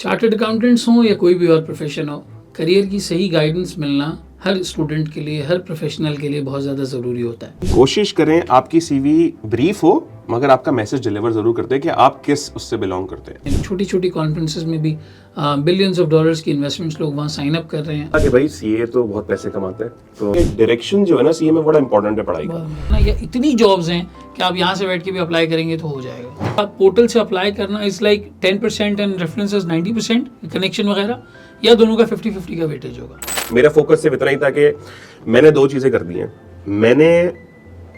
Chartered accountants हों या कोई भी और प्रोफेशन हो, करियर की सही गाइडेंस मिलना हर स्टूडेंट के लिए, हर प्रोफेशनल के लिए बहुत ज़्यादा ज़रूरी होता है। कोशिश करें आपकी सीवी ब्रीफ हो मगर आपका मैसेज डिलीवर जरूर करते हैं कि आप किस उससे बिलोंग करते हैं। छोटी छोटी कॉन्फ्रेंसेस में भी बिलियंस ऑफ डॉलर्स की इन्वेस्टमेंट्स लोग वहाँ साइन अप कर रहे हैं। कि भाई सीए तो बहुत पैसे कमाते हैं, तो डायरेक्शन जो है ना सीए में बड़ा इंपॉर्टेंट है पढ़ाई का। या इतनी जॉब्स हैं कि आप यहाँ से बैठ के भी अप्लाई करेंगे तो हो जाएगा। आप पोर्टल से अप्लाई करना is like 10% and references 90% connection वगैरह, या दोनों का 50-50 का वेटेज होगा। मेरा फोकस सिर्फ इतना ही था कि मैंने दो चीजें कर दी हैं। मैंने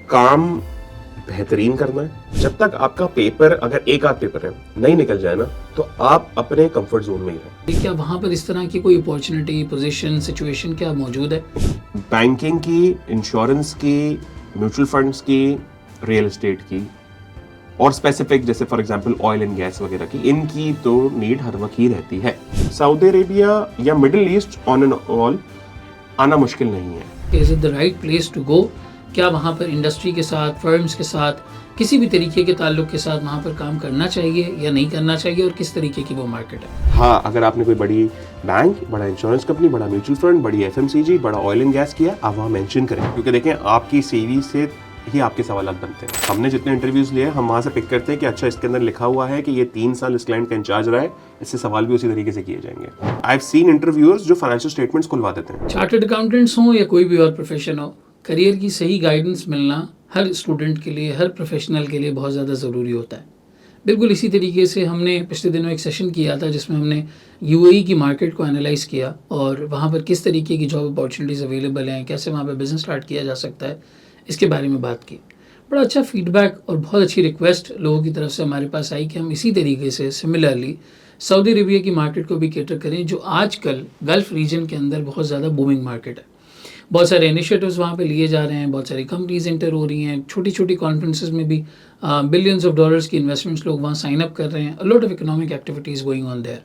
काम बेहतरीन करना है। जब तक आपका पेपर, अगर एक आध पेपर है नहीं निकल जाए ना, तो आप अपने कंफर्ट जोन में ही रहें। क्या वहाँ पर इस तरह की कोई अपॉर्चुनिटी, पोजीशन, सिचुएशन क्या मौजूद है? बैंकिंग की, इंश्योरेंस की, म्यूचुअल फंड्स की, रियल एस्टेट की और स्पेसिफिक जैसे for example oil and gas वगैरह की, इनकी तो नीड हर वक्त ही रहती है। सऊदी अरेबिया या middle east on and all आना मुश्किल नहीं है। Is it the right place to go? क्या वहाँ पर इंडस्ट्री के साथ, फर्म्स के साथ, किसी भी तरीके के ताल्लुक के साथ वहाँ पर काम करना चाहिए या नहीं करना चाहिए, और किस तरीके की वो मार्केट है? हाँ, अगर आपने कोई बड़ी बैंक, बड़ा इंश्योरेंस कंपनी, बड़ा म्यूचुअल फंड, बड़ी एफएमसीजी, बड़ा ऑयल एंड गैस किया, आप वहाँ मेंशन करें, क्योंकि देखें आपकी सीवी से ही आपके सवाल बनते हैं। हमने जितने इंटरव्यूज लिए हम वहाँ से पिक करते हैं कि अच्छा इसके अंदर लिखा हुआ है कि ये 3 साल इस क्लाइंट का इंचार्ज रहा है, इससे सवाल भी उसी तरीके से किए जाएंगे। आई हैव सीन इंटरव्यूअर्स जो फाइनेंशियल स्टेटमेंट्स खुलवा देते हैं। चार्टर्ड अकाउंटेंट्स हों या कोई भी और प्रोफेशन हो, करियर की सही गाइडेंस मिलना हर स्टूडेंट के लिए, हर प्रोफेशनल के लिए बहुत ज़्यादा ज़रूरी होता है। बिल्कुल इसी तरीके से हमने पिछले दिनों एक सेशन किया था जिसमें हमने यूएई की मार्केट को एनालाइज़ किया और वहाँ पर किस तरीके की जॉब अपॉर्चुनिटीज़ अवेलेबल हैं, कैसे वहाँ पर बिज़नेस स्टार्ट किया जा सकता है, इसके बारे में बात की। बड़ा अच्छा फीडबैक और बहुत अच्छी रिक्वेस्ट लोगों की तरफ से हमारे पास आई कि हम इसी तरीके से सिमिलरली सऊदी अरेबिया की मार्केट को भी कैटर करें, जो आजकल गल्फ़ रीजन के अंदर बहुत ज़्यादा बूमिंग मार्केट है। बहुत सारे इनिशिएटिव्स वहाँ पे लिए जा रहे हैं, बहुत सारी कंपनीज एंटर हो रही हैं, छोटी छोटी कॉन्फ्रेंसेस में भी बिलियंस ऑफ डॉलर्स की इन्वेस्टमेंट्स लोग वहाँ साइन अप कर रहे हैं। Lot of economic activities going on there.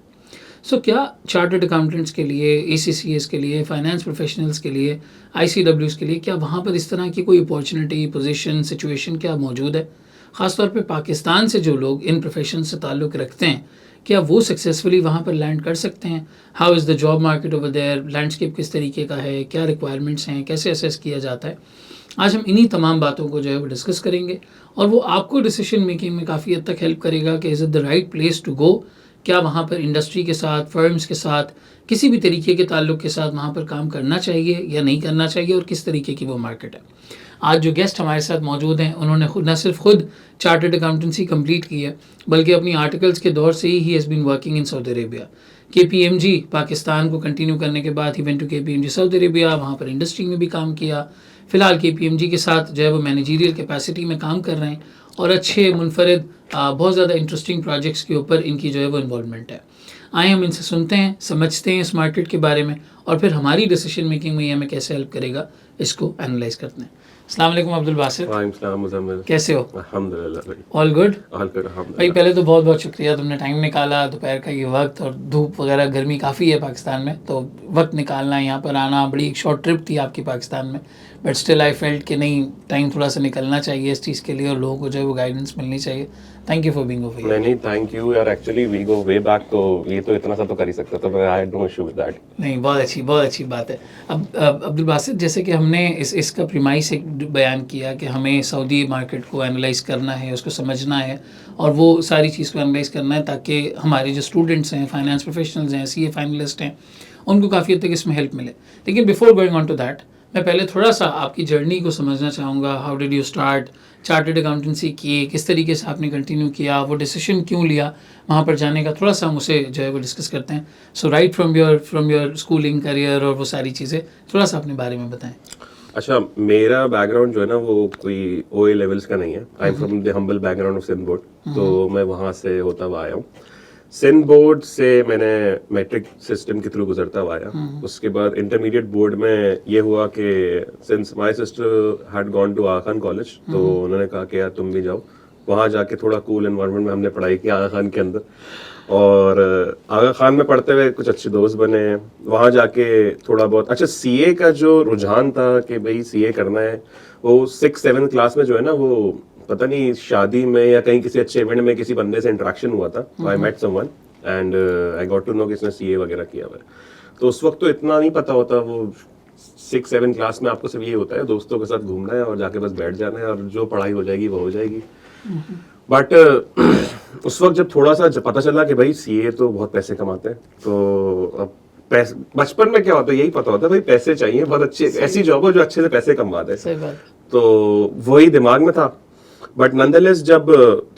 So क्या चार्टर्ड अकाउंटेंट्स के लिए, ACCAs के लिए, फाइनेंस प्रोफेशनल्स के लिए, ICWs के लिए, क्या वहाँ पर इस तरह की कोई अपॉर्चुनिटी, पोजीशन, सिचुएशन क्या मौजूद है? ख़ासतौर पे पाकिस्तान से जो लोग इन प्रोफेशन से ताल्लुक़ रखते हैं, क्या वो सक्सेसफुली वहाँ पर लैंड कर सकते हैं? How is the job market over there? Landscape किस तरीके का है? क्या रिक्वायरमेंट्स हैं? कैसे असेस किया जाता है? आज हम इन्हीं तमाम बातों को जो है वो डिस्कस करेंगे और वो आपको डिसीजन मेकिंग में काफ़ी हद तक हेल्प करेगा कि is it the right place to go? क्या वहाँ पर इंडस्ट्री के साथ, फर्म्स के साथ, किसी भी तरीके के ताल्लुक के साथ वहाँ पर काम करना चाहिए या नहीं करना चाहिए, और किस तरीके की वो मार्केट है? आज जो गेस्ट हमारे साथ मौजूद हैं, उन्होंने न सिर्फ खुद चार्टर्ड अकाउंटेंसी कंप्लीट की है, बल्कि अपनी आर्टिकल्स के दौर से ही has been working in Saudi Arabia. KPMG Pakistan को कंटिन्यू करने के बाद ही went to KPMG Saudi Arabia, वहाँ पर इंडस्ट्री में भी काम किया। फ़िलहाल KPMG के साथ जो है वो मैनेजरियल कैपेसिटी में काम कर रहे हैं और अच्छे मुनफरद बहुत ज़्यादा इंटरेस्टिंग प्रोजेक्ट्स के ऊपर इनकी जो है वो इन्वॉल्वमेंट है। आए हम इनसे सुनते हैं, समझते हैं इस मार्केट के बारे में, और फिर हमारी डिसीजन मेकिंग में ये हमें कैसे हेल्प करेगा, इसको एनालाइज करते हैं। अस्सलाम वालेकुम अब्दुल बासित। वालेकुम सलाम मुज़म्मिल। कैसे हो? अल्हम्दुलिल्लाह भाई। All good? ऑल गुड अल्हम्दुलिल्लाह। भाई पहले तो बहुत बहुत शुक्रिया, तुमने टाइम निकाला, दोपहर का ये वक्त और धूप वगैरह, गर्मी काफ़ी है पाकिस्तान में, तो वक्त निकालना, यहाँ पर आना, बड़ी एक शॉर्ट ट्रिप थी आपकी पाकिस्तान में, बट स्टिल आई फेल्ट कि नहीं, टाइम थोड़ा सा निकलना चाहिए इस चीज़ के लिए और लोगों को जो है वो गाइडेंस मिलनी चाहिए। Thank you for being over here. नहीं थैंक यू यार, actually we go way back, तो ये तो इतना सा तो कर ही सकता, तो I had no issue with that. नहीं, बहुत अच्छी बात है। अब अब्दुल बासित, जैसे कि हमने इसका प्रीमाइस एक बयान किया कि हमें सऊदी मार्केट को एनालाइज करना है, उसको समझना है और वो सारी चीज़ को एनालाइज करना है ताकि हमारे जो स्टूडेंट्स हैं, फाइनेंस प्रोफेशनल्स हैं, CA फाइनलिस्ट हैं, उनको काफ़ी हद तक इसमें हेल्प मिले। लेकिन before going on to that, मैं पहले थोड़ा सा आपकी जर्नी को समझना चाहूँगा। How did you start chartered accountancy की, किस तरीके से आपने कंटिन्यू किया, वो डिसीजन क्यों लिया वहाँ पर जाने का, थोड़ा सा हम उसे जो है वो डिस्कस करते हैं। So right from your schooling career और वो सारी चीज़ें थोड़ा सा अपने बारे में बताएं। अच्छा, मेरा बैकग्राउंड जो है ना वो कोई OA लेवल्स का नहीं है। I am from the humble background of Sindh board, तो मैं वहाँ से होता हुआ आया हूँ। सिंध बोर्ड से मैंने मैट्रिक सिस्टम के थ्रू गुजरता हुआ आया। उसके बाद इंटरमीडिएट बोर्ड में ये हुआ कि since my sister had gone to Aga Khan college, तो उन्होंने कहा कि यार तुम भी जाओ। वहाँ जाके थोड़ा कूल एनवायरनमेंट में हमने पढ़ाई की आगा खान के अंदर, और आगा खान में पढ़ते हुए कुछ अच्छे दोस्त बने। वहाँ जाके थोड़ा बहुत अच्छा CA का जो रुझान था कि भाई CA करना है, वो 6-7 क्लास में जो है ना, वो पता नहीं शादी में या कहीं किसी अच्छे इवेंट में किसी बंदे से इंटरेक्शन हुआ था, I met someone and I got to know कि इसने सीए वगैरह किया हुआ है। तो उस वक्त तो इतना नहीं पता होता, वो 6-7 क्लास में आपको सिर्फ ये होता है दोस्तों के साथ घूमना है और जाके बस बैठ जाना है और जो पढ़ाई हो जाएगी वो हो जाएगी। बट उस वक्त जब थोड़ा सा पता चला कि भाई सीए तो बहुत पैसे कमाते हैं, तो अब बचपन में क्या होता है यही पता होता है भाई पैसे चाहिए, बहुत अच्छी ऐसी जॉब हो जो अच्छे से पैसे कमा दे। सही बात। तो वही दिमाग में था। बट नंदलेस जब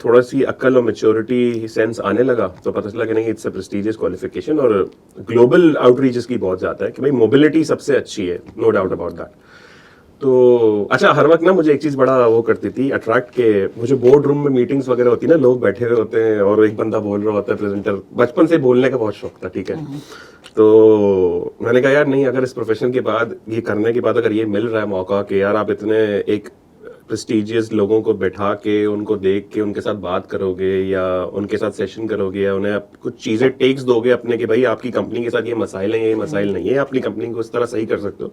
थोड़ा सी अक्ल और मेच्योरिटी सेंस आने लगा तो पता चला कि नहीं, इट्स अ प्रेस्टिजियस क्वालिफिकेशन और ग्लोबल आउटरीच इसकी बहुत ज्यादा है कि भाई मोबिलिटी सबसे अच्छी है, नो डाउट अबाउट दैट। तो अच्छा, हर वक्त ना मुझे एक चीज बड़ा वो करती थी अट्रैक्ट के, मुझे बोर्ड रूम में मीटिंग्स वगैरह होती है ना, लोग बैठे हुए होते हैं और एक बंदा बोल रहा होता है, प्रेजेंटर, बचपन से बोलने का बहुत शौक था, ठीक है। तो मैंने कहा यार नहीं, अगर इस प्रोफेशन के बाद ये करने के बाद अगर ये मिल रहा है मौका कि यार आप इतने एक प्रेस्टिजियस लोगों को बैठा के उनको देख के उनके साथ बात करोगे या उनके साथ सेशन करोगे या उन्हें आप कुछ चीजें टेक्स दोगे अपने कि भाई आपकी कंपनी के साथ ये मसाइल हैं, ये मसाइल नहीं है, अपनी कंपनी को इस तरह सही कर सकते हो,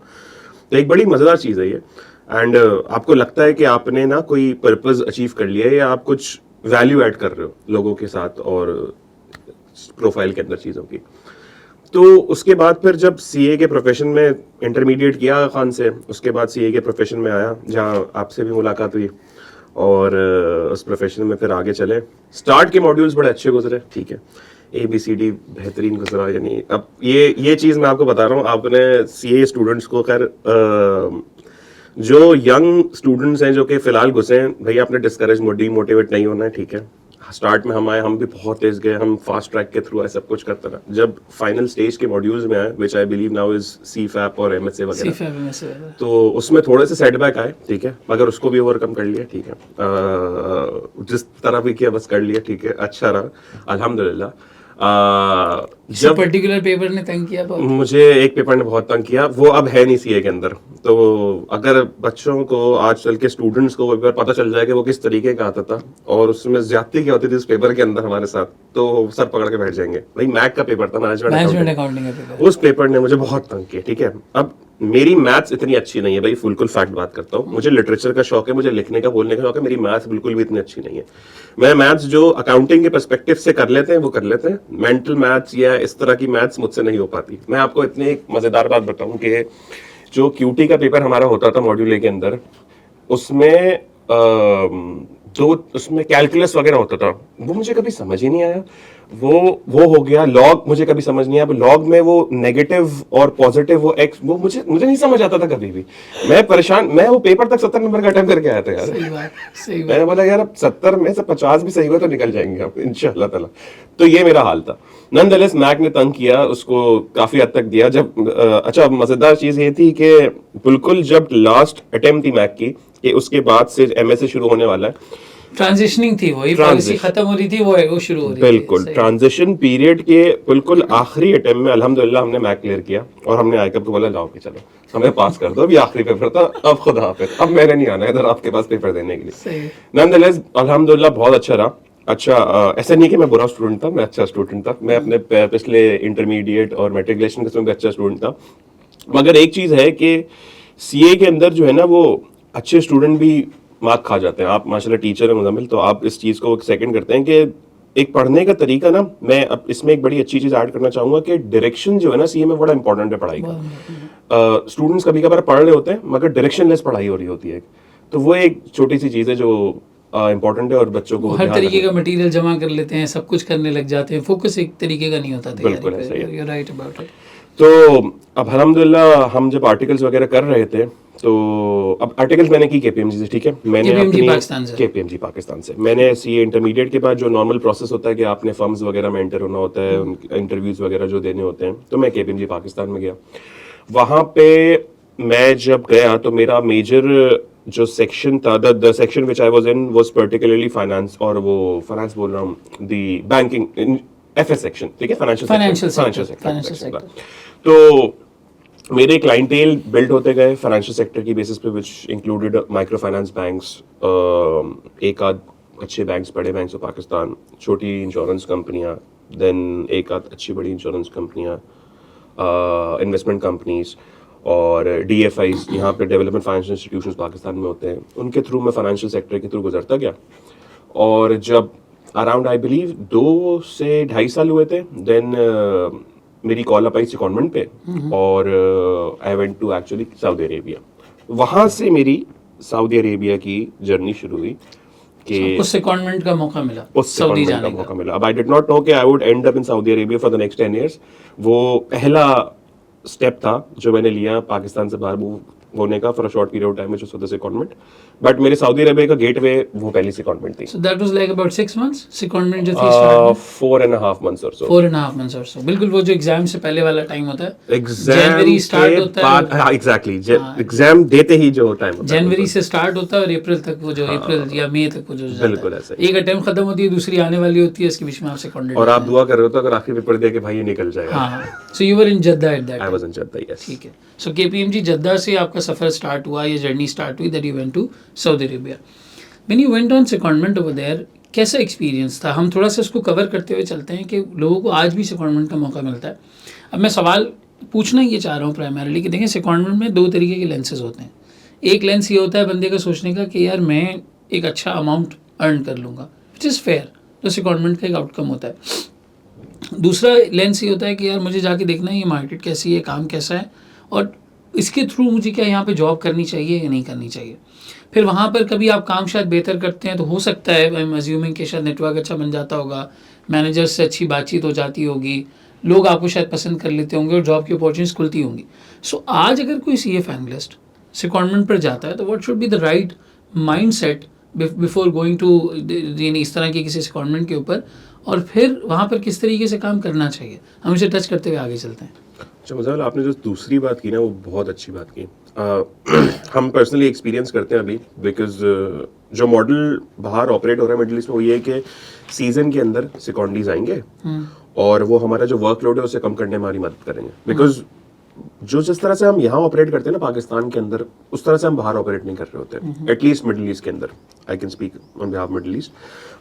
तो एक बड़ी मजेदार चीज है ये। एंड आपको लगता है कि आपने ना कोई पर्पस अचीव कर लिया है या आप कुछ वैल्यू ऐड कर रहे हो लोगों के साथ और प्रोफाइल के अंदर चीजों की। तो उसके बाद फिर जब सीए के प्रोफेशन में इंटरमीडिएट किया आगा खान से, उसके बाद सीए के प्रोफेशन में आया जहां आपसे भी मुलाकात हुई और उस प्रोफेशन में फिर आगे चले। स्टार्ट के मॉड्यूल्स बड़े अच्छे गुजरे, ठीक है, ABCD बेहतरीन गुजरा। यानी अब ये चीज मैं आपको बता रहा हूँ, आपने सीए स्टूडेंट्स को खैर जो यंग स्टूडेंट्स हैं जो कि फिलहाल घुसे हैं, भैया आपने डिस्करेज डीमोटिवेट नहीं होना है, ठीक है। स्टार्ट में हम आए, हम भी बहुत तेज गए, हम फास्ट ट्रैक के थ्रू आए, सब कुछ करते रहे। जब फाइनल स्टेज के मॉड्यूल्स में आए, which I believe now is CFAP और MSA वगैरह, तो उसमें थोड़े से सेटबैक आए, ठीक है, मगर उसको भी ओवरकम कर लिया, ठीक है। जिस तरह भी किया बस कर लिया, ठीक है, अच्छा रहा अल्हम्दुलिल्लाह। जब पर्टिकुलर पेपर ने तंग किया बहुत, मुझे एक पेपर ने बहुत तंग किया, वो अब है नहीं सीए के अंदर। तो अगर बच्चों को आजकल के स्टूडेंट्स को पेपर पता चल जाए कि वो किस तरीके का आता था और उसमें ज्यादती क्या होती थी उस पेपर के अंदर हमारे साथ, तो सर पकड़ के बैठ जाएंगे। भाई मैथ का पेपर था, मैनेजमेंट अकाउंटिंग का पेपर, उस पेपर ने मुझे बहुत तंग किया, ठीक है। अब मेरी मैथ्स इतनी अच्छी नहीं है भाई, फुल फैक्ट बात करता हूँ, मुझे लिटरेचर का शौक है, मुझे लिखने का बोलने का शौक है, मेरी मैथ्स बिल्कुल भी इतनी अच्छी नहीं है। मैं मैथ्स जो अकाउंटिंग के पर्सपेक्टिव से कर लेते हैं वो कर लेते हैं, मेंटल मैथ्स या इस तरह की मैथ्स मुझसे नहीं हो पाती। मैं आपको इतनी एक मजेदार बात बताऊं कि जो QT का पेपर हमारा होता था मॉड्यूल ए के अंदर, उसमें उसमें कैलकुलस वगैरह होता था, वो मुझे कभी समझ ही नहीं आया। वो हो गया लॉग, मुझे कभी समझ नहीं आया लॉग में वो नेगेटिव और पॉजिटिव वो एक्स, वो मुझे नहीं समझ आता था कभी भी। मैं परेशान, मैं वो पेपर तक 70 नंबर का अटेम्प्ट करके आया था यार। सही बात। मैंने बोला यार अब 70 में से 50 भी सही हुआ तो निकल जाएंगे आप इंशाल्लाह ताला। तो ये मेरा हाल था। नॉनदलेस मैक ने तंग किया, उसको काफी हद तक दिया। जब अच्छा मजेदार चीज ये थी कि बिल्कुल जब लास्ट अटेम्प्ट थी मैक की, कि उसके बाद से MSA शुरू होने वाला है, ट्रांजिशनिंग थी, वही पॉलिसी खत्म हो रही थी, वो शुरू हो रही थी। बिल्कुल ट्रांजिशन पीरियड के बिल्कुल आखिरी अटेम्प्ट में अल्हम्दुलिल्लाह हमने मैक क्लियर किया और हमने आईकब को बोला लाओ कि चलो हमें पास कर दो, अभी आखिरी पेपर था, अब खुदा हाफिज, अब मैंने नहीं आना इधर आपके पास पेपर देने के लिए। नॉनदलेस अल्हम्दुलिल्लाह बहुत अच्छा रहा। अच्छा ऐसा नहीं कि मैं बुरा स्टूडेंट था, मैं अच्छा स्टूडेंट था, मैं अपने पिछले इंटरमीडिएट और मैट्रिकुलेशन के समय भी अच्छा स्टूडेंट था। मगर एक चीज है कि सीए के अंदर जो है ना, वो अच्छे स्टूडेंट भी मार्क खा जाते हैं। आप माशाल्लाह टीचर हैं मुजम्मिल, तो आप इस चीज को सेकंड करते हैं कि एक पढ़ने का तरीका ना, मैं अब इसमें एक बड़ी अच्छी चीज ऐड करना चाहूंगा कि डायरेक्शन जो है ना सीए में बड़ा इंपॉर्टेंट है पढ़ाई का। स्टूडेंट्स कभी कभार पढ़ रहे होते हैं मगर डायरेक्शनलेस पढ़ाई हो रही होती है, तो वो एक छोटी सी चीज है जो इंपॉर्टेंट है और बच्चों को हर तरीके का मटेरियल जमा कर लेते हैं, सब कुछ करने लग जाते हैं, फोकस एक तरीके का नहीं होता था। बिल्कुल ऐसा ही है, यू राइट अबाउट इट। तो अब अल्हम्दुलिल्लाह हम जब आर्टिकल्स वगैरह कर रहे थे, तो अब आर्टिकल्स मैंने की KPMG से, ठीक है, मैंने KPMG पाकिस्तान से, KPMG पाकिस्तान से मैंने सीए इंटरमीडिएट के बाद जो नॉर्मल प्रोसेस होता है कि आपने फर्म्स वगैरह में एंटर होना होता है, इंटरव्यूज वगैरह जो देने होते हैं, तो मैं KPMG पाकिस्तान में गया। वहां पे मैं जब गया तो मेरा मेजर जो सेक्शन था, the section which I was in was particularly finance, और वो फाइनेंस बोल रहा हूँ, द बैंकिंग FS सेक्शन, ठीक है, फाइनेंशियल सेक्टर। तो मेरे क्लाइंटेल बिल्ड होते गए फाइनेंशियल सेक्टर की बेसिस पे, which included micro finance banks, एक आध अच्छे बैंक्स, बड़े बैंक्स ऑफ पाकिस्तान, छोटी इंश्योरेंस कंपनियां, देन एक आध अच्छी बड़ी इंश्योरेंस कंपनियां, इन्वेस्टमेंट कंपनीज और DFIs, यहाँ पे डेवलपमेंट फाइनेंशियल इंस्टीट्यूशंस पाकिस्तान में होते हैं, उनके थ्रू मैं फाइनेंशियल सेक्टर के थ्रू गुजरता गया। और जब अराउंड आई बिलीव 2 से 2.5 साल हुए थे. देन मेरी कॉल अप आई सेकंडमेंट पे और I went to actually Saudi Arabia. वहां से मेरी सऊदी अरेबिया की जर्नी शुरू हुई कि आपको सेकंडमेंट का मौका मिला उस सऊदी secondment जाने का का. मौका मिला. अब आई डिड नॉट नो कि I would and up in Saudi Arabia for the next 10 years. वो पहला स्टेप था जो मैंने लिया पाकिस्तान से बाहर मूव होने का for a short period of time, which was the secondment. But मेरे सऊदी अरेबिया का गेटवे वो पहली सेकंडमेंट थी. So that was like about 6 months secondment जो थी स्टार्ट में. 4.5 months or so. 4.5 months or so. बिल्कुल वो जो एग्जाम से पहले वाला टाइम होता है. एग्जाम जनवरी स्टार्ट होता है. हाँ एग्जैक्टली. एग्जाम देते ही जो टाइम होता है जनवरी से स्टार्ट होता है और अप्रैल तक वो जो अप्रैल या मई तक वो जो जाता है. बिल्कुल ऐसा ही. एक अटेम्प्ट खत्म होती है, दूसरी आने वाली होती है, इसके बीच में आप सेकंडेड. और आप दुआ कर रहे हो तो अगर आखिरी पेपर दे के भाई ये निकल जाएगा. हाँ. So you were in Jeddah at that. I was in Jeddah. Yes. ठीक है. सो केपीएमजी जद्दा से आपका सफर स्टार्ट हुआ, ये जर्नी स्टार्ट हुई that you went to Saudi Arabia. When you went on secondment over there, कैसा एक्सपीरियंस था? हम थोड़ा सा इसको कवर करते हुए चलते हैं कि लोगों को आज भी सेकंडमेंट का मौका मिलता है. अब मैं सवाल पूछना ये चाह रहा हूँ प्राइमरीली कि देखें सेकंडमेंट में 2 तरीके के लेंसेज होते हैं. एक लेंस ये होता है बंदे का सोचने का कि यार मैं एक अच्छा अमाउंट अर्न कर लूँगा, विच इज़ फेयर, जो सेकंडमेंट का एक आउटकम होता है. दूसरा लेंस ये होता है कि यार मुझे जाके देखना है ये मार्केट कैसी है, काम कैसा है, और इसके थ्रू मुझे क्या यहाँ पे जॉब करनी चाहिए या नहीं करनी चाहिए. फिर वहाँ पर कभी आप काम शायद बेहतर करते हैं तो हो सकता है आई एम अज्यूमिंग कि शायद नेटवर्क अच्छा बन जाता होगा, मैनेजर से अच्छी बातचीत हो जाती होगी, लोग आपको शायद पसंद कर लेते होंगे और जॉब की अपॉर्चुनिटीज खुलती होंगी. सो आज अगर कोई सीए फाइनलिस्ट सेकंडमेंट पर जाता है तो what should be the right mindset before going to इस तरह की किसी सेकंडमेंट के ऊपर, और फिर वहाँ पर किस तरीके से काम करना चाहिए? हम इसे टच करते हुए आगे चलते हैं. अच्छा मज़ा, आपने जो दूसरी बात की ना वो बहुत अच्छी बात की. हम पर्सनली एक्सपीरियंस करते हैं अभी, बिकॉज जो मॉडल बाहर ऑपरेट हो रहा है मिडिल ईस्ट में वो ये है कि सीजन के अंदर सेकंडीज आएंगे और वो हमारा जो वर्कलोड है उसे कम करने में हमारी मदद करेंगे. बिकॉज जो जिस तरह से हम यहाँ ऑपरेट करते हैं ना पाकिस्तान के अंदर, उस तरह से हम बाहर ऑपरेट नहीं कर रहे होते, एटलीस्ट मिडिल ईस्ट के अंदर. I can speak on behalf middle east.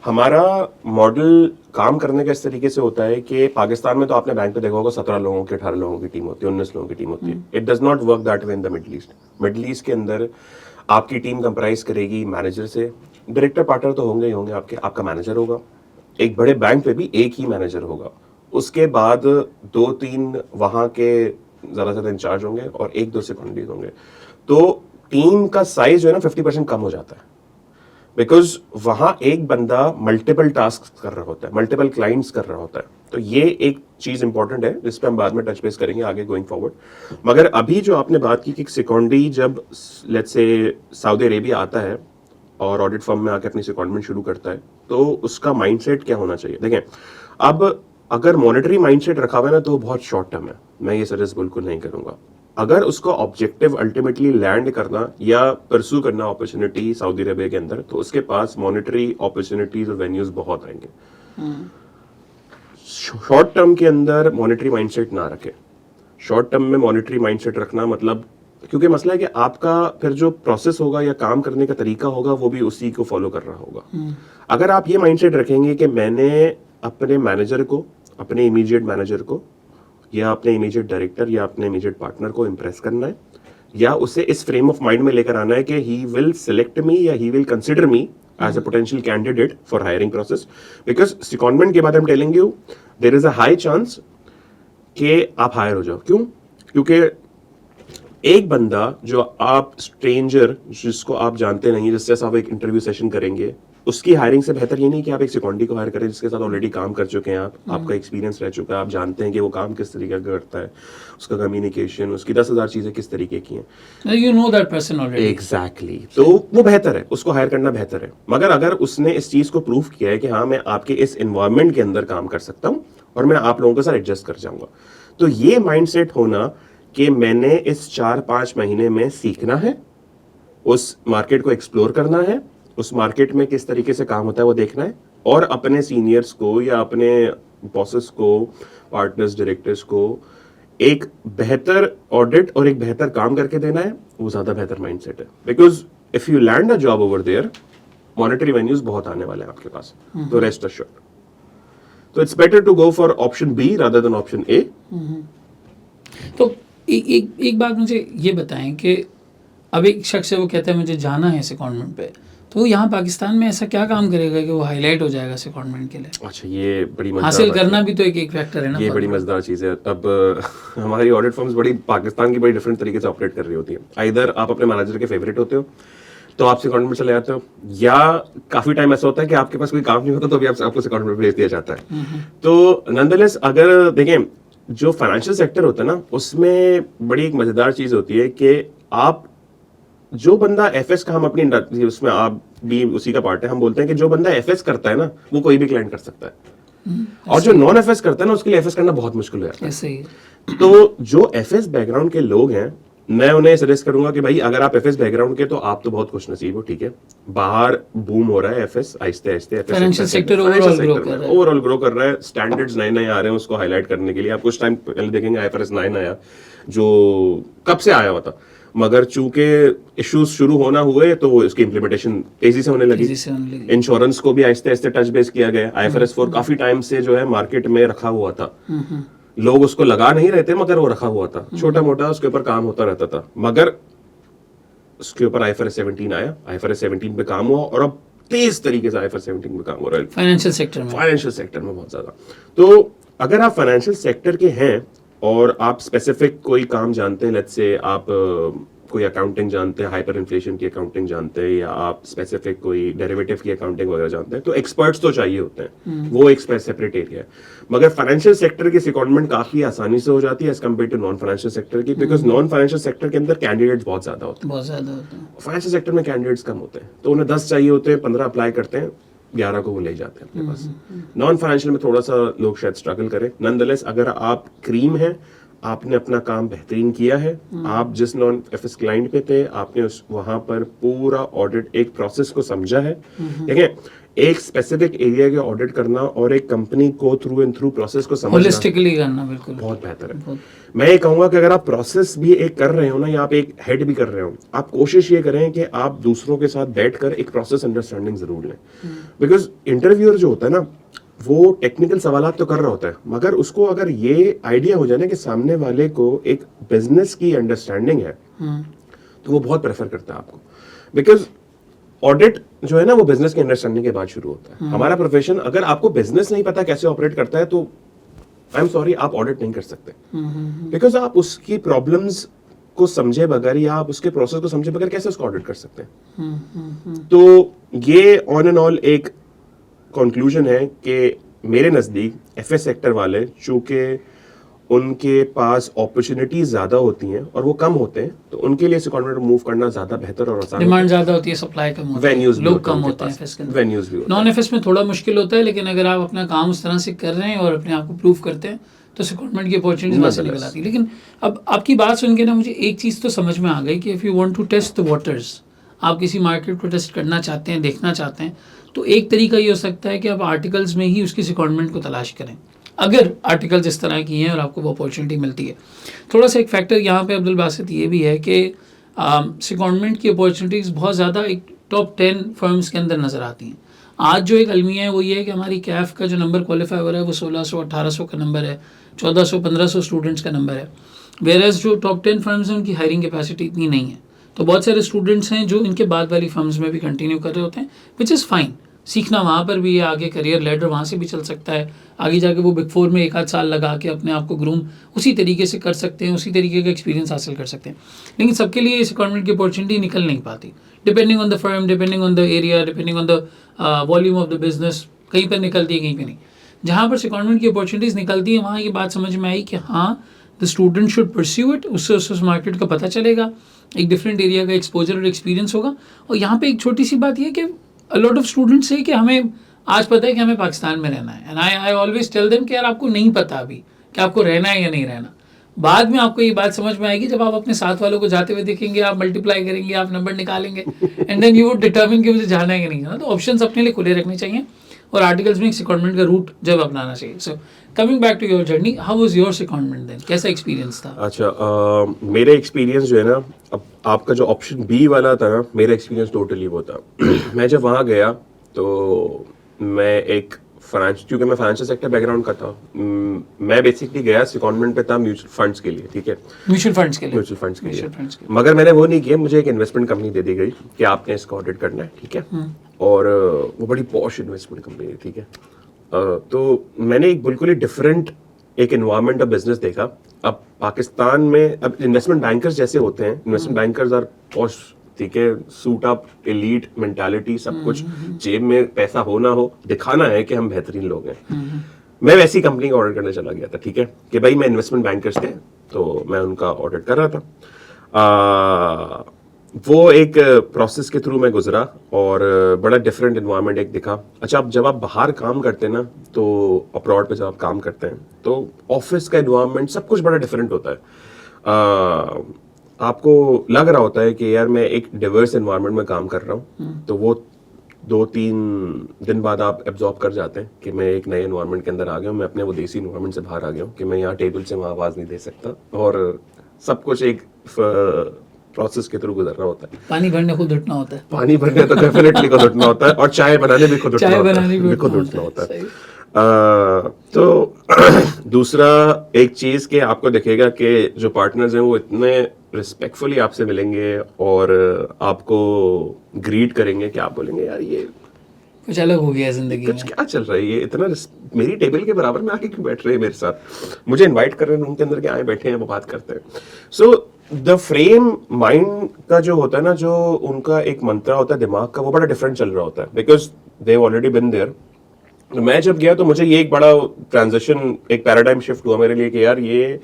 हमारा मॉडल काम करने का इस तरीके से होता है कि पाकिस्तान में तो आपने बैंक पे देखा होगा 17 लोगों की 18 लोगों की टीम होती है, 19 लोगों की टीम होती है. It does not work that way in the middle east. Middle east के अंदर आपकी टीम कंप्राइज करेगी मैनेजर से, डायरेक्टर पार्टनर तो होंगे ही होंगे आपके, आपका मैनेजर होगा, एक बड़े बैंक पे भी एक ही मैनेजर होगा, उसके बाद 2-3 वहाँ के ज़्यादा से ज़्यादा इंचार्ज होंगे और 1-2 सेकंडरीज होंगे. तो टीम का साइज जो है ना 50% कम हो जाता है, बिकॉज वहाँ एक बंदा मल्टीपल टास्क कर रहा होता है, मल्टीपल क्लाइंट्स कर रहा होता है. तो ये एक चीज़ इंपॉर्टेंट है जिस पे हम बाद में टच बेस करेंगे आगे गोइंग फॉरवर्ड. मगर अभी जो आपने बात की कि सेकंडरी जब लेट्स से सऊदी अरेबिया आता है और ऑडिट फर्म में आके अपनी सेकंडमेंट शुरू करता है, तो उसका माइंडसेट क्या होना चाहिए? देखें, अब अगर मॉनेटरी माइंडसेट रखा हुआ है ना तो बहुत शॉर्ट टर्म है, मैं ये सजेस्ट बिल्कुल नहीं करूंगा. अगर उसका ऑब्जेक्टिव अल्टीमेटली लैंड करना या परस्यू करना अपॉर्चुनिटी सऊदी अरेबिया के अंदर, तो उसके पास मॉनेटरी अपॉर्चुनिटीज और वेन्यूज बहुत आएंगे. शॉर्ट टर्म के अंदर मॉनेटरी माइंडसेट ना रखे. शॉर्ट टर्म में मॉनेटरी माइंडसेट रखना मतलब, क्योंकि मसला है कि आपका फिर जो प्रोसेस होगा या काम करने का तरीका होगा वो भी उसी को फॉलो कर रहा होगा. अगर आप ये माइंडसेट रखेंगे कि मैंने अपने मैनेजर को, अपने इमीडिएट मैनेजर को या अपने इमीडिएट डायरेक्टर या अपने इमीडिएट पार्टनर को इम्प्रेस करना है, या उसे इस फ्रेम ऑफ माइंड में लेकर आना है कि ही विल सिलेक्ट मी या he will consider me as a potential candidate for hiring process. Because secondment के बाद I am telling you there is a high chance कि आप हायर हो जाओ. क्यों? क्योंकि एक बंदा जो आप स्ट्रेंजर, जिसको आप जानते नहीं, जिससे आप एक इंटरव्यू सेशन करेंगे, उसकी हायरिंग से बेहतर ये नहीं कि आप एक सेकंडी को हायर करें जिसके साथ ऑलरेडी काम कर चुके हैं आप, आपका एक्सपीरियंस रह चुका है, आप जानते हैं कि वो काम किस तरीके का करता है, उसका कम्युनिकेशन, उसकी 10,000 चीजें किस तरीके की हैं. You know that person already. Exactly. तो वो बेहतर है, उसको हायर करना बेहतर है. मगर अगर उसने इस चीज को प्रूव किया है कि हाँ मैं आपके इस एनवायरनमेंट के अंदर काम कर सकता हूँ और मैं आप लोगों के साथ एडजस्ट कर जाऊंगा, तो ये माइंडसेट होना कि मैंने इस 4-5 महीने में सीखना है, उस मार्केट को एक्सप्लोर करना है, उस मार्केट में किस तरीके से काम होता है वो देखना है, और अपने सीनियर्स को या अपने बॉसेस को, पार्टनर्स, डायरेक्टर्स को एक बेहतर ऑडिट और एक बेहतर काम करके देना है, वो ज्यादा बेहतर माइंडसेट है. Because if you land a job over there, monetary venues बहुत आने वाले हैं आपके पास, तो रेस्ट अश्योर्ड. तो it's better to go for option B rather than option A. तो एक बात मुझे ये बताएं कि अब एक शख्स है वो कहता है मुझे जाना है सेकंडमेंट पे, तो यहाँ पाकिस्तान में ऐसा क्या काम करेगा कि वो हाईलाइट हो जाएगा सेकंडमेंट के लिए? अच्छा, ये बड़ी मजेदार हासिल बात है। करना भी तो एक फैक्टर है ना। ये बड़ी मजेदार चीज़ है। अब हमारी ऑडिट फर्म्स बड़ी पाकिस्तान की बड़ी डिफरेंट तरीके से ऑपरेट कर रही होती हैं। इधर आप अपने मैनेजर के फेवरेट होते हो तो आप सेकंडमेंट में चले जाते हो, या काफी टाइम ऐसा होता है कि आपके पास कोई काम नहीं होता तो भी आपको सेकंडमेंट भेज दिया जाता है। तो नॉनदलेस अगर देखें, जो फाइनेंशियल सेक्टर होता है ना, उसमें बड़ी एक मजेदार चीज होती है कि आप जो बंदा एफएस का, हम अपनी इंडस्ट्री उसमें आप भी उसी का पार्ट है, हम बोलते हैं कि जो बंदा एफएस करता है ना वो कोई भी क्लाइंट कर सकता है, और जो नॉन एफएस करता है ना उसके लिए एफएस करना बहुत मुश्किल हो जाता है। ऐसे ही तो जो एफएस बैकग्राउंड के लोग हैं, मैं उन्हें सजेस्ट करूंगा कि भाई अगर आप एफएस बैकग्राउंड के तो आप तो बहुत खुश नसीब हो, ठीक है। बाहर बूम हो रहा है एफएस, आहिस्ते आहिस्ते फाइनेंशियल सेक्टर ओवरऑल ग्रो कर रहा है। स्टैंडर्ड्स नए नए आ रहे हैं उसको हाईलाइट करने के लिए। आप कुछ टाइम पहले देखेंगे IFRS 9 आया, जो कब से आया हुआ था, मगर चूंकि इश्यूज शुरू होना हुए तो इसकी इम्प्लीमेंटेशन तेजी से होने लगी। इंश्योरेंस को भी आहिस्ते आहिस्ते टच बेस किया गया। IFRS 4 काफी टाइम से जो है मार्केट में रखा हुआ था, लोग उसको लगा नहीं रहे थे मगर वो रखा हुआ था, छोटा मोटा उसके ऊपर काम होता रहता था। मगर उसके ऊपर IFRS 17 आया, IFRS 17 पे काम हुआ और अब तेज तरीके से IFRS 17 पे काम हो रहा है फाइनेंशियल सेक्टर में बहुत ज्यादा। तो अगर आप फाइनेंशियल सेक्टर के हैं और आप स्पेसिफिक कोई काम जानते हैं, लेट्स से आप कोई अकाउंटिंग जानते हैं, हाइपर इन्फ्लेशन की अकाउंटिंग जानते हैं, या आप स्पेसिफिक कोई डेरिवेटिव की अकाउंटिंग वगैरह जानते हैं, तो एक्सपर्ट्स तो चाहिए होते हैं, वो एक सेपरेट एरिया है। मगर फाइनेंशियल सेक्टर की सिक्योरमेंट काफी आसानी से हो जाती है as compare to non financial sector की, बिकॉज नॉन फाइनेंशियल सेक्टर के अंदर कैंडिडेट्स बहुत ज्यादा होते हैं, फाइनेंशियल सेक्टर में कैंडिडेट्स कम होते हैं। तो उन्हें 10 चाहिए होते हैं, 15 अप्लाई करते हैं, 11 को वो ले जाते हैं अपने पास। नॉन फाइनेंशियल में थोड़ा सा लोग शायद स्ट्रगल करें। नॉनदलेस अगर आप क्रीम हैं, आपने अपना काम बेहतरीन किया है, आप जिस नॉन एफएस क्लाइंट पे थे आपने उस वहां पर पूरा ऑडिट एक प्रोसेस को समझा है, देखिए एक स्पेसिफिक एरिया के ऑडिट करना और एक कंपनी को थ्रू एंड थ्रू प्रोसेस को समझना होलिस्टिकली करना बिल्कुल बहुत बेहतर है। मैं ये कहूंगा कि अगर आप प्रोसेस भी एक कर रहे हो ना, या आप एक हेड भी कर रहे हो, आप कोशिश ये करें कि आप दूसरों के साथ बैठकर एक प्रोसेस अंडरस्टैंडिंग जरूर लें। बिकॉज इंटरव्यूअर जो होता है ना, वो टेक्निकल सवाल तो कर रहा होता है, मगर उसको अगर ये आइडिया हो जाए ना कि सामने वाले को एक बिजनेस की अंडरस्टैंडिंग है, तो वो बहुत प्रेफर करता है आपको। बिकॉज ऑडिट जो है ना वो बिजनेस की अंडरस्टैंडिंग के बाद शुरू होता है। हमारा प्रोफेशन, अगर आपको बिजनेस नहीं पता कैसे ऑपरेट करता है तो आई एम सॉरी, आप ऑडिट नहीं कर सकते, बिकॉज आप उसकी प्रॉब्लम्स को समझे बगैर या आप उसके प्रोसेस को समझे बगैर कैसे उसको ऑडिट कर सकते हैं। तो ये ऑन एंड ऑल एक कंक्लूजन है कि मेरे नजदीक एफएस सेक्टर वाले, चूंकि उनके पास अपॉर्चुनिटीज ज्यादा होती हैं और वो कम होते हैं, तो उनके लिए सेकंडमेंट मूव करना ज्यादा बेहतर और आसान। डिमांड ज्यादा होती है, सप्लाई कम होती है, लोग कम होते हैं एफएस के अंदर। वेन्यूज भी नॉन एफएस में थोड़ा मुश्किल होता है, लेकिन अगर आप अपना काम उस तरह से कर रहे हैं और अपने आप को प्रूव करते हैं तो सेकंडमेंट की अपॉर्चुनिटीज वहां से निकल आती है। लेकिन अब आपकी बात सुन के ना मुझे एक चीज़ तो समझ में आ गई कि if you want to test the waters, आप किसी मार्केट को टेस्ट करना चाहते हैं, देखना चाहते हैं, तो एक तरीका ये हो सकता है कि आप आर्टिकल्स में ही उसकी सेकंडमेंट को तलाश करें, अगर आर्टिकल्स इस तरह की हैं और आपको वो अपॉर्चुनिटी मिलती है। थोड़ा सा एक फैक्टर यहाँ पे अब्दुल बासित ये भी है कि सेकंडमेंट की अपॉर्चुनिटीज़ बहुत ज़्यादा एक टॉप 10 फर्म्स के अंदर नज़र आती हैं। आज जो एक अलमिया है वो ये है कि हमारी कैफ का जो नंबर क्वालिफाई हो रहा है वो 1600-1800 का नंबर है, 1400-1500 स्टूडेंट्स का नंबर है। वेयरएज जो टॉप 10 फर्म्स हैं उनकी हायरिंग कैपेसिटी इतनी नहीं है, तो बहुत सारे स्टूडेंट्स हैं जो इनके बाद वाली फर्म्स में भी कंटिन्यू कर रहे होते हैं, विच इज़ फाइन। सीखना वहाँ पर भी है, आगे करियर लेडर वहाँ से भी चल सकता है, आगे जाके वो बिग 4 में 1 आध साल लगा के अपने आप को ग्रूम उसी तरीके से कर सकते हैं, उसी तरीके का एक्सपीरियंस हासिल कर सकते हैं। लेकिन सबके लिए इस सेकंडमेंट की अपॉर्चुनिटी निकल नहीं पाती, depending on the firm, depending on the area, depending on the volume of the business. कहीं पर निकलती है, कहीं पर नहीं। जहाँ पर सेकंडमेंट की अपॉर्चुनिटीज़ निकलती है वहाँ ये बात समझ में आई कि हाँ, the student should pursue it, उससे उस मार्केट का पता चलेगा, एक डिफरेंट एरिया का एक्सपोजर और एक्सपीरियंस होगा। और यहाँ पे एक छोटी सी बात ये कि अ लॉट ऑफ स्टूडेंट्स है कि हमें आज पता है कि हमें पाकिस्तान में रहना है, and I always tell them कि यार आपको नहीं पता अभी कि आपको रहना है या नहीं रहना। बाद में आपको ये बात समझ में आएगी जब आप अपने साथ वालों को जाते हुए देखेंगे, आप मल्टीप्लाई करेंगे, आप नंबर निकालेंगे, and then you would determine कि मुझे जाना है कि नहीं जाना। तो ऑप्शंस अपने लिए खुले रखने चाहिए और आर्टिकल्स में सेकंडमेंट का रूट जब अपनाना चाहिए। So coming back to your journey, how was your secondment then? कैसा एक्सपीरियंस था? अच्छा, मेरा एक्सपीरियंस जो है ना, अब आपका जो ऑप्शन बी वाला था ना, मेरा एक्सपीरियंस टोटली वो था। मैं जब वहाँ गया तो मैं एक फाइनेंस, क्योंकि मैं फाइनेंशियल सेक्टर बैकग्राउंड का था, मैं बेसिकली गया सेकंडमेंट पे था म्यूचुअल फंड्स के लिए, ठीक है, म्यूचुअल फंड्स के लिए। म्यूचुअल फंड्स के म्यूचुअल लिए। फंड्स के मगर मैंने वो नहीं किया, मुझे एक इन्वेस्टमेंट कंपनी दे दी गई कि आपने इसका ऑडिट करना है, ठीक है, और वो बड़ी पॉश इन्वेस्टमेंट कंपनी है, ठीक है। तो मैंने एक बिल्कुल ही डिफरेंट एक एनवायरनमेंट ऑफ बिजनेस देखा। अब पाकिस्तान में अब इन्वेस्टमेंट बैंकर्स जैसे होते हैं, इन्वेस्टमेंट बैंकर्स आर पॉश, ठीक है, सूट अप, एलीट मेंटालिटी, सब कुछ, जेब में पैसा हो ना हो, दिखाना है कि हम बेहतरीन लोग हैं। मैं वैसी कंपनी का ऑडिट करने चला गया था, ठीक है, कि भाई मैं इन्वेस्टमेंट बैंकर्स थे तो मैं उनका ऑडिट कर रहा था। वो एक प्रोसेस के थ्रू मैं गुजरा और बड़ा डिफरेंट एनवायरनमेंट एक दिखा। अच्छा, अब जब आप बाहर काम करते हैं ना, तो अब्रॉड पे जब आप काम करते हैं तो ऑफिस का एनवायरनमेंट सब कुछ बड़ा डिफरेंट होता है। आपको लग रहा होता है कि यार मैं एक डिवर्स एनवायरनमेंट में काम कर रहा हूँ, तो वो 2-3 दिन बाद आप एब्जॉर्ब कर जाते हैं कि मैं एक नए एनवायरनमेंट के अंदर आ गया हूँ, मैं अपने वो देसी एनवायरनमेंट से बाहर आ गया हूँ कि मैं यहाँ टेबल से वहाँ आवाज़ नहीं दे सकता, और सब कुछ एक प्रोसेस के थ्रू गुजरना होता है। पानी भरने खुद उठना होता है। पानी भरने तो डेफिनेटली खुद उठना होता है, और चाय बनाने भी खुद उठना चाय होता बनाने है, भी खुद उठना उठना होता सही। है। तो दूसरा एक चीज के आपको दिखेगा कि जो पार्टनर्स हैं वो इतने रिस्पेक्टफुली आपसे मिलेंगे और आपको ग्रीट करेंगे कि आप बोलेंगे यार ये कुछ अलग हो गया जिंदगी कुछ में। क्या चल रहा है, ये इतना मेरी टेबल के बराबर में आके क्यों बैठ रहे हैं मेरे साथ, मुझे इनवाइट कर रहे हैं रूम के अंदर के आए बैठे हैं, वो बात करते हैं। सो द फ्रेम माइंड का जो होता है ना, जो उनका एक मंत्रा होता है दिमाग का, वो बड़ा डिफरेंट चल रहा होता है, because they already been there. मैं जब गया तो मुझे ये एक बड़ा ट्रांजिशन, एक पैराडाइम शिफ्ट हुआ मेरे लिए कि यार ये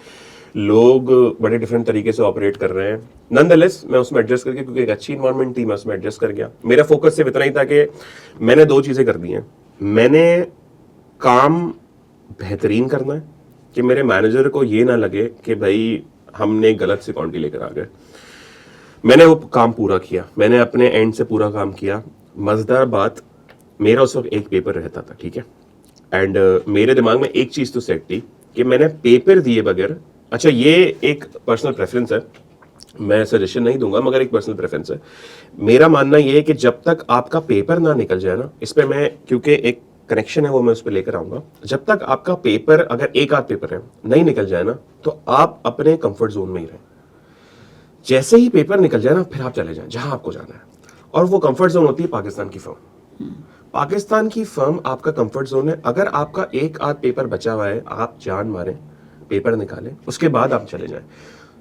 लोग बड़े डिफरेंट तरीके से ऑपरेट कर रहे हैं। नॉनदलेस मैं उसमें एडजस्ट करके, क्योंकि एक अच्छी इन्वायरमेंट थी, मैं उसमें एडजस्ट कर गया। मेरा फोकस सिर्फ इतना ही था कि मैंने 2 चीजें कर दी हैं। मैंने काम बेहतरीन करना है कि मेरे मैनेजर को ये ना लगे कि भाई हमने गलत से क्वांटिटी लेकर आ गए। मैंने वो काम पूरा किया, मैंने अपने एंड से पूरा काम किया। मजेदार बात, मेरा उस वक्त एक पेपर रहता था, ठीक है, एंड मेरे दिमाग में एक चीज तो सेट थी कि मैंने पेपर दिए बगैर, अच्छा ये एक पर्सनल प्रेफरेंस है, मैं सजेशन नहीं दूंगा मगर एक पर्सनल प्रेफरेंस है, मेरा मानना ये है कि जब तक आपका पेपर ना निकल जाए ना, इस पे मैं क्योंकि एक कनेक्शन है वो मैं उस पर लेकर आऊंगा, जब तक आपका पेपर, अगर एक आध पेपर है नहीं निकल जाए ना, तो आप अपने कंफर्ट जोन में ही रहें। जैसे ही पेपर निकल जाए ना, फिर आप चले जाएं जहां आपको जाना है, और वो कंफर्ट जोन होती है पाकिस्तान की फर्म। पाकिस्तान की फर्म आपका कंफर्ट जोन है। अगर आपका एक आध पेपर बचा हुआ है, आप जान मारें, पेपर निकालें, उसके बाद आप चले जाएं।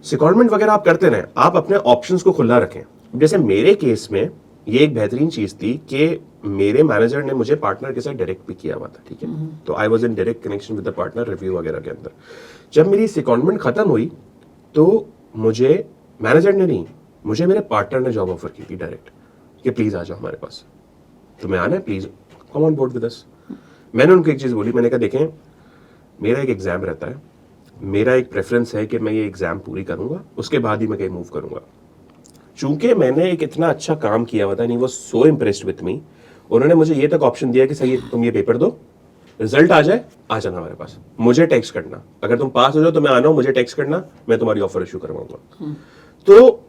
सिक्योरमेंट वगैरह आप करते रहें, आप अपने ऑप्शंस को खुला रखें। जैसे मेरे केस में ये एक बेहतरीन चीज थी कि मेरे मैनेजर ने मुझे पार्टनर के साथ डायरेक्ट भी किया हुआ था, ठीक है, तो I was in direct connection with the partner review वगैरह के अंदर। जब मेरी सिक्योरमेंट खत्म हुई तो मुझे मैनेजर ने नहीं, मुझे मेरे पार्टनर ने जॉब ऑफर की थी डायरेक्ट कि प्लीज आ जाओ हमारे पास, तुम्हें आना है, please come on board with us. मैंने उनको एक चीज बोली, मैंने कहा देखें मेरा एक एग्जाम रहता है, मेरा एक प्रेफरेंस है कि मैं ये एग्जाम पूरी करूंगा, उसके बाद ही मैं कहीं मूव करूंगा। चूंकि मैंने एक इतना अच्छा काम किया हुआ था, नहीं वो सो इम्प्रेस्ड विथ मी, उन्होंने मुझे ये तक ऑप्शन दिया कि सही तुम ये पेपर दो, रिजल्ट आ जाए, आ जाना हमारे पास, मुझे टेक्स्ट करना, अगर तुम पास हो जाओ तो मैं आना हूं, मुझे टेक्स्ट करना, मैं तुम्हारी ऑफर इशू करवाऊंगा। तो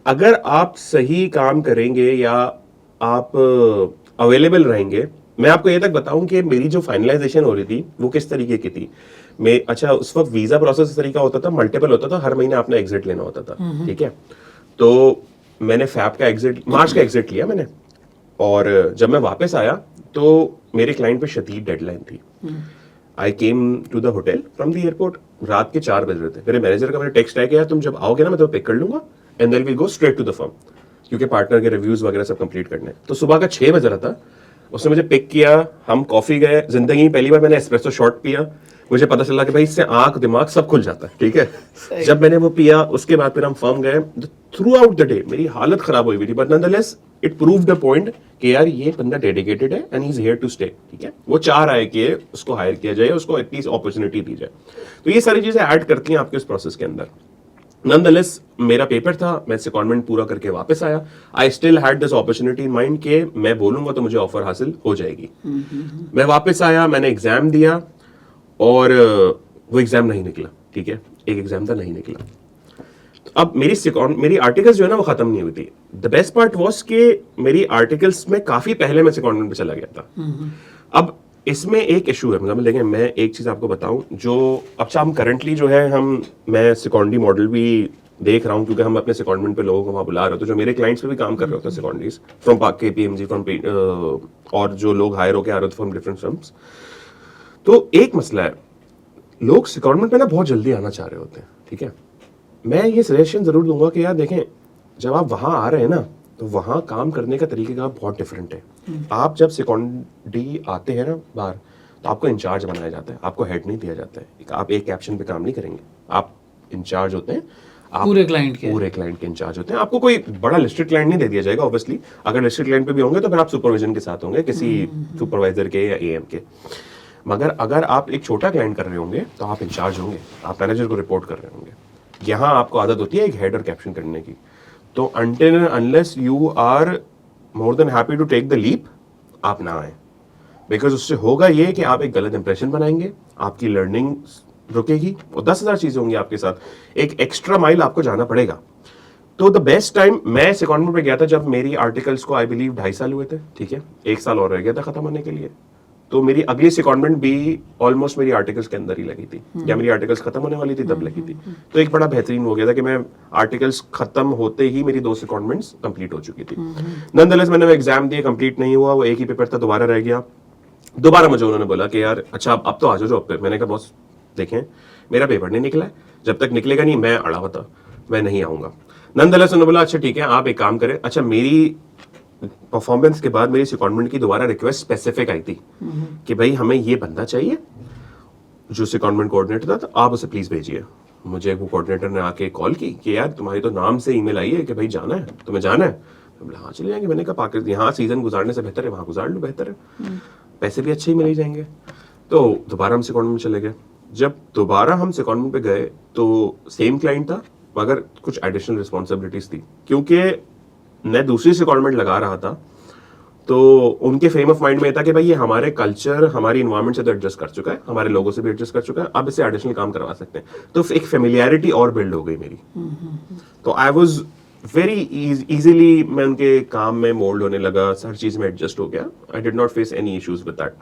अगर आप सही काम करेंगे या आप अवेलेबल रहेंगे, मैं आपको ये तक बताऊं कि मेरी जो फाइनलाइजेशन हो रही थी वो किस तरीके की थी। मैं अच्छा उस वक्त वीजा प्रोसेस इस तरीका होता था, मल्टीपल होता था, हर महीने आपने एग्जिट लेना होता था, ठीक है। तो मैंने फैब का एग्जिट, मार्च का एग्जिट लिया मैंने, और जब मैं वापस आया तो मेरे क्लाइंट पे शदीद डेडलाइन थी। I came to the hotel from the airport, रात के 4 बज रहे थे। मेरे मैनेजर का मैंने टेक्स्ट आया कि यार तुम जब आओगे ना मैं तुम्हें पिक कर लूंगा and then we go straight to the firm, क्योंकि पार्टनर के रिव्यूज वगैरह सब कंप्लीट करने। तो सुबह का 6 बज रहा था, उसने मुझे पिक किया, हम कॉफी गए, जिंदगी में पहली बार मैंने एस्प्रेसो शॉट पिया, मुझे पता चला कि भाई इससे आंख दिमाग सब खुल जाता है, ठीक है। जब मैंने वो पिया उसके बाद फिर हम फर्म गए, थ्रू आउट द डे मेरी हालत खराब हुई थी, but nonetheless it proved the point कि यार ये बंदा डेडिकेटेड है and he is here to stay, ठीक है। वो चाह रहा है कि उसको हायर किया जाए, उसको एटलीस्ट अपॉर्चुनिटी दी जाए। तो ये सारी चीजें ऐड करती हैं आपके उस प्रोसेस के अंदर। नॉनदलेस मेरा पेपर था, मैं सेकंडमेंट पूरा करके वापस आया। I still had this opportunity in mind कि मैं बोलूंगा तो मुझे ऑफर हासिल हो जाएगी। मैं वापस आया, मैंने एग्जाम दिया और वो एग्जाम नहीं निकला, ठीक है, एक एग्जाम था नहीं निकला। तो अब मेरी आर्टिकल्स जो है ना वो खत्म नहीं हुई थी। द बेस्ट पार्ट वाज कि मेरी आर्टिकल्स में काफी पहले मैं सेकंडमेंट पे चला गया था। अब इसमें एक इशू है, मतलब देखें मैं एक चीज़ आपको बताऊं, जो अच्छा हम करंटली जो है मैं सेकॉन्डी मॉडल भी देख रहा हूं, क्योंकि हम अपने सेकॉन्डमेंट पे लोगों को वहाँ बुला रहे होते हैं, जो मेरे क्लाइंट्स पे भी काम कर रहे होते हैं सेकॉन्डीज फ्रॉम पाक के पीएमजी फ्रॉम और जो लोग हायर होके आ रहे होते फ्रॉम डिफरेंट फर्म्स। तो एक मसला है, लोग सेकॉन्डमेंट पे ना बहुत जल्दी आना चाह रहे होते हैं, ठीक है। मैं ये सजेशन जरूर दूंगा कि यार देखें, जब आप वहाँ आ रहे हैं ना, तो वहाँ काम करने का तरीका बहुत डिफरेंट है। आप जब सेकॉन्डी आते हैं ना बाहर, तो आपको इंचार्ज बनाया जाता है, आपको हेड नहीं दिया जाता है। आप एक कैप्शन पे काम नहीं करेंगे, आप इंचार्ज होते हैं, आप पूरे क्लाइंट के इंचार्ज होते हैं। आपको कोई बड़ा लिस्टेड क्लाइंट नहीं दे दिया जाएगा ऑब्वियसली। अगर लिस्टेड क्लाइंट पे भी होंगे तो फिर आप सुपरविजन के साथ होंगे, किसी सुपरवाइजर के या एएम के। मगर अगर आप एक छोटा क्लाइंट कर रहे होंगे तो आप इंचार्ज होंगे, आप मैनेजर को रिपोर्ट कर रहे होंगे। यहाँ आपको आदत होती है एक हेड और कैप्शन करने की। तो until unless you are more than happy to take the leap, आप ना आए, बिकॉज उससे होगा ये कि आप एक गलत इंप्रेशन बनाएंगे, आपकी लर्निंग रुकेगी और 10,000 चीजें होंगी आपके साथ। एक एक्स्ट्रा माइल आपको जाना पड़ेगा। तो द बेस्ट टाइम, मैं सेकॉन्डमेंट पे गया था जब मेरी आर्टिकल्स को आई बिलीव 2.5 साल हुए थे, ठीक है, 1 साल और रह गया था खत्म होने के लिए। तो मेरी अगली सेकॉन्डमेंट भी ऑलमोस्ट मेरी आर्टिकल्स के अंदर ही लगी थी, या मेरी आर्टिकल्स खत्म होने वाली थी तब लगी थी। तो एक बड़ा बेहतरीन हो गया था कि मैं आर्टिकल्स खत्म होते ही मेरी 2 सेकॉन्डमेंट्स कंप्लीट हो चुकी थी। नॉनदलेस मैंने वो एग्जाम दिए, कंप्लीट नहीं हुआ, वो एक ही पेपर था, दोबारा रह गया। दोबारा मुझे उन्होंने बोला कि यार अच्छा अब तो आ जाओ जॉब पे। मैंने कहा बॉस देखें, मेरा पेपर नहीं निकला है, जब तक निकलेगा नहीं मैं अड़ा होता, मैं नहीं आऊंगा। नॉनदलेस उन्होंने बोला अच्छा ठीक है आप एक काम करें। अच्छा, मेरी परफॉर्मेंस के बाद मेरी सेकॉन्डमेंट की दोबारा रिक्वेस्ट स्पेसिफिक आई थी कि भाई हमें ये बंदा चाहिए जो सेकॉन्डमेंट कोऑर्डिनेटर था, तो आप उसे प्लीज भेजिए। मुझे वो कोऑर्डिनेटर ने आके कॉल की कि यार तुम्हारी तो नाम से ईमेल आई है कि भाई जाना है, तुम्हें जाना है। मैं बोला हाँ चले जाएंगे। मैंने कहा पाकिस्तान यहाँ सीजन गुजारने से बेहतर है वहाँ गुजार लो, बेहतर है, पैसे भी अच्छे ही मिल जाएंगे। तो दोबारा हम सेकॉन्डमेंट में चले गए। जब दोबारा हम सेकॉन्डमेंट पे गए तो सेम क्लाइंट था, मगर कुछ एडिशनल रिस्पॉन्सिबिलिटीज थी, क्योंकि मैं दूसरी सेकॉन्डमेंट लगा रहा था। तो उनके फ्रेम ऑफ माइंड में था कि भाई ये हमारे कल्चर, हमारी इन्वायरमेंट से तो एडजस्ट कर चुका है, हमारे लोगों से भी एडजस्ट कर चुका है, अब इसे एडिशनल काम करवा सकते हैं। तो एक फेमिलियरिटी और बिल्ड हो गई मेरी। तो आई वाज वेरी इजीली, मैं उनके काम में मोल्ड होने लगा, हर चीज में एडजस्ट हो गया। I did not face any issues with that.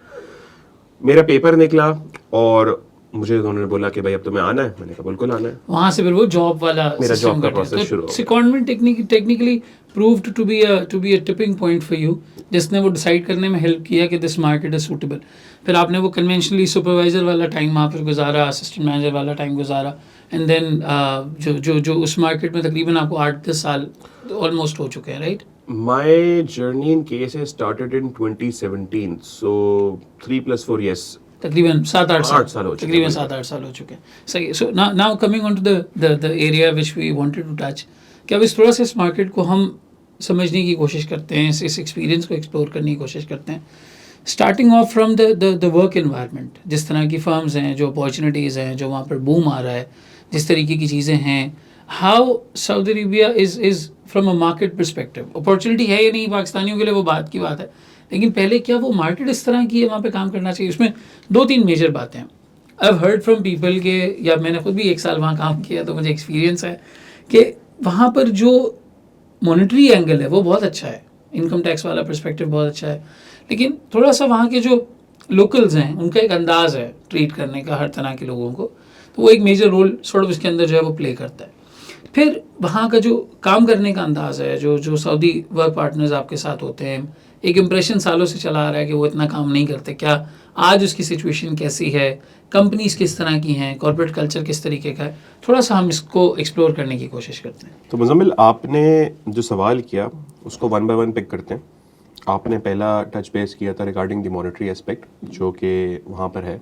मेरा पेपर निकला और मुझे उन्होंने बोला कि भाई अब तुम्हें आना है। मैंने कहा बिल्कुल आना है। वहां से फिर वो जॉब वाला मेरा जॉब का प्रोसेस शुरू हो गया। Secondment technically proved to be a tipping point for you, जिसने वो डिसाइड करने में हेल्प किया कि दिस मार्केट इज सूटेबल। फिर आपने वो कन्वेंशनली सुपरवाइजर वाला टाइम वहाँ पर गुजारा, असिस्टेंट मैनेजर वाला टाइम गुजारा, एंड देन जो उस मार्केट में तकरीबन आपको 8-10 साल ऑलमोस्ट हो चुके हैं, right? My journey in KSA started in 2017, so 3 + 4 years. तकरीबन 7-8 साल हो चुके हैं। तकरीबन 7-8 साल हो चुके हैं। सही। So now coming on to the area which we wanted to touch, कि अब इस थोड़ा सा इस मार्केट को हम समझने की कोशिश करते हैं, इस एक्सपीरियंस को एक्सप्लोर करने की कोशिश करते हैं, starting of from the work environment. जिस तरह की फर्म्स हैं, जो अपॉर्चुनिटीज़ हैं, जो वहाँ पर बूम आ रहा है, जिस तरीके की चीज़ें हैं, how Saudi Arabia is from a market perspective, opportunity है या नहीं पाकिस्तानियों के लिए वो बात की बात है, लेकिन पहले क्या वो मार्केट इस तरह की है वहाँ पे काम करना चाहिए? उसमें 2-3 मेजर बातें हैं। I have heard from people के, या मैंने खुद भी 1 साल वहाँ काम किया तो मुझे एक्सपीरियंस है कि वहाँ पर जो मॉनेटरी एंगल है वो बहुत अच्छा है, इनकम टैक्स वाला पर्सपेक्टिव बहुत अच्छा है, लेकिन थोड़ा सा वहाँ के जो लोकल्स हैं उनका एक अंदाज़ है ट्रीट करने का हर तरह के लोगों को, तो वो एक मेजर रोल सॉर्ट ऑफ उसके अंदर जो है वो प्ले करता है। फिर वहाँ का जो काम करने का अंदाज़ है, जो सऊदी वर्क पार्टनर्स आपके साथ होते हैं, एक इम्प्रेशन सालों से चला आ रहा है कि वो इतना काम नहीं करते, क्या आज उसकी सिचुएशन कैसी है, कंपनीज किस तरह की हैं, कॉर्पोरेट कल्चर किस तरीके का है, थोड़ा सा हम इसको एक्सप्लोर करने की कोशिश करते हैं। तो मुजम्मिल, आपने जो सवाल किया उसको 1 by 1 पिक करते हैं। आपने पहला टच बेस किया था रिगार्डिंग द मॉनेटरी एस्पेक्ट, जो कि वहाँ पर है।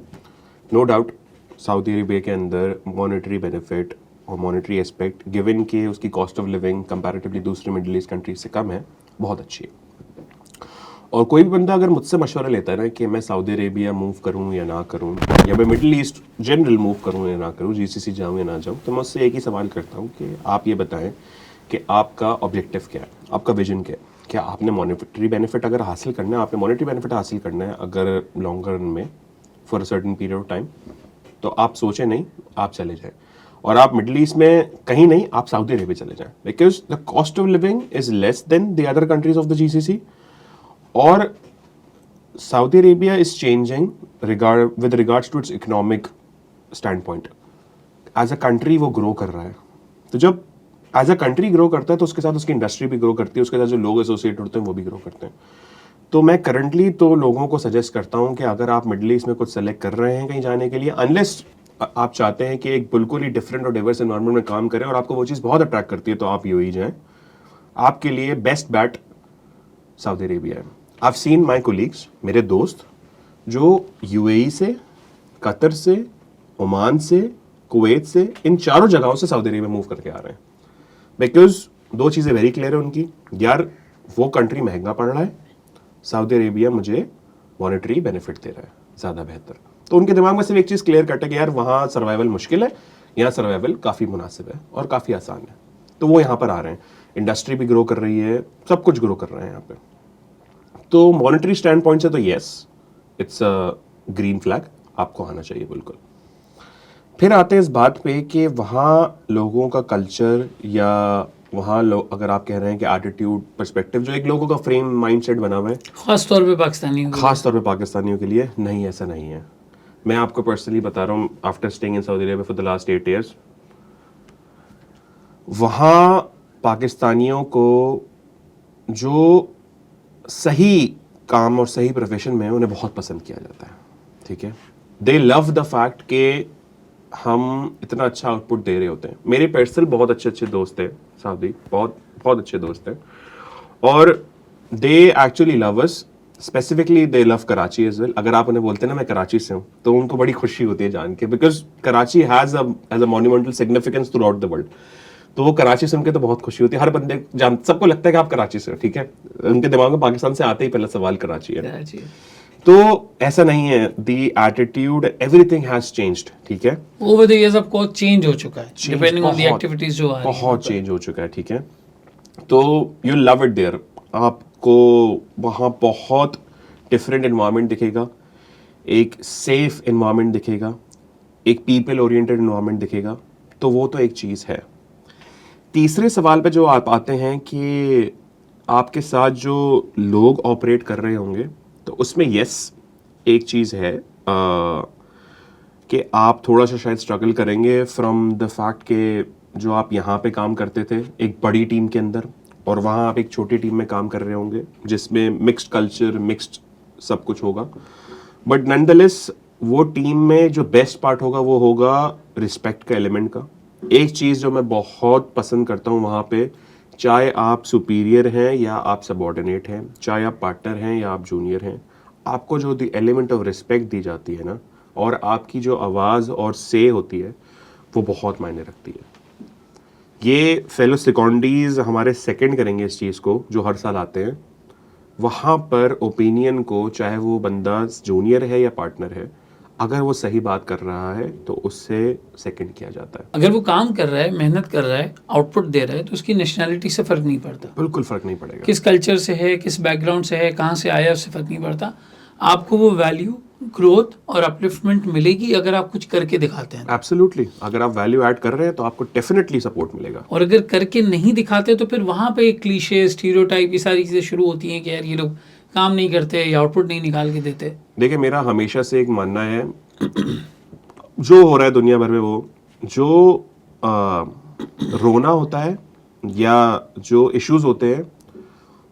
नो डाउट सऊदी अरेबिया के अंदर मॉनेटरी बेनिफिट और मॉनेटरी एस्पेक्ट, गिवन कि उसकी कॉस्ट ऑफ लिविंग कंपैरेटिवली दूसरी मिडिल ईस्ट कंट्रीज से कम है, बहुत अच्छी है। और कोई भी बंदा अगर मुझसे मशवरा लेता है ना कि मैं सऊदी अरेबिया मूव करूं या ना करूं, या मैं मिडिल ईस्ट जनरल मूव करूं या ना करूं, जीसीसी जाऊं या ना जाऊं, तो मैं उससे एक ही सवाल करता हूं कि आप ये बताएं कि आपका ऑब्जेक्टिव क्या है, आपका विजन क्या है। क्या आपने मॉनेटरी बेनिफिट अगर हासिल करना है, आपने मॉनेटरी बेनिफिट हासिल करना है अगर लॉन्ग रन में for a certain period of time, तो आप सोचें नहीं, आप चले जाएं। और आप मिडिल ईस्ट में कहीं नहीं, आप सऊदी अरेबिया चले जाएं, because the cost of living is less than the other countries of the GCC. और Saudi Arabia is changing with regards to its economic standpoint. As a country वो grow कर रहा है, तो जब as a country grow करता है तो उसके साथ उसकी इंडस्ट्री भी ग्रो करती है, उसके साथ जो लोग एसोसिएट होते हैं वो भी ग्रो करते हैं. तो मैं करंटली तो लोगों को सजेस्ट करता हूँ कि अगर आप मिडल ईस्ट में कुछ सेलेक्ट कर रहे हैं कहीं जाने के लिए, अनलेस आप चाहते हैं कि एक बिल्कुल ही डिफरेंट और डाइवर्स एनवायरनमेंट में काम करें और आपको वो चीज़ बहुत अट्रैक्ट करती है, तो आप यूएई जाएं. आपके लिए बेस्ट बैट सऊदी अरेबिया है. आई हैव सीन माय कोलीग्स, मेरे दोस्त जो यूएई से, कतर से, ओमान से, कुवैत से, इन चारों जगहों से सऊदी अरेबिया मूव करके आ रहे हैं. बिकॉज दो चीज़ें वेरी क्लियर है उनकी, यार वो कंट्री महंगा पड़ रहा है, सऊदी अरेबिया मुझे मॉनेटरी बेनिफिट दे रहा है ज़्यादा बेहतर. तो उनके दिमाग में सिर्फ एक चीज़ क्लियर कट है कि यार वहाँ सर्वाइवल मुश्किल है, यहाँ सर्वाइवल काफ़ी मुनासिब है और काफ़ी आसान है. तो वो यहाँ पर आ रहे हैं, इंडस्ट्री भी ग्रो कर रही है, सब कुछ ग्रो कर रहे हैं यहाँ पे. तो मॉनेटरी स्टैंड पॉइंट से तो yes, it's a green flag, आपको आना चाहिए बिल्कुल. फिर आते हैं इस बात पे कि वहाँ लोगों का कल्चर या वहाँ लोग, अगर आप कह रहे हैं कि एटीट्यूड, पर्सपेक्टिव, जो एक लोगों का फ्रेम माइंडसेट बना हुआ है खास तौर पे पाकिस्तानियों के लिए, नहीं, ऐसा नहीं है. मैं आपको पर्सनली बता रहा हूँ, after staying in Saudi Arabia for the last 8 years, वहाँ पाकिस्तानियों को जो सही काम और सही प्रोफेशन में उन्हें बहुत पसंद किया जाता है. ठीक है, दे लव द फैक्ट कि हम इतना अच्छा आउटपुट दे रहे होते हैं. मेरे पर्सनल बहुत अच्छे दोस्त हैं सऊदी, बहुत अच्छे दोस्त हैं, और they actually love us. Specifically they love Karachi as well. अगर आप उन्हें बोलते हैं ना मैं कराची से हूँ, तो उनको बड़ी खुशी होती है जान के, because Karachi has a monumental significance through out the world. तो वो कराची सुन के तो बहुत खुशी होती है. हर बंदे सबको लगता है कि आप कराची से हो. ठीक है, उनके दिमाग में पाकिस्तान से आते ही पहला सवाल कराची है. तो ऐसा नहीं है. The attitude, everything has changed. ठीक है, ओवर द इयर्स अब बहुत चेंज हो चुका है, डिपेंडिंग ऑन द एक्टिविटीज जो आ रही हैं, बहुत चेंज हो चुका है. ठीक है, तो यू लव इट देयर. आपको वहाँ बहुत डिफरेंट एनवायरनमेंट दिखेगा, एक सेफ एनवायरनमेंट दिखेगा, एक पीपल ओरिएंटेड एनवायरनमेंट दिखेगा. तो वो तो एक चीज़ है. तीसरे सवाल पे जो आप आते हैं कि आपके साथ जो लोग ऑपरेट कर रहे होंगे, तो उसमें यस, एक चीज़ है कि आप थोड़ा सा शायद स्ट्रगल करेंगे फ्रॉम द फैक्ट कि जो आप यहाँ पे काम करते थे एक बड़ी टीम के अंदर, और वहाँ आप एक छोटी टीम में काम कर रहे होंगे जिसमें मिक्स्ड कल्चर, मिक्स्ड सब कुछ होगा. बट नॉनदलेस वो टीम में जो बेस्ट पार्ट होगा वो होगा रिस्पेक्ट का एलिमेंट का. एक चीज़ जो मैं बहुत पसंद करता हूँ वहाँ पे, चाहे आप सुपीरियर हैं या आप सबऑर्डिनेट हैं, चाहे आप पार्टनर हैं या आप जूनियर हैं, आपको जो द एलिमेंट ऑफ रिस्पेक्ट दी जाती है ना, और आपकी जो आवाज़ और से होती है, वो बहुत मायने रखती है. ये फेलो सेकंडीज हमारे सेकंड करेंगे इस चीज़ को, जो हर साल आते हैं. वहाँ पर ओपिनियन को, चाहे वो बंदा जूनियर है या पार्टनर है, अगर वो सही बात कर रहा है तो उससे सेकंड किया जाता है. अगर वो काम कर रहा है, मेहनत कर रहा है, आउटपुट दे रहा है, तो उसकी नेशनैलिटी से फ़र्क नहीं पड़ता. बिल्कुल फ़र्क नहीं पड़ेगा. किस कल्चर से है, किस बैकग्राउंड से है, कहाँ से आया, उससे फ़र्क नहीं पड़ता. आपको वो वैल्यू, ग्रोथ और अपलिफ्टमेंट मिलेगी अगर आप कुछ करके दिखाते हैं. एब्सोल्युटली. अगर आप वैल्यू ऐड कर रहे हैं तो आपको डेफिनेटली सपोर्ट मिलेगा. और अगर करके नहीं दिखाते तो फिर वहाँ पे एक क्लीशे, स्टीरियोटाइप, ये सारी चीज़ें शुरू होती हैं कि यार ये लोग काम नहीं करते या आउटपुट नहीं निकाल के देते. देखिए, मेरा हमेशा से एक मानना है, जो हो रहा है दुनिया भर में, वो जो रोना होता है या जो इश्यूज होते हैं,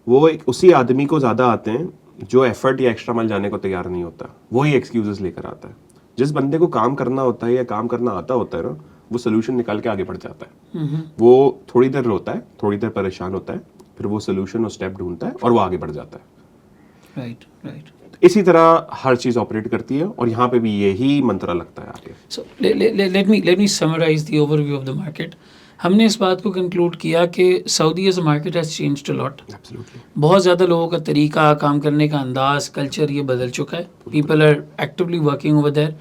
वो एक उसी आदमी को ज़्यादा आते हैं जो एफर्ट या एक्स्ट्रा माइल जाने को तैयार नहीं होता. वही एक्सक्यूजेस लेकर आता है. जिस बंदे को काम करना होता है या काम करना आता होता है ना, वो सोल्यूशन निकाल के आगे बढ़ जाता है. वो थोड़ी देर रोता है, थोड़ी देर परेशान होता है, फिर वो सोल्यूशन और स्टेप ढूंढता है और वो आगे बढ़ जाता है. राइट. इसी तरह हर चीज़ ऑपरेट करती है, और यहाँ पे भी यही मंत्र लगता है आगे. So let me summarize the overview of the market. हमने इस बात को कंक्लूड किया कि Saudi as a market has changed a lot. बहुत ज़्यादा लोगों का तरीका, काम करने का अंदाज, कल्चर, ये बदल चुका है. People are actively working over there.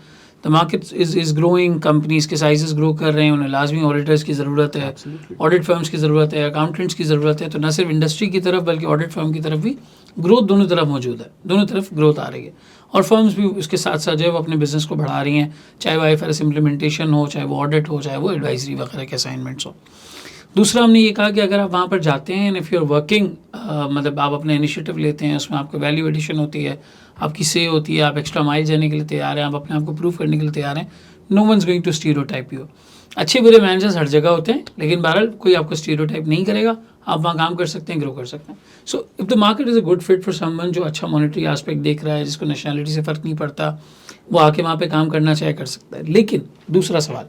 The market is growing. Companies के साइजेस ग्रो कर रहे हैं. उन्हें लाजमी ऑडिटर्स की ज़रूरत है, ऑडिट फर्म्स की ज़रूरत है, अकाउंटेंट्स की ज़रूरत है. तो न सिर्फ इंडस्ट्री की तरफ बल्कि ऑडिट फर्म की तरफ भी ग्रोथ दोनों तरफ मौजूद है. दोनों तरफ ग्रोथ आ रही है, और फर्म्स भी उसके साथ साथ जो है वो अपने बिजनेस को बढ़ा रही हैं, चाहे वो IFRS इम्प्लीमेंटेशन हो, चाहे वो ऑडिट हो, चाहे वो एडवाइजरी वगैरह के असाइनमेंट्स हो. दूसरा हमने ये कहा कि अगर आप वहाँ पर जाते हैं, इफ़ यू आर वर्किंग, मतलब आप अपना इनिशिएटिव लेते हैं, उसमें आपको वैल्यू एडिशन होती है, आपकी से होती है, आप एक्स्ट्रा माइल जाने के लिए तैयार हैं, आप अपने आप को प्रूव करने के लिए तैयार हैं, no one is going to stereotype you. अच्छे बुरे मैनेजर्स हर जगह होते हैं, लेकिन बहरहाल कोई आपको स्टीरियोटाइप नहीं करेगा, आप वहाँ काम कर सकते हैं, ग्रो कर सकते हैं। So if the market is a good fit for someone जो अच्छा मॉनेटरी एस्पेक्ट देख रहा है, जिसको नेशनलिटी से फ़र्क नहीं पड़ता, वो आके वहाँ पे काम करना चाहे कर सकता है। लेकिन दूसरा सवाल,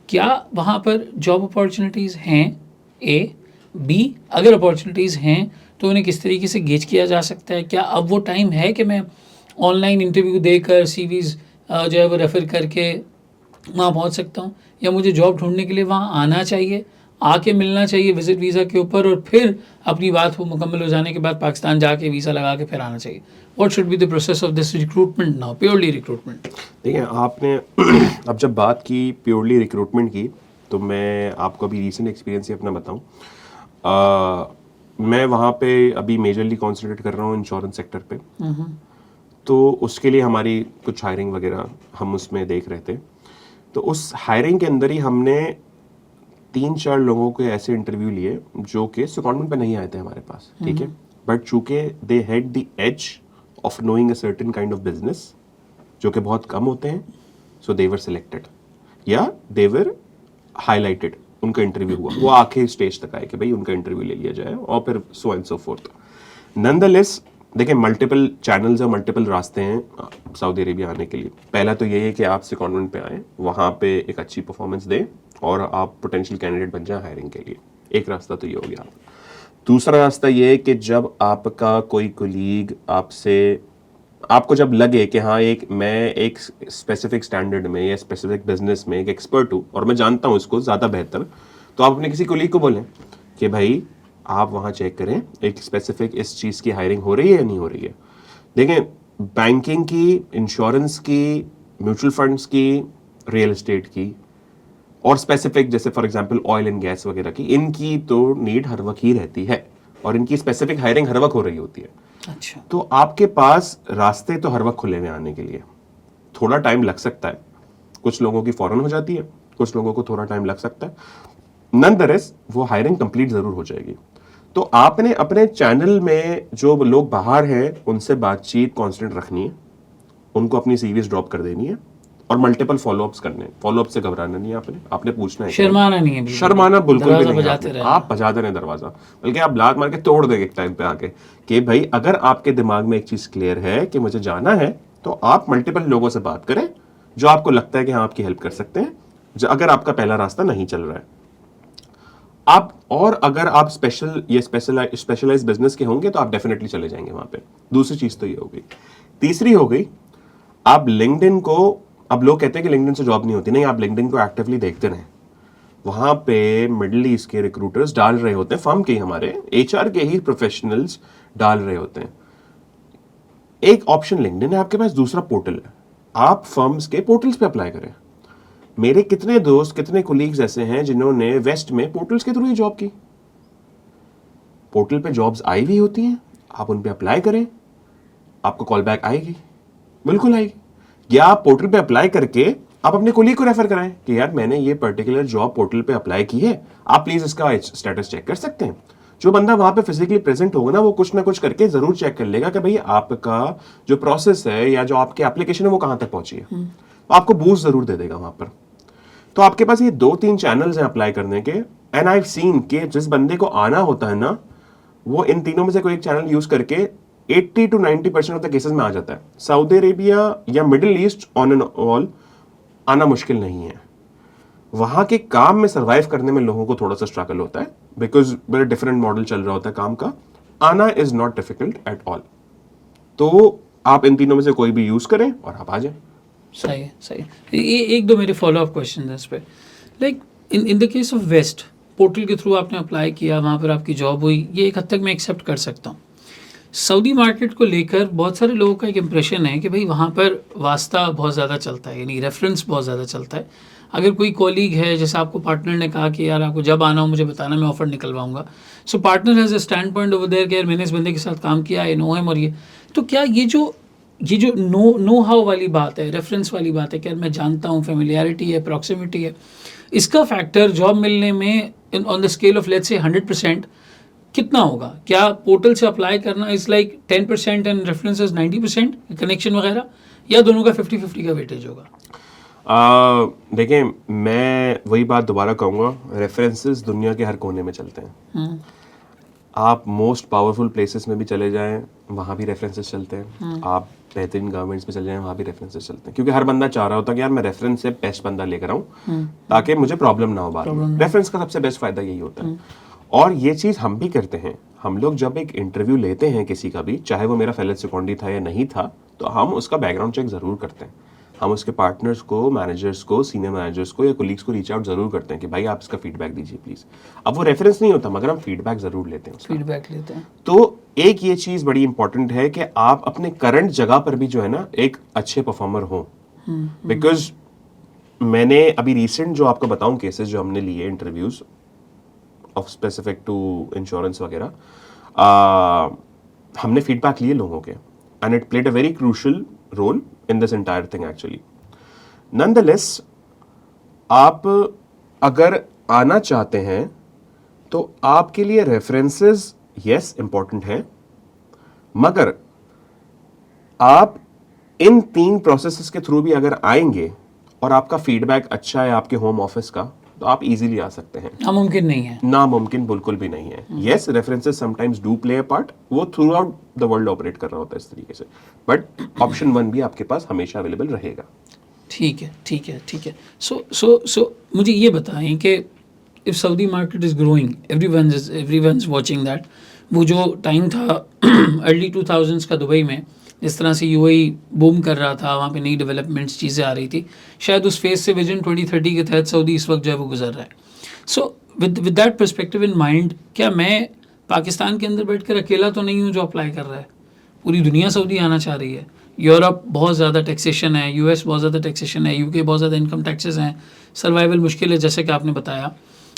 क्या वहाँ पर जॉब अपॉर्चुनिटीज़ हैं? ए, बी, अगर अपॉर्चुनिटीज़ हैं तो उन्हें किस तरीके से गेज किया जा सकता है? क्या अब वो टाइम है कि मैं ऑनलाइन इंटरव्यू देकर सीवीज़ जो है वो रेफ़र करके वहाँ पहुँच सकता हूँ, या मुझे जॉब ढूंढने के लिए वहाँ आना चाहिए, आके मिलना चाहिए विजिट वीज़ा के ऊपर, और फिर अपनी बात हो मुकम्मल हो जाने के बाद पाकिस्तान जाके वीज़ा लगा के फिर आना चाहिए? What should be the process of this recruitment now, purely recruitment? देखिए आपने अब जब बात की प्योरली रिक्रूटमेंट की, तो मैं आपको अभी रीसेंट एक्सपीरियंस ही अपना बताऊं। मैं वहाँ पे अभी मेजरली कॉन्सेंट्रेट कर रहा हूँ इंश्योरेंस सेक्टर पे, तो उसके लिए हमारी कुछ हायरिंग वगैरह हम उसमें देख रहे थे। तो उस हायरिंग के अंदर ही हमने 3-4 लोगों के ऐसे इंटरव्यू लिए जो कि सेकंडमेंट पे नहीं आए थे हमारे पास, ठीक है, बट चूंकि they had the edge of knowing a certain kind of business जो कि बहुत कम होते हैं, सो दे वर सिलेक्टेड या दे वर हाईलाइटेड, उनका इंटरव्यू हुआ, वो आखिरी स्टेज तक आए कि भाई उनका इंटरव्यू ले लिया जाए, और फिर so and so fourth. Nonetheless देखिए मल्टीपल चैनल्स और मल्टीपल रास्ते हैं सऊदी अरेबिया आने के लिए। पहला तो यही है कि आप सेकंडमेंट पे आए, वहाँ पे एक अच्छी परफॉर्मेंस दें और आप पोटेंशियल कैंडिडेट बन जाए हायरिंग के लिए। एक रास्ता तो ये हो गया। दूसरा रास्ता ये है कि जब आपका कोई कोलीग आपको जब लगे कि हाँ मैं एक स्पेसिफिक स्टैंडर्ड में या स्पेसिफिक बिजनेस में एक एक्सपर्ट हूँ और मैं जानता हूँ इसको ज़्यादा बेहतर, तो आप अपने किसी कोलीग को बोलें कि भाई आप वहाँ चेक करें एक स्पेसिफिक इस चीज़ की हायरिंग हो रही है या नहीं हो रही है। देखें बैंकिंग की, इंश्योरेंस की, म्यूचुअल फंड्स की, रियल एस्टेट की और स्पेसिफिक जैसे for example oil and gas वगैरह की, इनकी तो नीड हर वक्त ही रहती है और इनकी स्पेसिफिक हायरिंग हर वक्त हो रही होती है। अच्छा, तो आपके पास रास्ते तो हर वक्त खुले हुए आने के लिए। थोड़ा टाइम लग सकता है, कुछ लोगों की फौरन हो जाती है, कुछ लोगों को थोड़ा टाइम लग सकता है, नॉनदलेस वो हायरिंग कंप्लीट जरूर हो जाएगी। तो आपने अपने चैनल में जो लोग बाहर हैं उनसे बातचीत कांस्टेंट रखनी है, उनको अपनी सीवीज ड्रॉप कर देनी है और मल्टीपल फॉलोअप्स करने हैं। फॉलोअप से घबराना नहीं है, आपने पूछना है, शर्माना नहीं है, शर्माना बिल्कुल भी नहीं है। बजाते रहना। आप बजा देना दरवाजा, बल्कि आप लात मार के तोड़ देंगे एक टाइम पे आके कि भाई अगर आपके दिमाग में एक चीज क्लियर है कि मुझे जाना है, तो आप मल्टीपल लोगों से बात करें जो आपको लगता है कि हाँ आपकी हेल्प कर सकते हैं, अगर आपका पहला रास्ता नहीं चल रहा है आप। और अगर आप स्पेशलाइज बिजनेस के होंगे तो आप डेफिनेटली चले जाएंगे वहां पे। दूसरी चीज तो ये हो गई। तीसरी हो गई, आप लिंक्डइन को, अब लोग कहते हैं कि लिंक्डइन से जॉब नहीं होती, नहीं, आप लिंक्डइन को एक्टिवली देखते रहें। वहां पे मिडिल ईस्ट के रिक्रूटर्स डाल रहे होते हैं, फर्म के हमारे एचआर के ही प्रोफेशनल्स डाल रहे होते हैं। एक ऑप्शन लिंक्डइन है आपके पास, दूसरा पोर्टल है, आप फर्म्स के पोर्टल्स पे अप्लाई करें। मेरे कितने दोस्त, कितने कोलीग्स ऐसे हैं जिन्होंने वेस्ट में पोर्टल्स के थ्रू ही जॉब की। पोर्टल पे जॉब्स आई हुई होती हैं, आप उन पे अप्लाई करें, आपको कॉल बैक आएगी, बिल्कुल आएगी। या आप पोर्टल पे अप्लाई करके आप अपने कोलीग को रेफर कराएं कि यार मैंने ये पर्टिकुलर जॉब पोर्टल पे अप्लाई की है, आप प्लीज इसका स्टेटस चेक कर सकते हैं। जो बंदा वहां पे फिजिकली प्रेजेंट होगा ना, वो कुछ ना कुछ करके जरूर चेक कर लेगा कि भाई आपका जो प्रोसेस है या जो आपकी एप्लीकेशन है वो कहां तक पहुंची है, आपको बूस्ट जरूर दे देगा वहां पर। तो आपके पास ये 2-3 चैनल्स हैं अप्लाई करने के, एंड आई सीन कि जिस बंदे को आना होता है ना, वो इन तीनों में से कोई एक चैनल यूज करके 80 to 90% ऑफ द केसेस में आ जाता है। सऊदी अरेबिया या middle east on and all आना मुश्किल नहीं है। वहां के काम में सर्वाइव करने में लोगों को थोड़ा सा स्ट्रगल होता है, बिकॉज बड़ा डिफरेंट मॉडल चल रहा होता है काम का। आना is not difficult at all. तो आप इन तीनों में से कोई भी यूज करें और आप आ जाए। सही है, सही है। ये एक दो मेरे फॉलो अप क्वेश्चन हैं इस पर। Like in the case of west, portal के थ्रू आपने अप्लाई किया, वहाँ पर आपकी जॉब हुई, ये एक हद तक मैं एक्सेप्ट कर सकता हूँ। सऊदी मार्केट को लेकर बहुत सारे लोगों का एक इम्प्रेशन है कि भाई वहाँ पर वास्ता बहुत ज़्यादा चलता है, यानी रेफरेंस बहुत ज़्यादा चलता है। अगर कोई कॉलीग है, जैसे आपको पार्टनर ने कहा कि यार आपको जब आना हो मुझे बताना, मैं ऑफर निकलवाऊंगा, so partner has a standpoint over there कि यार मैंने इस बंदे के साथ काम किया, आई नो हिम। और ये तो क्या ये जो नो हाउ वाली बात है, रेफरेंस वाली बात है कि यार मैं जानता हूँ, फेमिलियरिटी है, प्रॉक्सिमिटी है, इसका फैक्टर जॉब मिलने में on the scale of let's say 100% कितना होगा? क्या पोर्टल से अप्लाई करना is like 10% and references 90% connection वगैरह, या दोनों का 50-50 का वेटेज होगा? देखिए, मैं वही बात दोबारा कहूँगा, रेफरेंसेस दुनिया के हर कोने में चलते हैं। आप मोस्ट पावरफुल प्लेसेस में भी चले जाएं, वहाँ भी रेफरेंसेस चलते हैं। आप बेहतरीन गवर्नमेंट्स में चले जाएं, वहाँ भी रेफरेंसेस चलते हैं, क्योंकि हर बंदा चाह रहा होता है कि यार मैं रेफरेंस से बेस्ट बंदा लेकर आऊँ ताकि मुझे प्रॉब्लम ना हो बाद में। रेफरेंस का सबसे बेस्ट फायदा यही होता है, और ये चीज़ हम भी करते हैं। हम लोग जब एक इंटरव्यू लेते हैं किसी का भी, चाहे वो मेरा फेलो सेकेंडरी था या नहीं था, तो हम उसका बैकग्राउंड चेक ज़रूर करते हैं। हम उसके पार्टनर्स को, मैनेजर्स को, सीनियर मैनेजर्स को या कोलीग्स को रीच आउट जरूर करते हैं कि भाई आप इसका फीडबैक दीजिए प्लीज। अब वो रेफरेंस नहीं होता, मगर हम फीडबैक जरूर लेते हैं। फीडबैक लेते हैं। तो एक ये चीज बड़ी इंपॉर्टेंट है कि आप अपने करंट जगह पर भी जो है ना एक अच्छे परफॉर्मर हो। बिकॉज मैंने अभी रिसेंट जो आपको बताऊं केसेस जो हमने लिए interviews of specific to insurance वगैरह, हमने फीडबैक लिए लोगों के, and it played a very crucial role in this entire thing actually. Nonetheless, आप अगर आना चाहते हैं तो आपके लिए रेफरेंसेस यस इंपॉर्टेंट हैं, मगर आप इन 3 प्रोसेसेस के थ्रू भी अगर आएंगे और आपका फीडबैक अच्छा है आपके होम ऑफिस का, तो आप इजीली आ सकते हैं। नामुमकिन नहीं है। नामुमकिन बिल्कुल भी नहीं है। Yes, references sometimes do play a part, वो throughout the world operate कर रहा होता है इस तरीके से, बट ऑप्शन 1 भी आपके पास हमेशा अवेलेबल रहेगा। ठीक है, ठीक है, ठीक है। सो मुझे ये बताएं कि if Saudi market is growing, everyone is watching that, वो जो टाइम था अर्ली 2000s का दुबई में, जिस तरह से यूएई बूम कर रहा था, वहाँ पे नई डेवलपमेंट्स चीज़ें आ रही थी, शायद उस फेज से विजन 2030 के तहत सऊदी इस वक्त जो है वो गुजर रहा है। So with that perspective in mind, क्या मैं पाकिस्तान के अंदर बैठकर अकेला तो नहीं हूँ जो अप्लाई कर रहा है? पूरी दुनिया सऊदी आना चाह रही है। यूरोप बहुत ज़्यादा टैक्सेशन है, यूएस बहुत ज़्यादा टैक्सेशन है, यूके बहुत ज़्यादा इनकम टैक्सेस हैं, सर्वाइवल मुश्किल है, जैसे कि आपने बताया।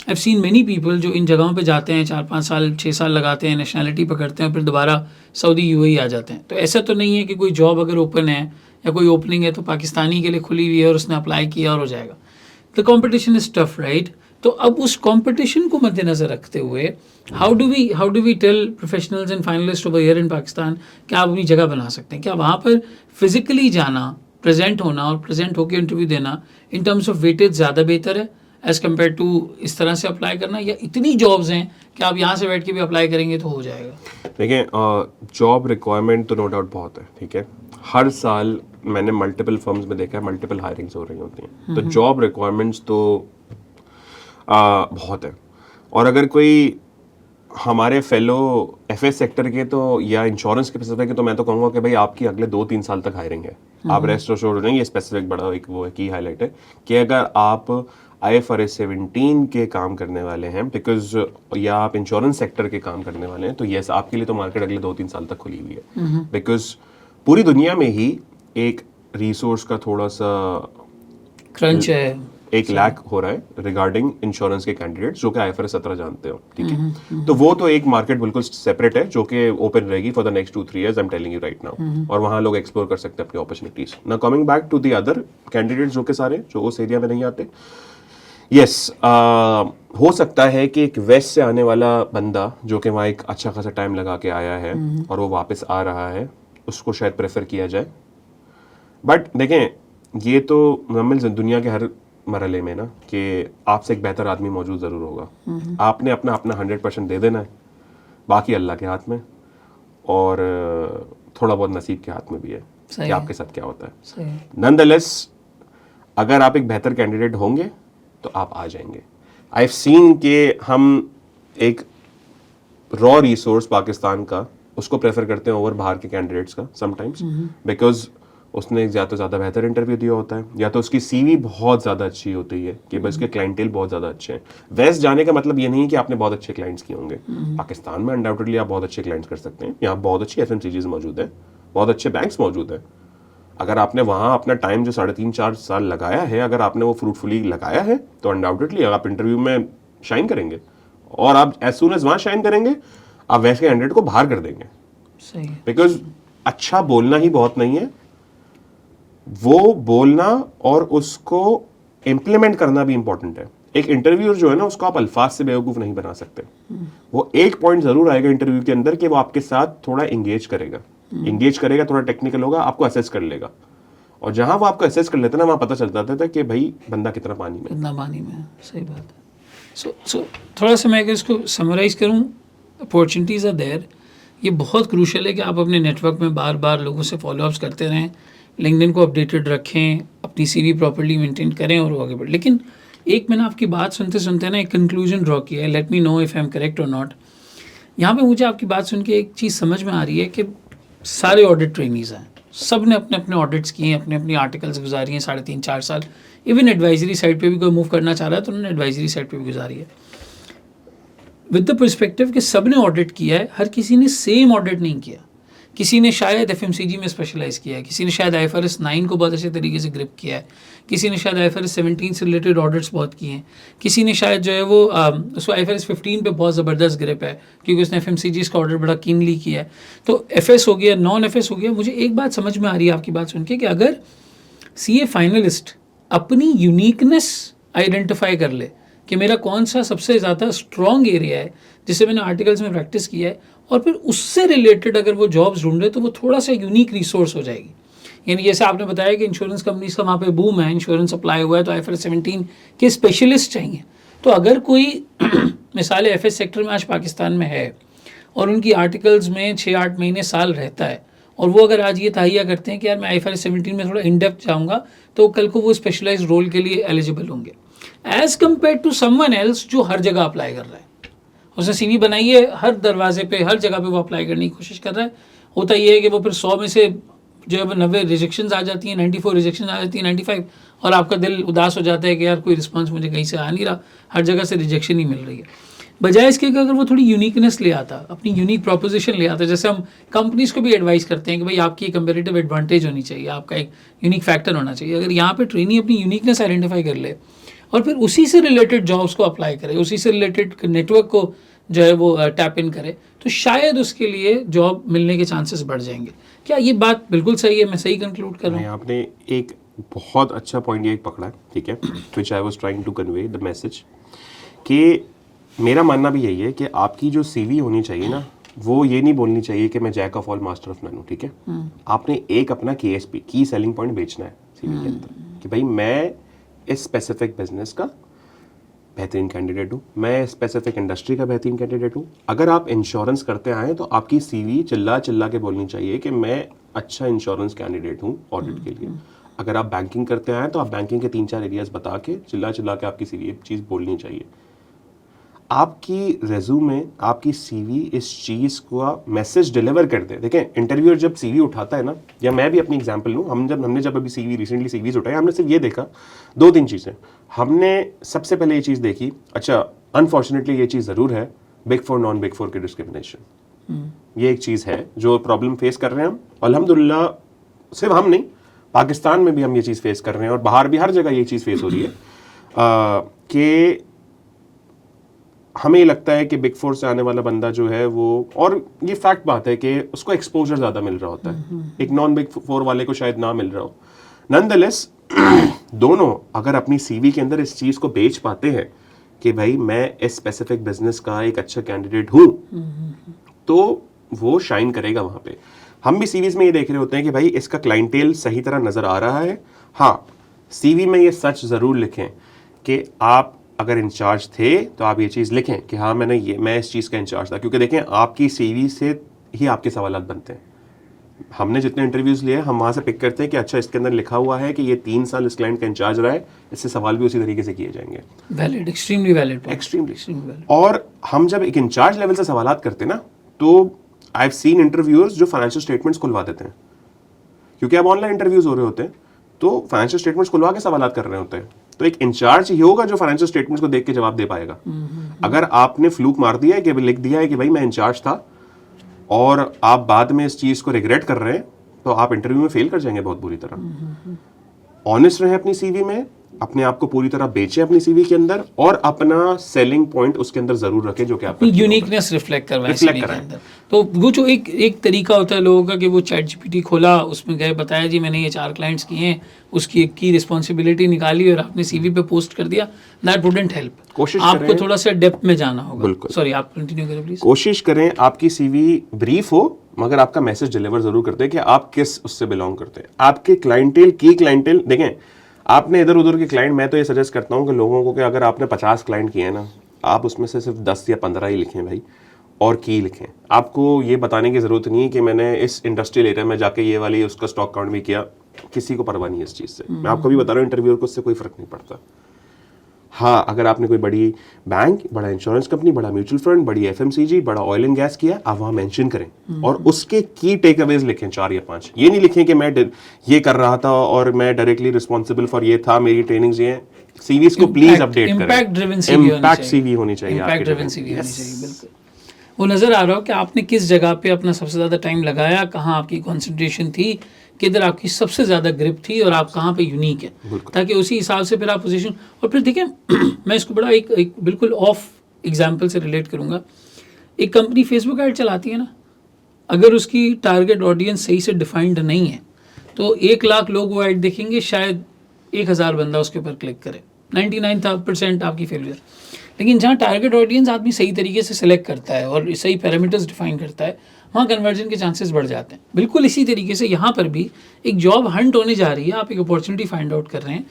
आई सीन मेनी पीपल जो इन जगहों पे जाते हैं, 4-5 साल 6 साल लगाते हैं, नेशनैलिटी पकड़ते हैं, फिर दोबारा सऊदी यूएई आ जाते हैं। तो ऐसा तो नहीं है कि कोई जॉब अगर ओपन है या कोई ओपनिंग है तो पाकिस्तानी के लिए खुली हुई है और उसने अप्लाई किया और हो जाएगा। The competition is tough, right? तो अब उस कंपटीशन को मद्देनजर रखते हुए how do we tell professionals and finalist over here in Pakistan कि आप अपनी जगह बना सकते हैं? क्या वहाँ पर फिजिकली जाना, प्रेजेंट होना और प्रेजेंट होकर इंटरव्यू देना इन टर्म्स ऑफ वेटेज ज़्यादा बेहतर है एज कम्पेयर टू इस तरह से अप्लाई करना, या इतनी जॉब्स हैं कि आप यहाँ से बैठ के भी अप्लाई करेंगे तो हो जाएगा? देखिए, जॉब रिक्वायरमेंट तो नो डाउट बहुत है, ठीक है। हर साल मैंने मल्टीपल फर्म्स में देखा है, मल्टीपल हायरिंग्स हो रही होती हैं, तो जॉब रिक्वायरमेंट्स तो बहुत है। और अगर कोई हमारे फेलो एफएस सेक्टर के तो या इंश्योरेंस के स्पेसिफिक है, तो मैं तो कहूँगा कि भाई आपकी अगले 2-3 साल तक हायरिंग है। आप रेस्ट अश्योर्ड हो जाएंगे। ये स्पेसिफिक बड़ा एक वो है की हाईलाइट है कि अगर आप IFRS 17 के काम करने वाले हैं, बिकॉज या आप इंश्योरेंस सेक्टर के काम करने वाले हैं, तो यस, आपके लिए तो मार्केट अगले 2-3 साल तक खुली हुई है। बिकॉज पूरी दुनिया में ही एक रिसोर्स का थोड़ा सा क्रंच है, एक लैक हो रहा है रिगार्डिंग इंश्योरेंस के कैंडिडेट्स जो कि IFRS 17 जानते हो, ठीक है। तो वो तो एक मार्केट बिल्कुल सेपरेट है जो कि ओपन रहेगी for the next 2-3 years, I am telling you right now, और वहाँ लोग एक्सप्लोर कर सकते हैं अपनी opportunities. Now coming back to the other candidates जो कि सारे जो उस एरिया में नहीं आते, यस, हो सकता है कि एक वेस्ट से आने वाला बंदा जो कि वहाँ एक अच्छा खासा टाइम लगा के आया है और वो वापस आ रहा है, उसको शायद प्रेफर किया जाए। बट देखें, ये तो मुकम्मल दुनिया के हर मरहले में ना कि आपसे एक बेहतर आदमी मौजूद ज़रूर होगा। आपने अपना 100% दे देना है, बाकी अल्लाह के हाथ में और थोड़ा बहुत नसीब के हाथ में भी है कि आपके साथ क्या होता है। नॉनदलेस, अगर आप एक बेहतर कैंडिडेट होंगे तो आप आ जाएंगे। आई हैव सीन कि हम एक रॉ रिसोर्स पाकिस्तान का उसको प्रेफर करते हैं ओवर बाहर के कैंडिडेट्स का समटाइम्स, बिकॉज उसने या तो ज़्यादा बेहतर इंटरव्यू दिया होता है या तो उसकी CV बहुत ज़्यादा अच्छी होती है कि बस उसके क्लाइंटेल बहुत ज़्यादा अच्छे हैं। वेस्ट जाने का मतलब ये नहीं कि आपने बहुत अच्छे क्लाइंट्स किए होंगे। पाकिस्तान में अनडाउटेडली आप बहुत अच्छे क्लाइंट्स कर सकते हैं। यहाँ बहुत अच्छी FMCGs मौजूद है, बहुत अच्छे बैंक्स मौजूद हैं। अगर आपने वहाँ अपना टाइम जो 3.5-4 साल लगाया है, अगर आपने वो फ्रूटफुली लगाया है, तो अनडाउटेडली आप इंटरव्यू में शाइन करेंगे, और आप एज सून एज वहाँ शाइन करेंगे, आप वैसे कैंडिडेट को बाहर कर देंगे। बिकॉज अच्छा बोलना ही बहुत नहीं है, वो बोलना और उसको इम्प्लीमेंट करना भी इंपॉर्टेंट है। एक इंटरव्यूअर जो है ना उसको आप अल्फाज से बेवकूफ़ नहीं बना सकते। वो एक पॉइंट जरूर आएगा इंटरव्यू के अंदर कि वो आपके साथ थोड़ा एंगेज करेगा, थोड़ा टेक्निकल होगा, आपको असेस कर लेगा। और जहां वो आपको असेस कर लेता ना, वहां पता चल जाता था कि भाई बंदा कितना पानी में है। सही बात है। सो थोड़ा सा मैं अगर इसको समराइज करूं, अपॉर्चुनिटीज़ आर देयर। ये बहुत क्रूशल है कि आप अपने नेटवर्क में बार बार लोगों से फॉलोअप्स करते रहें, लिंक्डइन को अपडेटेड रखें, अपनी सीवी प्रॉपर्ली मेंटेन करें और वो आगे बढ़े। लेकिन एक मैंने आपकी बात सुनते सुनते ना एक कंक्लूजन ड्रॉ किया है, let me know if I am correct और नॉट। यहाँ पे मुझे आपकी बात सुन के एक चीज़ समझ में आ रही है कि सारे ऑडिट ट्रेनीज़ हैं, सब ने अपने अपने ऑडिट्स किए हैं, अपने अपनी आर्टिकल्स गुजारी हैं 3.5-4 साल। इवन एडवाइजरी साइड पे भी कोई मूव करना चाह रहा है तो उन्होंने एडवाइजरी साइड पे भी गुजारी है, विद द पर्सपेक्टिव कि सब ने ऑडिट किया है। हर किसी ने सेम ऑडिट नहीं किया। किसी ने शायद एफएमसीजी में स्पेशलाइज किया है, किसी ने शायद IFRS 9 को बहुत अच्छे तरीके से ग्रिप किया है, किसी ने शायद IFRS 17 से रिलेटेड ऑडिट्स बहुत किए हैं, किसी ने शायद जो है वो उसको IFRS 15 पे बहुत ज़बरदस्त ग्रिप है क्योंकि उसने एफएमसीजी का ऑडिट बड़ा कीनली किया है। तो FS हो गया, नॉन FS हो गया। मुझे एक बात समझ में आ रही है आपकी बात सुन के कि अगर CA फाइनलिस्ट अपनी यूनिकनेस आइडेंटिफाई कर ले कि मेरा कौन सा सबसे ज़्यादा स्ट्रॉन्ग एरिया है जिसे मैंने आर्टिकल्स में प्रैक्टिस किया है, और फिर उससे रिलेटेड अगर वो जॉब्स ढूंढे तो वो थोड़ा सा यूनिक रिसोर्स हो जाएगी। यानी जैसे आपने बताया कि इंश्योरेंस कंपनीज का वहाँ पे बूम है, इंश्योरेंस अप्लाई हुआ है तो IFRS 17 के स्पेशलिस्ट चाहिए। तो अगर कोई मिसाल FS सेक्टर में आज पाकिस्तान में है और उनकी आर्टिकल्स में 6-8 महीने साल रहता है और वो अगर आज ये तहैया करते हैं कि यार मैं IFRS 17 में थोड़ा इनडेप्थ जाऊँगा, तो कल को वो स्पेशलाइज रोल के लिए एलिजिबल होंगे as compare to someone else जो हर जगह अप्लाई कर रहा है। उसने CV बनाई है, हर दरवाजे पे हर जगह पे वो अप्लाई करने की कोशिश कर रहा है। होता ये है कि वो फिर 100 में से जो है 90 रिजेक्शंस आ जाती हैं, 94 रिजेक्शन आ जाती हैं, 95, और आपका दिल उदास हो जाता है कि यार कोई रिस्पांस मुझे कहीं से आ नहीं रहा, हर जगह से रिजेक्शन ही मिल रही है। बजाय इसके कि अगर वो थोड़ी यूनिकनेस ले आता, अपनी यूनिक प्रोपोजिशन ले आता, जैसे हम कंपनीज को भी एडवाइस करते हैं कि भाई आपकी एक कंपेरेटिव एडवांटेज होनी चाहिए, आपका एक यूनिक फैक्टर होना चाहिए। अगर यहाँ पे ट्रेनी अपनी यूनिकनेस आइडेंटिफाई कर ले और फिर उसी से रिलेटेड जॉब्स को अप्लाई करे, उसी से रिलेटेड नेटवर्क को जो है वो टैप इन करे, तो शायद उसके लिए जॉब मिलने के चांसेस बढ़ जाएंगे। क्या ये बात बिल्कुल सही है? मैं सही कंक्लूड कर रहा हूँ? आपने एक बहुत अच्छा पॉइंट ये पकड़ा है, ठीक है, which I was trying to convey the message, कि मेरा मानना भी यही है कि आपकी जो CV होनी चाहिए ना, वो ये नहीं बोलनी चाहिए कि मैं jack of all master of none हूँ, ठीक है। आपने एक अपना KSP, की सेलिंग पॉइंट बेचना है CV के अंदर कि भाई मैं इस स्पेसिफिक बिजनेस का बेहतरीन कैंडिडेट हूँ, मैं स्पेसिफिक इंडस्ट्री का बेहतरीन कैंडिडेट हूँ। अगर आप इंश्योरेंस करते आए तो आपकी CV चिल्ला चिल्ला के बोलनी चाहिए कि मैं अच्छा इंश्योरेंस कैंडिडेट हूँ ऑडिट के लिए। अगर आप बैंकिंग करते आए तो आप बैंकिंग के 3-4 एरियाज बता के चिल्ला चिल्ला के आपकी CV एक चीज़ बोलनी चाहिए। आपकी रेज्यूमे, आपकी CV इस चीज़ का मैसेज डिलीवर कर दे। देखें, इंटरव्यूअर जब CV उठाता है ना, या मैं भी अपनी एग्जांपल लूँ, हमने जब अभी CV रिसेंटली CVs उठाए, हमने सिर्फ ये देखा 2-3 चीज़ें। हमने सबसे पहले ये चीज़ देखी, अच्छा अनफॉर्चुनेटली ये चीज़ ज़रूर है, बिग 4 नॉन बिग 4 की डिस्क्रिमिनेशन, ये एक चीज़ है जो प्रॉब्लम फेस कर रहे हैं हम। अल्हम्दुलिल्लाह सिर्फ हम नहीं, पाकिस्तान में भी हम ये चीज़ फेस कर रहे हैं और बाहर भी हर जगह ये चीज़ फेस हो रही है कि हमें लगता है कि बिग 4 से आने वाला बंदा जो है वो, और ये फैक्ट बात है कि उसको एक्सपोजर ज़्यादा मिल रहा होता है, एक नॉन बिग 4 वाले को शायद ना मिल रहा हो। नॉनदलेस दोनों अगर अपनी CV के अंदर इस चीज़ को बेच पाते हैं कि भाई मैं इस स्पेसिफिक बिजनेस का एक अच्छा कैंडिडेट हूँ, तो वो शाइन करेगा वहाँ पे। हम भी CVs में ये देख रहे होते हैं कि भाई इसका क्लाइंटेल सही तरह नज़र आ रहा है। हाँ, CV में ये सच ज़रूर लिखें कि आप अगर इंचार्ज थे तो आप ये चीज़ लिखें कि हाँ मैं इस चीज़ का इंचार्ज था, क्योंकि देखें आपकी CV से ही आपके सवालात बनते हैं। हमने जितने इंटरव्यूज़ लिए हम वहाँ से पिक करते हैं कि अच्छा इसके अंदर लिखा हुआ है कि ये 3 साल इस क्लाइंट का इंचार्ज रहा है, इससे सवाल भी उसी तरीके से किए जाएंगे। Valid, extremely valid, extremely. और हम जब एक इंचार्ज लेवल से सवालात करते हैं ना, तो आई हैव सीन इंटरव्यूअर्स जो फाइनेंशियल स्टेटमेंट्स खुलवा देते हैं, क्योंकि अब ऑनलाइन इंटरव्यूज हो रहे होते हैं, तो फाइनेंशियल स्टेटमेंट्स खुलवा के सवालात कर रहे होते हैं। तो एक इंचार्ज ही होगा जो फाइनेंशियल स्टेटमेंट्स को देख के जवाब दे पाएगा। अगर आपने फ्लूक मार दिया है कि लिख दिया है कि भाई मैं इंचार्ज था और आप बाद में इस चीज़ को रिग्रेट कर रहे हैं, तो आप इंटरव्यू में फेल कर जाएंगे बहुत बुरी तरह। ऑनेस्ट रहे अपनी CV में, अपने आप को पूरी तरह बेचें अपनी CV के अंदर, और अपना सेलिंग पॉइंट उसके अंदर जरूर रखें जो कि आपका यूनिकनेस रिफ्लेक्ट करवाएं। तो वो जो एक तरीका होता है लोगों का कि वो चैट जीपीटी खोला, उसमें गए, बताया जी मैंने ये 4 क्लाइंट्स किए हैं, उसकी एक की रिस्पॉन्सिबिलिटी निकाली और आपने सीवी पे पोस्ट कर दिया, दैट वुडंट हेल्प। कोशिश आपको करें, थोड़ा सा डेप्थ में जाना होगा। बिल्कुल। सॉरी, आप कंटिन्यू करें प्लीज। कोशिश करें आपकी सीवी ब्रीफ हो, मगर आपका मैसेज डिलीवर जरूर करते हैं कि आप किस उससे बिलोंग करते हैं। आपके क्लाइंटेल देखें, आपने इधर उधर के क्लाइंट, मैं तो ये सजेस्ट करता हूं कि लोगों को कि अगर आपने 50 क्लाइंट किए हैं ना, आप उसमें से सिर्फ 10 या 15 ही लिखें भाई, और की लिखें। आपको ये बताने की जरूरत नहीं है कि मैंने इस इंडस्ट्रियल एरिया में जाके ये वाली उसका स्टॉक काउंट भी किया, किसी को परवाह नहीं है इस चीज़ से। मैं आपको भी बता रहा हूँ, इंटरव्यूअर को उससे कोई फर्क नहीं पड़ता। हाँ, अगर आपने कोई बड़ी बैंक, बड़ा इंश्योरेंस कंपनी, बड़ा म्यूचुअल फंड, बड़ी एफएमसीजी, बड़ा ऑयल एंड गैस किया, आप वहां मेंशन करें और उसके की टेक अवेज लिखें 4 या 5। ये नहीं लिखें कि मैं ये कर रहा था और मैं डायरेक्टली रिस्पॉन्सिबल फॉर ये था, मेरी ट्रेनिंग्स ये हैं। सीवीज को प्लीज अपडेट करें। इम्पैक्ट ड्रिवन सीवी होनी चाहिए। इम्पैक्ट ड्रिवन सीवी होनी चाहिए, बिल्कुल। वो नज़र आ रहा हो कि आपने किस जगह पे अपना सबसे ज़्यादा टाइम लगाया, कहाँ आपकी कंसंट्रेशन थी, किधर आपकी सबसे ज़्यादा ग्रिप थी और आप कहाँ पे यूनिक है, ताकि उसी हिसाब से फिर आप पोजीशन। और फिर देखिए मैं इसको बड़ा एक बिल्कुल ऑफ एग्जांपल से रिलेट करूँगा। एक कंपनी फेसबुक ऐड चलाती है ना, अगर उसकी टारगेट ऑडियंस सही से डिफाइंड नहीं है तो 1 लाख लोग वो ऐड देखेंगे, शायद 1000 बंदा उसके ऊपर क्लिक करे, 99% आपकी फेलियर। लेकिन जहाँ टारगेट ऑडियंस आदमी सही तरीके से सिलेक्ट करता है और सही पैरामीटर्स डिफाइन करता है, वहाँ कन्वर्जन के चांसेस बढ़ जाते हैं। बिल्कुल इसी तरीके से यहाँ पर भी एक जॉब हंट होने जा रही है, आप एक अपॉर्चुनिटी फाइंड आउट कर रहे हैं,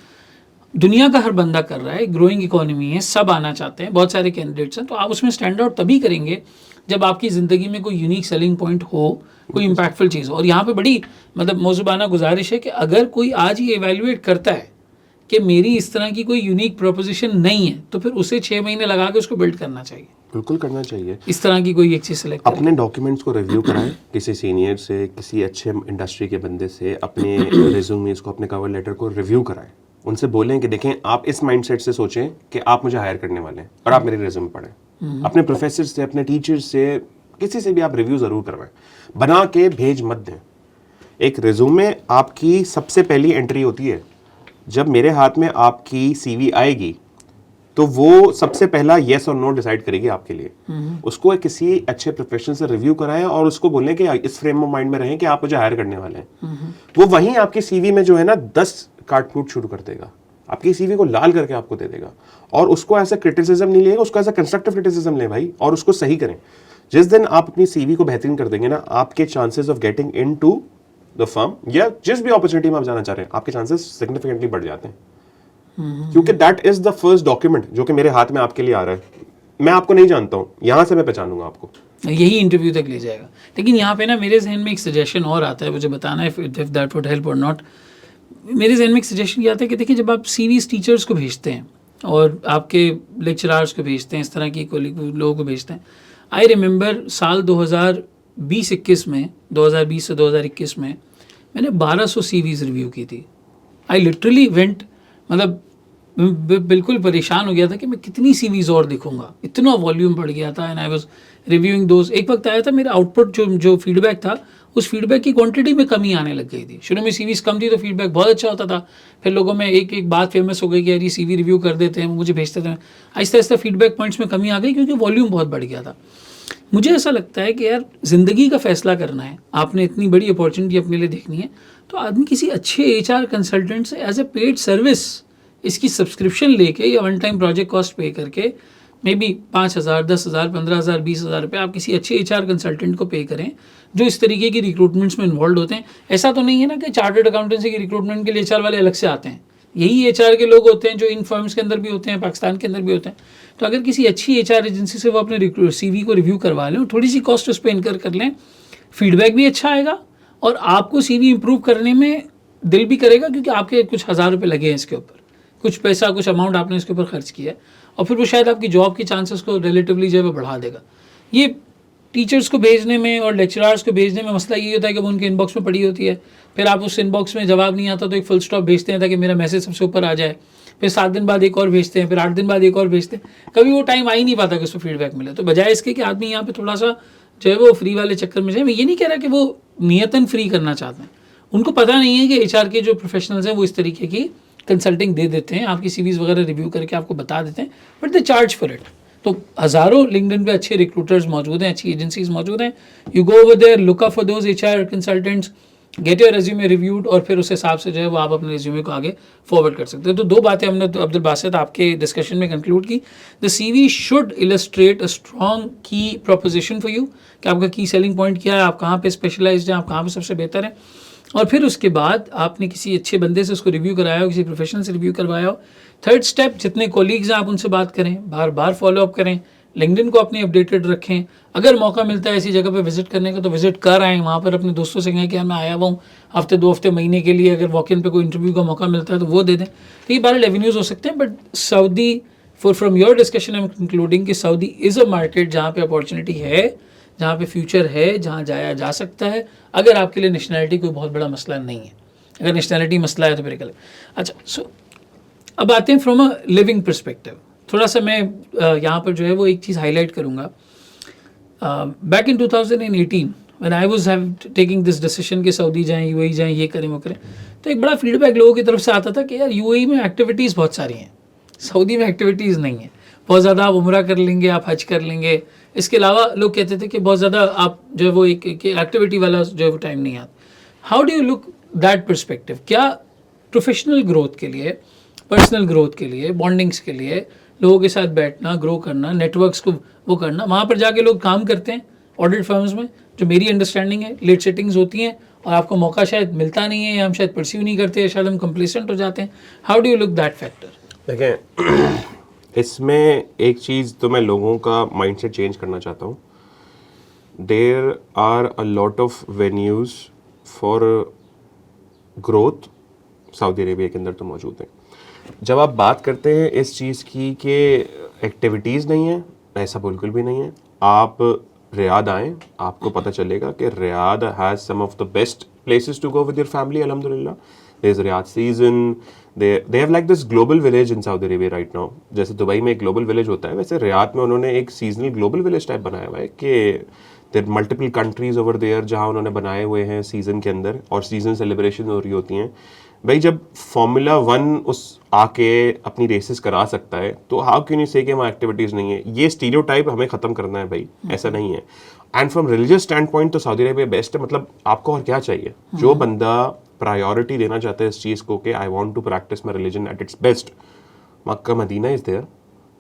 दुनिया का हर बंदा कर रहा है, ग्रोइंग इकोनॉमी है, सब आना चाहते हैं, बहुत सारे कैंडिडेट्स हैं, तो आप उसमें स्टैंड आउट तभी करेंगे जब आपकी ज़िंदगी में कोई यूनिक सेलिंग पॉइंट हो, कोई इम्पैक्टफुल चीज़ हो। और यहाँ पे बड़ी मौजुबाना गुजारिश है कि अगर कोई आज ही एवेल्युएट करता है कि मेरी इस तरह की कोई यूनिक प्रोपोजिशन नहीं है, तो फिर उसे 6 महीने लगा के उसको बिल्ड करना चाहिए। बिल्कुल करना चाहिए। इस तरह की कोई एक चीज़ सेलेक्ट अपने डॉक्यूमेंट्स को रिव्यू कराएं किसी सीनियर से, किसी अच्छे इंडस्ट्री के बंदे से, अपने रिज्यूमेस को, अपने कवर लेटर को रिव्यू कराएं। उनसे बोलें कि देखें, आप इस माइंडसेट से सोचें कि आप मुझे हायर करने वाले हैं और आप मेरे रिज्यूमे पढ़ें। अपने प्रोफेसर से, अपने टीचर से, किसी से भी आप रिव्यू ज़रूर करवाएं, बना के भेज मत दें। एक रिज्यूमे आपकी सबसे पहली एंट्री होती है। जब मेरे हाथ में आपकी सीवी आएगी तो वो सबसे पहला येस और नो डिसाइड करेगी आपके लिए। उसको किसी अच्छे प्रोफेशनल से रिव्यू कराएं और उसको बोलें कि इस फ्रेम ऑफ माइंड में रहें कि आप मुझे हायर करने वाले हैं। वो वहीं आपकी सीवी में जो है ना 10 काट फूट शुरू कर देगा, आपकी सीवी को लाल करके आपको दे देगा। और उसको ऐसा क्रिटिसिज्म नहीं लेगा, उसको ऐसा कंस्ट्रक्टिव क्रिटिसिज्म ले भाई, और उसको सही करें। जिस दिन आप अपनी सीवी को बेहतरीन कर देंगे ना, आपके chances of getting into the firm या जिस भी अपॉर्चुनिटी में आप जाना चाह रहे हैं, आपके चांसेस सिग्निफिकेंटली बढ़ जाते हैं। क्योंकि that is the first document जो कि मेरे हाथ में आपके लिए आ रहा है। मैं आपको नहीं जानता हूं, यहां से मैं पहचानूंगा आपको, यही इंटरव्यू तक ले जाएगा। लेकिन यहाँ पे ना मेरे जहन में एक सजेशन और आता है, मुझे बताना है इफ दैट वुड हेल्प और नॉट। मेरे जहन में एक सजेशन ये आता है कि देखिए, जब आप सीवीज टीचर्स को भेजते हैं और आपके लेक्चरार्स को भेजते हैं, इस तरह की लोगों को भेजते हैं, आई रिमेंबर साल 2020-21 में, 2020 से 2021 में मैंने 1200 सीवीज रिव्यू की थी। आई लिटरली वेंट, मतलब बिल्कुल परेशान हो गया था कि मैं कितनी सीवीज और दिखूंगा, इतना वॉल्यूम बढ़ गया था। And I was reviewing those. एक वक्त आया था मेरा आउटपुट जो फीडबैक था, उस फीडबैक की क्वांटिटी में कमी आने लग गई थी। शुरू में सीवीज कम थी तो फीडबैक बहुत अच्छा होता था, फिर लोगों में एक बात फेमस हो गई कि यार ये सीवी रिव्यू कर देते हैं, मुझे भेजते थे। आहिस्ता आहिस्ता फीडबैक पॉइंट्स में कमी आ गई क्योंकि वॉल्यूम बहुत बढ़ गया था। मुझे ऐसा लगता है कि यार ज़िंदगी का फैसला करना है, आपने इतनी बड़ी अपॉर्चुनिटी अपने लिए देखनी है, तो आदमी किसी अच्छे HR कंसल्टेंट से एज ए पेड सर्विस इसकी सब्सक्रिप्शन लेके या वन टाइम प्रोजेक्ट कॉस्ट पे करके मे बी 5,000, 10,000, 15,000, 20,000 रुपये आप किसी अच्छे HR कंसल्टेंट को पे करें जो इस तरीके की रिक्रूटमेंट्स में इन्वॉल्व होते हैं। ऐसा तो नहीं है ना कि चार्टर्ड अकाउंटेंसी की रिक्रूटमेंट के लिए HR वाले अलग से आते हैं, यही HR के लोग होते हैं जो इन फर्म्स के अंदर भी होते हैं, पाकिस्तान के अंदर भी होते हैं। तो अगर किसी अच्छी HR एजेंसी से वो अपने CV को रिव्यू करवा लें और थोड़ी सी कॉस्ट उस पर इनकर कर लें, फीडबैक भी अच्छा आएगा और आपको CV इंप्रूव करने में दिल भी करेगा क्योंकि आपके कुछ हज़ार रुपये लगे हैं इसके ऊपर, कुछ पैसा, कुछ अमाउंट आपने इसके ऊपर खर्च किया है, और फिर वो शायद आपकी जॉब के चांसेस को रिलेटिवली जो है वो बढ़ा देगा। ये टीचर्स को भेजने में और लेक्चरर्स को भेजने में मसला ये होता है कि वो उनके इनबॉक्स में पड़ी होती है, फिर आप उस इनबॉक्स में जवाब नहीं आता तो एक फुल स्टॉप भेजते हैं ताकि मेरा मैसेज सबसे ऊपर आ जाए, फिर 7 दिन बाद एक और भेजते हैं, फिर 8 दिन बाद एक और भेजते हैं। कभी वो टाइम आ ही नहीं पाता कि उस पर फीडबैक मिले। तो बजाय इसके कि आदमी यहाँ पे थोड़ा सा जो है वो फ्री वाले चक्कर में जाए, मैं ये नहीं कह रहा कि वो नियतन फ्री करना चाहते हैं, उनको पता नहीं है कि HR के जो प्रोफेशनल्स हैं वो इस तरीके की कंसल्टिंग दे देते हैं, आपकी CVs वगैरह रिव्यू करके आपको बता देते हैं, but they charge for it. तो हज़ारों लिंक्डइन पे अच्छे रिक्रूटर्स मौजूद हैं, अच्छी एजेंसीज मौजूद हैं. You go over there, look up for those HR consultants, get your resume reviewed, और फिर उस हिसाब से जो है वो आप अपने रेज्यूमे को आगे फॉरवर्ड कर सकते हो. तो दो बातें हमने तो अब्दुल बासित आपके डिस्कशन में कंक्लूड की. The CV should illustrate a strong की प्रोपोजिशन फॉर यू, कि आपका की सेलिंग पॉइंट क्या है, आप कहाँ पे स्पेशलाइज्ड हैं, आप कहाँ पे सबसे बेहतर हैं. और फिर उसके बाद आपने किसी अच्छे बंदे से उसको रिव्यू कराया हो, किसी प्रोफेशनल से रिव्यू करवाया हो. थर्ड स्टेप, जितने कोलीग्स हैं आप उनसे बात करें, बार बार फॉलो अप करें, लिंक्डइन को अपनी अपडेटेड रखें. अगर मौका मिलता है ऐसी जगह पे विजिट करने का तो विजिट कर आएँ, वहाँ पर अपने दोस्तों से कहें कि मैं आया हुआ हूँ हफ्ते 2 हफ्ते महीने के लिए, अगर वॉक इन पे कोई इंटरव्यू का मौका मिलता है तो वो दे दें. तो ये 12 रेवेन्यूज़ हो सकते हैं. But Saudi, for from your discussion I am concluding कि सऊदी इज़ अ मार्केट जहाँ पे अपॉर्चुनिटी है, जहाँ पे फ्यूचर है, जहाँ जाया जा सकता है, अगर आपके लिए नेशनैलिटी कोई बहुत बड़ा मसला नहीं है. अगर नेशनैलिटी मसला है तो फिर कल. अच्छा, सो अब आते हैं फ्रॉम अ लिविंग पर्सपेक्टिव. थोड़ा सा मैं यहाँ पर जो है वो एक चीज़ हाईलाइट करूँगा. Back in 2018 when I was taking this decision कि सऊदी जाएं, UAE जाएं, ये करें वो करें, तो एक बड़ा फीडबैक लोगों की तरफ से आता था कि यार UAE में एक्टिविटीज़ बहुत सारी हैं, सऊदी में एक्टिविटीज़ नहीं है. बहुत ज़्यादा आप उम्रा कर लेंगे, आप हज कर लेंगे, इसके अलावा लोग कहते थे कि बहुत ज़्यादा आप जो है वो एक एक्टिविटी वाला जो है वो टाइम नहीं आता. How do you look that perspective? क्या प्रोफेशनल ग्रोथ के लिए, पर्सनल ग्रोथ के लिए, बॉन्डिंग्स के लिए, लोगों के साथ बैठना, ग्रो करना, नेटवर्क्स को वो करना, वहाँ पर जाके लोग काम करते हैं ऑडिट फर्म्स में, जो मेरी अंडरस्टैंडिंग है लेट सेटिंग्स होती हैं और आपको मौका शायद मिलता नहीं है, या हम शायद परस्यू नहीं करते, शायद हम कंप्लेसेंट हो जाते हैं. How do you look that factor? देखें, इसमें एक चीज़ तो मैं लोगों का माइंडसेट चेंज करना चाहता हूँ. There are a lot of venues for growth Saudi Arabia के अंदर तो मौजूद हैं. जब आप बात करते हैं इस चीज़ की कि एक्टिविटीज़ नहीं है, ऐसा बिल्कुल भी नहीं है. आप रियाद आएँ, आपको पता चलेगा कि Riyadh has some of the best places to go with your family. अल्हम्दुलिल्लाह, there is Riyadh season. They have like this global village in Saudi Arabia right now. जैसे दुबई में एक ग्लोबल विलेज होता है, वैसे रियाद में उन्होंने एक सीजनल ग्लोबल विलेज टाइप बनाया हुआ है कि there multiple countries over there जहाँ उन्होंने बनाए हुए हैं सीज़न के अंदर, और सीज़न सेलिब्रेशन हो रही होती हैं. भाई जब फार्मूला 1 उस आके अपनी रेसेस करा सकता है तो हाउ क्यों नहीं से कि वहाँ एक्टिविटीज़ नहीं है. ये स्टीरियोटाइप हमें ख़त्म करना है भाई, ऐसा नहीं है. And from religious stand point तो सऊदी अरेबिया बेस्ट है. मतलब आपको और क्या चाहिए? जो बंदा प्रायोरिटी देना चाहता है इस चीज़ को कि I want to practice my religion at its best, Mecca Medina is there.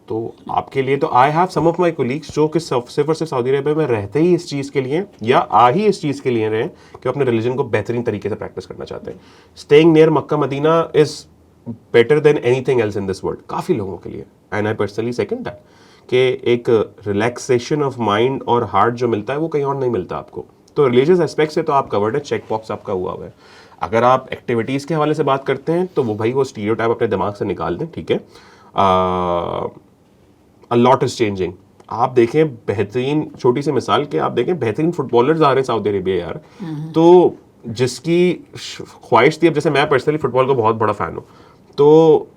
तो आपके लिए तो I have some of my colleagues जो कि सिर्फ और सिर्फ सऊदी अरेबिया में रहते ही इस चीज़ के लिए, या आ ही इस चीज़ के लिए रहे कि अपने रिलीजन को बेहतरीन तरीके से प्रैक्टिस करना चाहते हैं. Staying near Mecca Medina is better than anything else in this world काफ़ी लोगों के लिए. And I personally second that कि एक रिलैक्सेशन ऑफ माइंड और हार्ट जो मिलता है वो कहीं और नहीं मिलता आपको. तो रिलीजियस एस्पेक्ट से तो आप कवर्ड है, चेक बॉक्स आपका हुआ है. अगर आप एक्टिविटीज़ के हवाले से बात करते हैं तो वो भाई वो स्टीरियोटाइप अपने दिमाग से निकाल दें. ठीक है, अ लॉट इज चेंजिंग. आप देखें बेहतरीन, छोटी सी मिसाल के आप देखें बेहतरीन फुटबॉलर्स आ रहे हैं सऊदी अरेबिया यार. तो जिसकी ख्वाहिश थी, अब जैसे मैं पर्सनली फुटबॉल का बहुत बड़ा फ़ैन हूँ, तो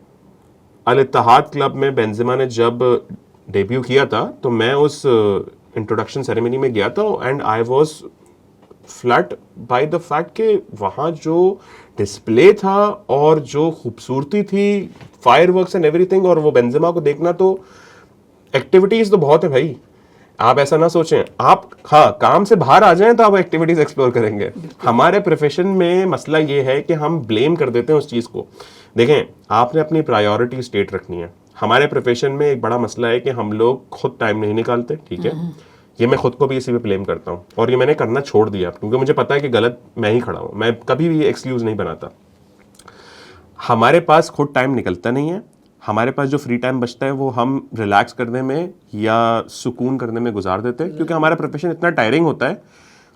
अल इत्तेहाद क्लब में बेंजेमा ने जब डेब्यू किया था तो मैं उस इंट्रोडक्शन सेरेमनी में गया था and I was flat by the fact कि वहाँ जो डिस्प्ले था और जो खूबसूरती थी, फायरवर्क्स एंड एवरीथिंग, और वो बेंजेमा को देखना. तो एक्टिविटीज़ तो बहुत है भाई, आप ऐसा ना सोचें. आप हाँ काम से बाहर आ जाएं तो आप एक्टिविटीज़ एक्सप्लोर करेंगे. हमारे प्रोफेशन में मसला ये है कि हम ब्लेम कर देते हैं उस चीज़ को. देखें, आपने अपनी प्रायोरिटी स्टेट रखनी है. हमारे प्रोफेशन में एक बड़ा मसला है कि हम लोग खुद टाइम नहीं निकालते. ठीक है, ये मैं खुद को भी इसी पे ब्लेम करता हूँ और ये मैंने करना छोड़ दिया क्योंकि मुझे पता है कि गलत मैं ही खड़ा हूँ. मैं कभी भी ये एक्सक्यूज़ नहीं बनाता. हमारे पास खुद टाइम निकलता नहीं है. हमारे पास जो फ्री टाइम बचता है वो हम रिलैक्स करने में या सुकून करने में गुजार देते हैं, क्योंकि हमारा प्रोफेशन इतना टायरिंग होता है.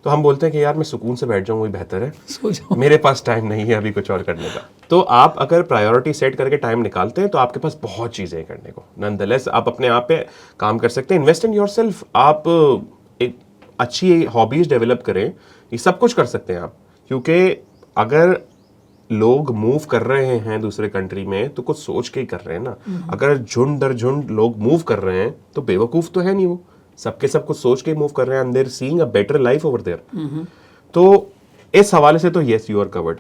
तो हम बोलते हैं कि यार मैं सुकून से बैठ जाऊँ वही बेहतर है, मेरे पास टाइम नहीं है अभी कुछ और करने का. तो आप अगर प्रायोरिटी सेट करके टाइम निकालते हैं तो आपके पास बहुत चीज़ें हैं करने को. नॉनदलेस आप अपने आप पे काम कर सकते हैं. Invest in yourself. आप एक अच्छी हॉबीज़ डेवलप करें, ये सब कुछ कर सकते हैं आप. क्योंकि अगर लोग मूव कर रहे हैं दूसरे कंट्री में तो कुछ सोच के ही कर रहे हैं ना. अगर झुंड दर झुंड लोग मूव कर रहे हैं तो बेवकूफ़ तो है नहीं वो, सबके सब कुछ सोच के मूव कर रहे हैं. And there seeing a better life over there. तो इस हवाले से तो येस यू आर कवर्ड.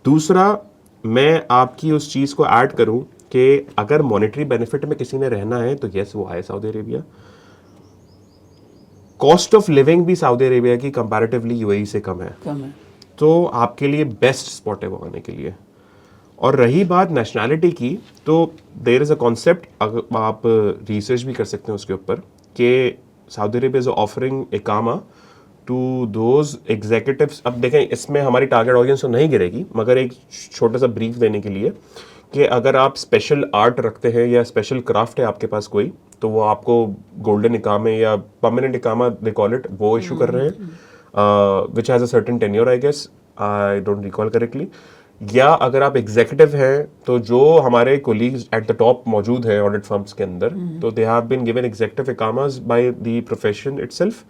दूसरा, मैं आपकी उस चीज़ को ऐड करूं कि अगर मॉनेटरी बेनिफिट में किसी ने रहना है तो यस वो आए Saudi Arabia. Cost of living भी सऊदी अरेबिया की कंपैरेटिवली यूएई से कम है, तो आपके लिए बेस्ट स्पॉट है वो आने के लिए। और रही बात नेशनैलिटी की, तो देयर इज़ अ कॉन्सेप्ट, आप रिसर्च भी कर सकते हैं उसके ऊपर, कि सऊदी अरेबिया इज ऑफरिंग इकामा टू दोज एग्जीक्यूटिव्स। अब देखें इसमें हमारी टारगेट ऑडियंस तो नहीं गिरेगी, मगर एक छोटा सा ब्रीफ देने के लिए कि अगर आप स्पेशल आर्ट रखते हैं या स्पेशल क्राफ्ट है आपके पास कोई, तो वो आपको गोल्डन इकामे या परमानेंट इकामा दे कॉल इट, वो इशू कर रहे हैं, which has a certain tenure, I guess, I don't recall correctly. या अगर आप एग्जीक्यूटिव हैं, तो जो हमारे कोलीग्स एट द टॉप मौजूद हैं ऑडिट फर्म्स के अंदर, तो they have been given executive इकामास बाय द प्रोफेशन इटसेल्फ,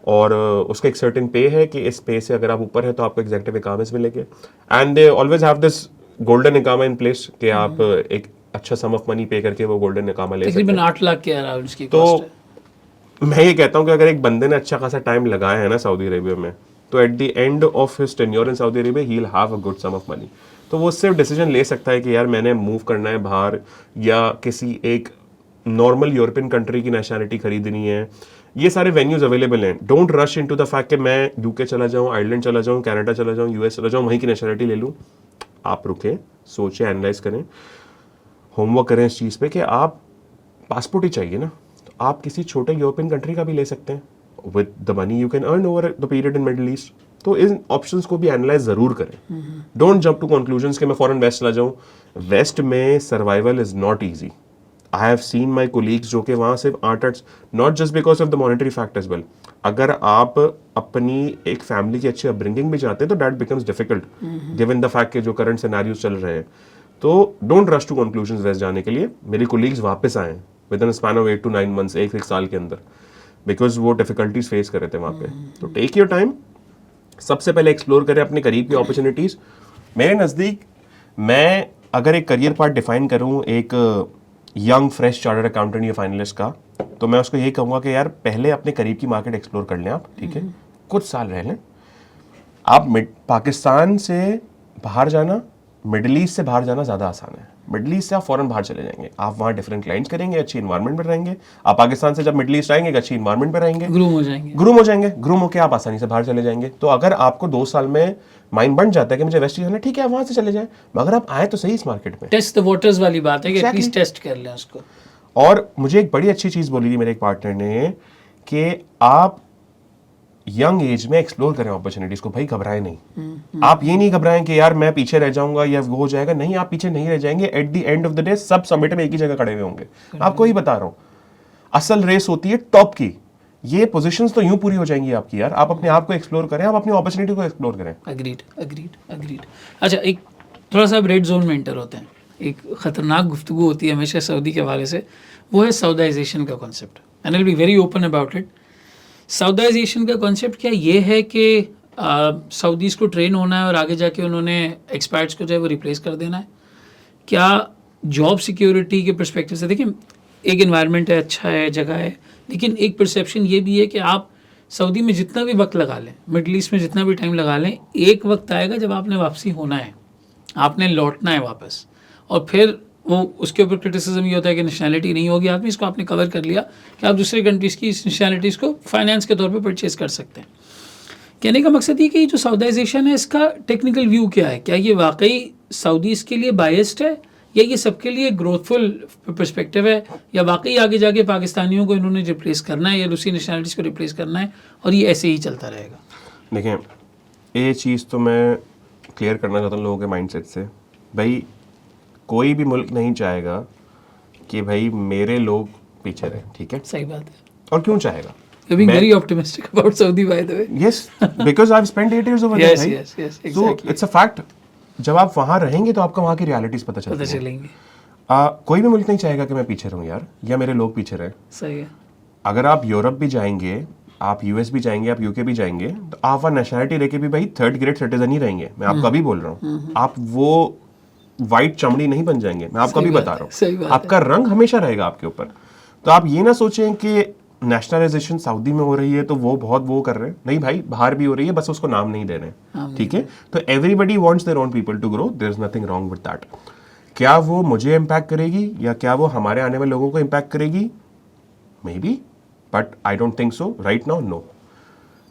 और उसका एक सर्टेन पे है कि इस पे से अगर आप ऊपर है तो आपको एग्जीक्यूटिव इकामास मिलेंगे। And they always have this golden इकामा इन प्लेस कि आप एक अच्छा सम ऑफ मनी पे करके वो गोल्डन इकामा ले सकते हैं। तकरीबन 8 लाख के अराउंड की तो कॉस्ट है। मैं ये कहता हूँ कि अगर एक बंदे ने अच्छा खासा टाइम लगाया है ना सऊदी अरेबिया में, तो at the end of his tenure in Saudi Arabia he will have a good sum of money. तो वो सिर्फ डिसीजन ले सकता है कि यार मैंने मूव करना है बाहर, या किसी एक नॉर्मल यूरोपियन कंट्री की नेशनैलिटी खरीदनी है। ये सारे वेन्यूज अवेलेबल हैं। Don't rush into the fact कि मैं यूके चला जाऊँ, आयरलैंड चला जाऊँ, कनाडा चला जाऊँ, यूएस चला जाऊँ, वहीं की नेशनैलिटी ले लूँ। आप रुकें, सोचें, एनालाइज करें, होमवर्क करें इस चीज़ पे कि आप पासपोर्ट ही चाहिए ना, तो आप किसी छोटे यूरोपियन कंट्री का भी ले सकते हैं। With the money you can earn over the period in middle east. तो इन ऑप्शंस को भी एनालाइज ज़रूर करें। डोंट जंप टू कंक्लूजन्स कि मैं फॉरेन वेस्ट चला जाऊँ। वेस्ट में survival is not easy. I have seen my colleagues जो कि वहाँ सिर्फ 8 not just because of the monetary fact as well. अगर आप अपनी एक फैमिली की अच्छी अपब्रिंगिंग भी चाहते हैं तो that becomes difficult given the fact के जो करंट सिनेरियोज चल रहे हैं। तो don't rush to conclusions west जाने के लिए। मेरी कोलीग्स वापस आए within span of 8 to 9 months, एक साल के अंदर, बिकॉज वो डिफिकल्टीज फेस कर रहे थे वहाँ पे। तो टेक योर टाइम, सबसे पहले एक्सप्लोर करें अपने करीब की अपॉर्चुनिटीज़। मेरे नज़दीक, मैं अगर एक करियर पार्ट डिफाइन करूँ एक यंग फ्रेश चार्टर्ड अकाउंटेंट या फाइनलिस्ट का, तो मैं उसको यही कहूँगा कि यार पहले अपने करीब की मार्केट एक्सप्लोर कर लें आप, ठीक है, कुछ साल रह लें। आप पाकिस्तान से बाहर जाना, मिडिल ईस्ट से बाहर जाना ज़्यादा आसान है। मिडिल ईस्ट से आप फॉरन बाहर चले जाएंगे, आप वहाँ डिफरेंट क्लाइंट्स करेंगे, अच्छी इन्वायरमेंट में रहेंगे। आप पाकिस्तान से जब मिडिल ईस्ट आएंगे, एक अच्छी इन्वायरमेंट में रहेंगे, ग्रूम होकर आप आसानी से बाहर चले जाएंगे। तो अगर आपको 2 साल में माइंड बन जाता है कि मुझे वेस्ट जाना है, ठीक है, आप वहाँ से चले जाएं, मगर आप आए तो सही इस मार्केट में। टेस्ट द वाटर्स वाली बात है कि एटलीस्ट टेस्ट कर लें उसको। और मुझे एक बड़ी अच्छी चीज़ बोली थी मेरे एक पार्टनर ने कि आप यंग एज में एक्सप्लोर करें अपॉर्चुनिटीज को। भाई घबराएं नहीं। आप ये नहीं घबराएं कि यार मैं पीछे रह जाऊंगा या वो हो जाएगा। नहीं, आप पीछे नहीं रह जाएंगे। Eight the end of the day सब समिट में एक ही जगह खड़े हुए होंगे। आपको ही बता रहा हूं, असल रेस होती है टॉप की। ये पोजीशंस तो यूं पूरी हो जाएंगी आपकी। यार आप अपने आप को एक्सप्लोर करें, आप अपनी अपॉर्चुनिटी को एक्सप्लोर करें। अग्रीड। अच्छा, एक थोड़ा सा रेड जोन में एंटर होते हैं। एक खतरनाक गुफ्तगू होती है हमेशा सऊदी के हवाले से, वो है सऊदाइजेशन का concept. And I will be very open about it. Saudization का कॉन्सेप्ट क्या ये है कि सऊदीज़ को ट्रेन होना है और आगे जाके उन्होंने एक्सपर्ट्स को जो है वो रिप्लेस कर देना है? क्या जॉब सिक्योरिटी के पर्सपेक्टिव से, देखिए एक इन्वायरमेंट है, अच्छा है, जगह है, लेकिन एक परसेप्शन ये भी है कि आप सऊदी में जितना भी वक्त लगा लें, मिडल ईस्ट में जितना भी टाइम लगा लें, एक वक्त आएगा जब आपने वापसी होना है, आपने लौटना है वापस। और फिर वो उसके ऊपर क्रिटिसिज्म ये होता है कि नेशनैलिटी नहीं होगी आदमी, इसको आपने कवर कर लिया कि आप दूसरे कंट्रीज़ की नेशनैलिटीज़ को फाइनेंस के तौर पे परचेज़ कर सकते हैं। कहने का मकसद ये कि जो सऊदाइजेशन है इसका टेक्निकल व्यू क्या है? क्या ये वाकई सऊदीज़ के लिए बायस्ड है, या ये सबके लिए ग्रोथफुल पर्सपेक्टिव है, या वाकई आगे जाके पाकिस्तानियों को इन्होंने रिप्लेस करना है या दूसरी नेशनैलिटीज़ को रिप्लेस करना है और ये ऐसे ही चलता रहेगा? देखें, ये चीज़ तो मैं क्लियर करना चाहता हूँ लोगों के माइंडसेट से। भाई कोई भी मुल्क नहीं चाहेगा कि भाई मेरे लोग पीछे रहे, ठीक है? सही बात है। और क्यों चाहेगा? You're being very optimistic about Saudi, by the way. Yes, because I've spent 8 years over there. Yes, exactly. So it's a fact. जब आप वहाँ रहेंगे तो आपको वहाँ की रियलिटीज पता चलेंगी। कोई भी मुल्क नहीं चाहेगा कि मैं पीछे रहूँ यार, या मेरे लोग पीछे रहे। सही है। अगर आप यूरोप भी जाएंगे, आप यूएस भी जाएंगे, आप यूके भी जाएंगे, तो आप वहाँ नेशनलिटी लेके भी भाई 3rd ग्रेड सिटीजन ही रहेंगे। मैं आपको अभी बोल रहा हूँ, आप वो वाइट चमड़ी नहीं बन जाएंगे। मैं आपको अभी बता रहा हूँ, आपका रंग हमेशा रहेगा आपके ऊपर। तो आप ये ना सोचें कि नेशनलाइजेशन सऊदी में हो रही है तो वो बहुत वो कर रहे हैं। नहीं भाई, बाहर भी हो रही है, बस उसको नाम नहीं दे रहे हैं, ठीक है? तो everybody wants their own people to grow, there is nothing wrong with that. क्या वो मुझे इम्पैक्ट करेगी या क्या वो हमारे आने वाले लोगों को इम्पैक्ट करेगी? Maybe, but I don't think so right now, no.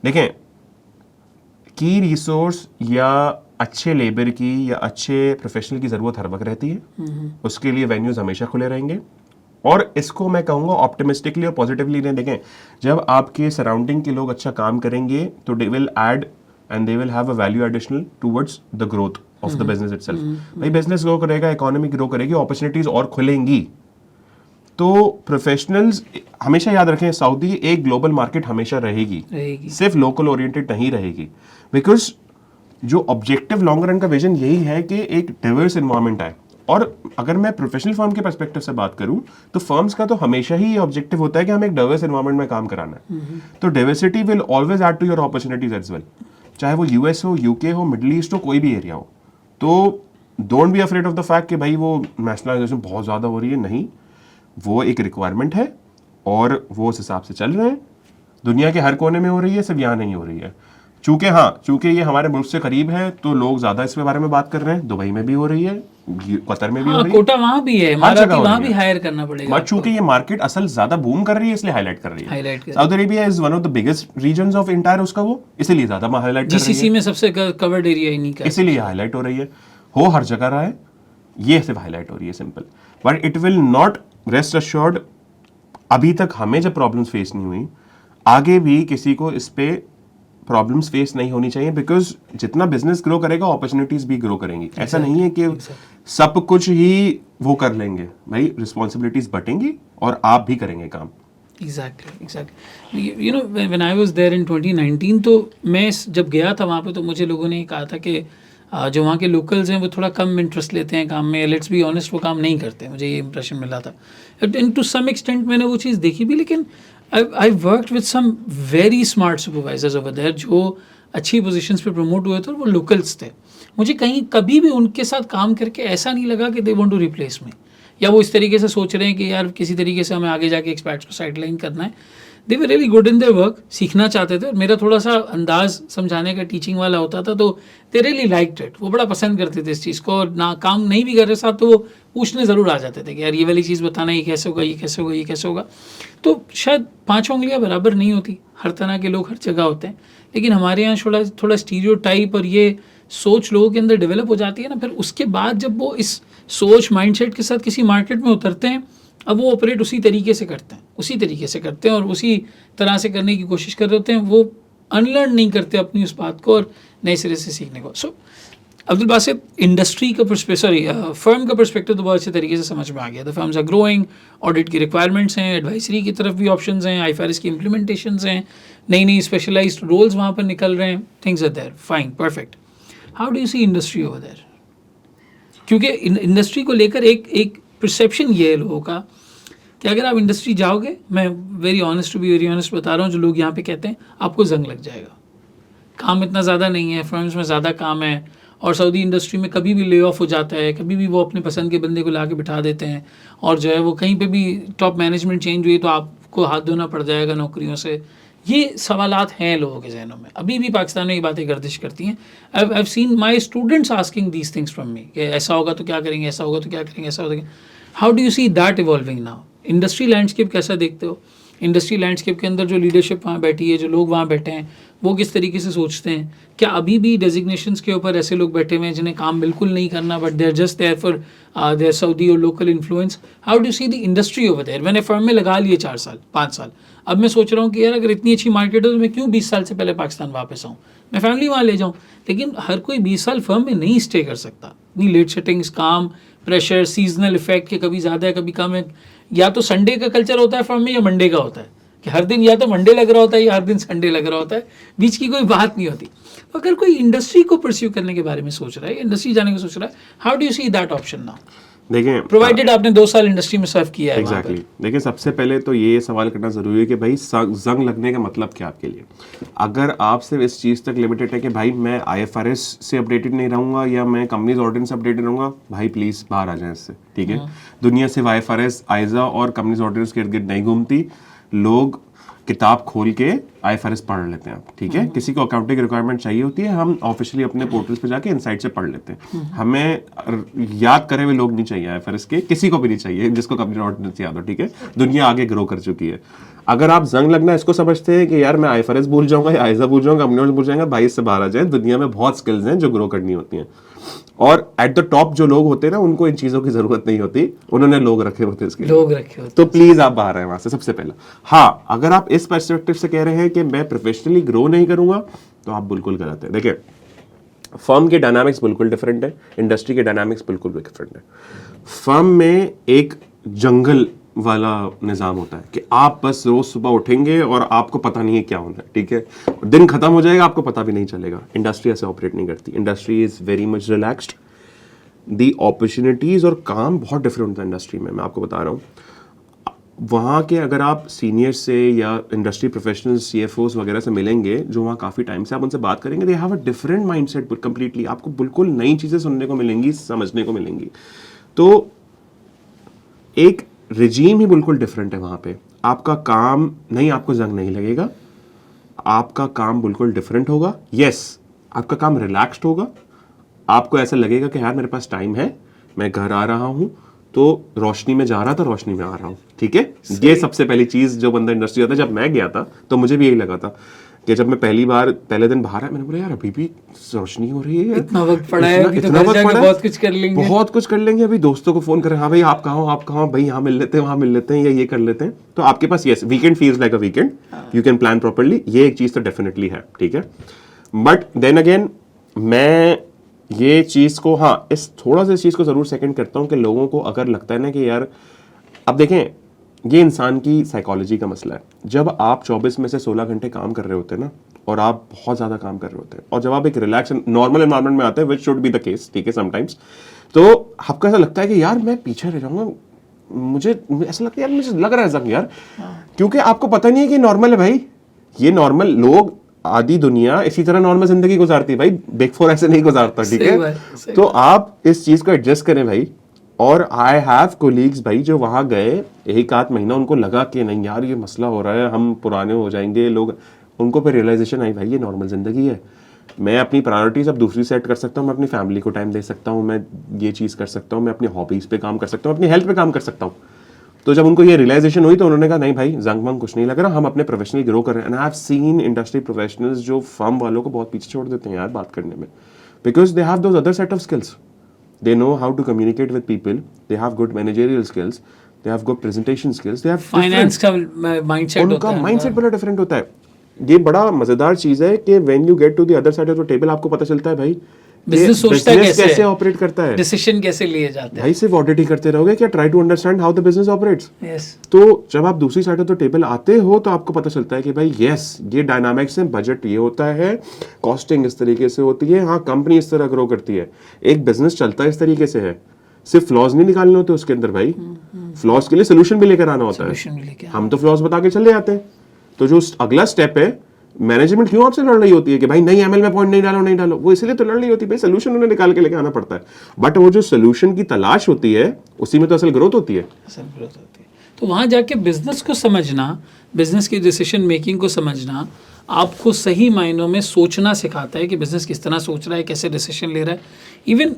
देखें, की रिसोर्स या अच्छे लेबर की या अच्छे प्रोफेशनल की ज़रूरत हर वक्त रहती है। उसके लिए वेन्यूज़ हमेशा खुले रहेंगे। और इसको मैं कहूँगा ऑप्टिमिस्टिकली और पॉजिटिवली नहीं, देखें, जब आपके सराउंडिंग के लोग अच्छा काम करेंगे तो they will add and they will have a value additional towards the growth of the business itself. भाई बिजनेस ग्रो करेगा, इकोनॉमी ग्रो करेगी, अपॉर्चुनिटीज और खुलेंगी। तो प्रोफेशनल्स हमेशा याद रखें, सऊदी एक ग्लोबल मार्केट हमेशा रहेगी, सिर्फ लोकल ओरिएंटेड नहीं रहेगी। बिकॉज जो ऑब्जेक्टिव लॉन्ग रन का विजन यही है कि एक डाइवर्स एनवायरनमेंट आए। और अगर मैं प्रोफेशनल फर्म के पर्सपेक्टिव से बात करूं तो फर्म्स का तो हमेशा ही ये ऑब्जेक्टिव होता है कि हमें एक डाइवर्स एनवायरनमेंट में काम कराना है। तो diversity will always add to your opportunities as well, चाहे वो यूएस हो, यूके हो, मिडिल ईस्ट हो, कोई भी एरिया हो। तो don't be afraid of the fact कि भाई वो नेशनलाइजेशन बहुत ज़्यादा हो रही है, नहीं, वो एक रिक्वायरमेंट है और वो उस हिसाब से चल रहे हैं। दुनिया के हर कोने में हो रही है, सिर्फ यहाँ नहीं हो रही है। चूंकि ये हमारे मुल्क से करीब है तो लोग ज्यादा इसके बारे में बात कर रहे हैं। दुबई में भी हो रही है, कतर में भी हो रही है, कोटा वहाँ भी है, वहाँ भी हायर करना पड़ेगा। बट चूंकि ये मार्केट असल ज्यादा बूम कर रही है इसलिए हाईलाइट कर रही है। Saudi Arabia is one of the biggest reasons of entire उसका, वो इसीलिए ज्यादा हाईलाइट कर रही है। जीसीसी में सबसे कवर्ड एरिया ही नहीं का, इसीलिए हाईलाइट हो रही है। हो हर जगह रहा है, ये सिर्फ हाईलाइट हो रही है, simple. But it will not rest assured, अभी तक हमें जब प्रॉब्लम्स फेस नहीं हुई, आगे भी किसी को इस पे प्रॉब्लम्स फेस नहीं होनी चाहिए। बिकॉज जितना बिजनेस ग्रो करेगा अपॉर्चुनिटीज भी ग्रो करेंगी। ऐसा नहीं है कि सब कुछ ही वो कर लेंगे, भाई रिस्पॉन्सिबिलिटीज बटेंगी और आप भी करेंगे काम। Exactly. You know, when I was there in 2019, तो मैं जब गया था वहाँ पे तो मुझे लोगों ने कहा था कि जो वहाँ के लोकल्स हैं वो थोड़ा कम इंटरेस्ट लेते हैं काम में। लेट्स बी ऑनेस्ट, वो काम नहीं करते, मुझे ये इंप्रेशन मिला था। एंड टू सम एक्सटेंट मैंने वो चीज़ देखी भी, लेकिन I worked with some very smart supervisors over there जो अच्छी पोजीशंस पे प्रमोट हुए थे और वो लोकल्स थे। मुझे कहीं कभी भी उनके साथ काम करके ऐसा नहीं लगा कि दे वांट टू रिप्लेस मी, या वो इस तरीके से सोच रहे हैं कि यार किसी तरीके से हमें आगे जाके एक्सपर्ट्स को साइडलाइन करना है। They were really good in their work, सीखना चाहते थे। और मेरा थोड़ा सा अंदाज समझाने का टीचिंग वाला होता था, तो दे रियली लाइक्ड इट, वो बड़ा पसंद करते थे इस चीज़ को। और ना काम नहीं भी कर रहे साथ तो वो पूछने ज़रूर आ जाते थे कि यार ये वाली चीज़ बताना, ये कैसे होगा, ये कैसे होगा, ये कैसे होगा। तो शायद पाँचों उंगलियाँ बराबर नहीं होती, हर तरह के लोग हर जगह होते हैं, लेकिन हमारे यहाँ थोड़ा स्टीरियोटाइप और ये सोच लोगों के अंदर डेवलप हो जाती है ना। फिर उसके बाद जब वो इस सोच माइंडसेट के साथ किसी मार्केट में उतरते हैं, अब वो ऑपरेट उसी तरीके से करते हैं और उसी तरह से करने की कोशिश कर रहे होते हैं। वो अनलर्न नहीं करते अपनी उस बात को और नए सिरे से सीखने को। सो अब्दुल बासित, इंडस्ट्री का फर्म का पर्सपेक्टिव तो बहुत अच्छे तरीके से समझ में आ गया। The firms are growing, audit की रिक्वायरमेंट्स हैं, एडवाइजरी की तरफ भी ऑप्शंस हैं, IFRS की इम्प्लीमेंटेशंस हैं, नई स्पेशलाइज्ड रोल्स वहाँ पर निकल रहे हैं, things are there, fine, perfect. How do you see industry over there? क्योंकि इंडस्ट्री को लेकर एक परसेप्शन ये है लोगों का कि अगर आप इंडस्ट्री जाओगे, मैं वेरी ऑनेस्ट बता रहा हूँ, जो लोग यहाँ पे कहते हैं आपको जंग लग जाएगा, काम इतना ज़्यादा नहीं है, फर्म्स में ज़्यादा काम है, और सऊदी इंडस्ट्री में कभी भी ले ऑफ हो जाता है, कभी भी वो अपने पसंद के बंदे को ला के बिठा देते हैं, और जो है वो कहीं पे भी टॉप मैनेजमेंट चेंज हुई तो आपको हाथ धोना पड़ जाएगा नौकरियों से। ये सवालात हैं लोगों के जहनों में, अभी भी पाकिस्तान में ये बातें गर्दिश करती हैं। आई have seen my students asking these things from me कि ऐसा होगा तो क्या करेंगे, ऐसा होगा तो क्या करेंगे, ऐसा होगा। How do you see that evolving now? Industry landscape कैसा देखते हो? इंडस्ट्री लैंडस्केप के अंदर जो लीडरशिप वहाँ बैठी है, जो लोग वहाँ बैठे हैं, वो किस तरीके से सोचते हैं? क्या अभी भी डेजिग्नेशंस के ऊपर ऐसे लोग बैठे हुए हैं जिन्हें काम बिल्कुल नहीं करना, but they are just there for their Saudi और local influence? How do see the industry over there? मैंने फर्म में लगा लिए 4 साल 5 साल, अब मैं सोच रहा हूँ कि यार अगर इतनी अच्छी मार्केट हो तो मैं क्यों 20 साल से पहले पाकिस्तान वापस आऊँ, मैं फैमिली वहाँ ले जाऊँ। लेकिन हर कोई 20 साल फर्म में नहीं स्टे कर सकता, इतनी लेट सेटिंग्स, काम प्रेशर, सीजनल इफेक्ट के कभी ज़्यादा है कभी कम है। या तो संडे का कल्चर होता है फर्म में, या मंडे का होता है कि हर दिन या तो मंडे लग रहा होता है या हर दिन संडे लग रहा होता है, बीच की कोई बात नहीं होती। तो अगर कोई इंडस्ट्री को परस्यू करने के बारे में सोच रहा है, इंडस्ट्री जाने को सोच रहा है, how do you see that option now? देखें, प्रोवाइडेड आपने 2 साल इंडस्ट्री में सर्व किया है। एग्जैक्टली। देखिए, सबसे पहले तो ये सवाल करना जरूरी है कि भाई जंग लगने का मतलब क्या आपके लिए? अगर आप सिर्फ इस चीज़ तक लिमिटेड है कि भाई मैं IFRS से अपडेटेड नहीं रहूंगा या मैं कंपनीज ऑर्डिनेंस से अपडेटेड रहूंगा, भाई प्लीज बाहर आ जाए इससे, ठीक है? दुनिया सिर्फ IFRS, आइजा और कंपनीज ऑर्डिनेंस के इर्द गिर्द नहीं घूमती। लोग किताब खोल के IFRS पढ़ लेते हैं, ठीक है। किसी को अकाउंटिंग रिक्वायरमेंट चाहिए होती है, हम ऑफिशियली अपने पोर्टल्स पे जाके इनसाइट से पढ़ लेते हैं। हमें याद करे हुए लोग नहीं चाहिए IFRS के, किसी को भी नहीं चाहिए जिसको कंपनी ऑर्डिनेंस याद हो, ठीक है। दुनिया आगे ग्रो कर चुकी है। अगर आप जंग लगना इसको समझते हैं कि यार मैं IFRS भूल जाऊंगा या आइजा भूल जाऊंगा, कंपनी भूल जाएंगे, भाई इससे बाहर आ जाए। दुनिया में बहुत स्किल्स हैं जो ग्रो करनी होती हैं, और एट द टॉप जो लोग होते हैं ना, उनको इन चीजों की जरूरत नहीं होती, उन्होंने लोग रखे होते हैं इसके लिए। लोग रखे होते तो प्लीज आप बाहर आए वहां से, सबसे पहला। हाँ, अगर आप इस पर्सपेक्टिव से कह रहे हैं कि मैं प्रोफेशनली ग्रो नहीं करूंगा, तो आप बिल्कुल गलत है। देखिए, फर्म के डायनामिक्स बिल्कुल डिफरेंट है, इंडस्ट्री के डायनामिक्स बिल्कुल डिफरेंट है। फर्म में एक जंगल वाला निज़ाम होता है कि आप बस रोज सुबह उठेंगे और आपको पता नहीं है क्या होना है, ठीक है। दिन खत्म हो जाएगा, आपको पता भी नहीं चलेगा। इंडस्ट्री ऐसे ऑपरेट नहीं करती। Industry is very much relaxed. The opportunities और काम बहुत डिफरेंट होता है इंडस्ट्री में, मैं आपको बता रहा हूँ। वहाँ के अगर आप सीनियर से या इंडस्ट्री प्रोफेशनल्स, CFOs वगैरह से मिलेंगे जो वहाँ काफ़ी टाइम से, आप उनसे बात करेंगे, they have a different mindset completely. आपको बिल्कुल नई चीज़ें सुनने को मिलेंगी, समझने को मिलेंगी। तो एक रिजीम ही बिल्कुल डिफरेंट है वहाँ पे। आपका काम नहीं, आपको जंग नहीं लगेगा, आपका काम बिल्कुल डिफरेंट होगा। यस, आपका काम रिलैक्स्ड होगा। आपको ऐसा लगेगा कि यार मेरे पास टाइम है, मैं घर आ रहा हूँ तो रोशनी में जा रहा था, रोशनी में आ रहा हूँ, ठीक है। ये सबसे पहली चीज जो बंदा इंडस्ट्री आता है। जब मैं गया था तो मुझे भी यही लगा था कि जब मैं पहले दिन बाहर आया, मैंने बोला यार अभी भी रोशनी हो रही है, इतना वक्त पड़ा है, अभी तो घर जाके बहुत कुछ कर लेंगे, बहुत कुछ कर लेंगे। अभी दोस्तों को फोन करें, हाँ भाई आप कहाँ हो, आप कहाँ हो, भाई यहाँ मिल लेते हैं, वहाँ मिल लेते हैं, या ये कर लेते हैं। तो आपके पास yes, weekend feels like a weekend, you can plan properly. ये एक चीज तो डेफिनेटली है, ठीक है। बट देन अगेन मैं ये चीज को, हाँ, इस थोड़ा सा इस चीज को जरूर सेकंड करता हूँ कि लोगों को अगर लगता है ना कि यार, अब देखें, ये इंसान की साइकोलॉजी का मसला है। जब आप 24 में से 16 घंटे काम कर रहे होते हैं ना, और आप बहुत ज्यादा काम कर रहे होते हैं, और जब आप एक रिलैक्स नॉर्मल एनवायरनमेंट में आते हैं, which should be the case, ठीक है, समटाइम्स, तो आपको ऐसा लगता है कि यार मैं पीछे रह जाऊंगा, मुझे ऐसा लगता है यार, मुझे लग रहा है जंग यार, क्योंकि आपको पता नहीं है कि नॉर्मल है भाई। ये नॉर्मल लोग, आधी दुनिया इसी तरह नॉर्मल जिंदगी गुजारती है भाई, बिग फोर ऐसे नहीं गुजारता, ठीक है। तो आप इस चीज को एडजस्ट करें भाई। और आई हैव कोलीग्स भाई जो वहां गए, 1 आध महीना उनको लगा कि नहीं यार ये मसला हो रहा है, हम पुराने हो जाएंगे लोग, उनको फिर रियलाइजेशन आई भाई ये नॉर्मल जिंदगी है, मैं अपनी प्रायोरिटीज अब दूसरी सेट कर सकता हूँ, मैं अपनी फैमिली को टाइम दे सकता हूँ, मैं ये चीज़ कर सकता हूँ, मैं अपनी हॉबीज पे काम कर सकता हूँ, अपनी हेल्थ पे काम कर सकता हूँ। तो जब उनको ये रियलाइजेशन हुई तो उन्होंने कहा नहीं भाई जंग वंग कुछ नहीं लग रहा, हम अपने प्रोफेशनली ग्रो कर रहे हैं। And I have scene industry professionals जो फर्म वालों को बहुत पीछे छोड़ देते हैं यार बात करने में, because they have those other set of skills, they know how to communicate with people, they have good managerial skills, they have good presentation skills, they have finance का माइंडसेट उनका माइंडसेट बड़ा डिफरेंट होता है। ये बड़ा मजेदार चीज है कि when you get to the other side of the table आपको पता चलता है भाई बिजनेस सोचता है कैसे ऑपरेट करता है, डिसीजन कैसे लिए जाते हैं। भाई सिर्फ ऑडिट ही करते रहोगे क्या, try to understand how the business operates. Yes, तो जब आप दूसरी साइड ऑफ द टेबल आते हो तो आपको पता चलता है कि भाई यस ये डायनामिक्स है, बजट ये होता है, कॉस्टिंग इस तरीके से होती है, हाँ कंपनी इस तरह ग्रो करती है, एक बिजनेस चलता है इस तरीके से है। सिर्फ फ्लॉज नहीं निकालने होते उसके अंदर भाई, फ्लॉज के लिए सोल्यूशन भी लेकर आना होता है। हम तो फ्लॉज बता के चले जाते हैं। तो जो अगला स्टेप है, मैनेजमेंट क्यों आपसे लड़ रही होती है कि भाई नहीं एमएल में पॉइंट नहीं डालो, वो इसलिए तो लड़ रही होती है भाई, सोल्यूशन उन्हें निकाल के लेके आना पड़ता है। बट वो जो सोल्यूशन की तलाश होती है उसी में तो असल ग्रोथ होती है। तो वहाँ जाके बिजनेस को समझना, बिजनेस की डिसीजन मेकिंग को समझना आपको सही मायनों में सोचना सिखाता है कि बिजनेस किस तरह सोच रहा है, कैसे डिसीजन ले रहा है। Even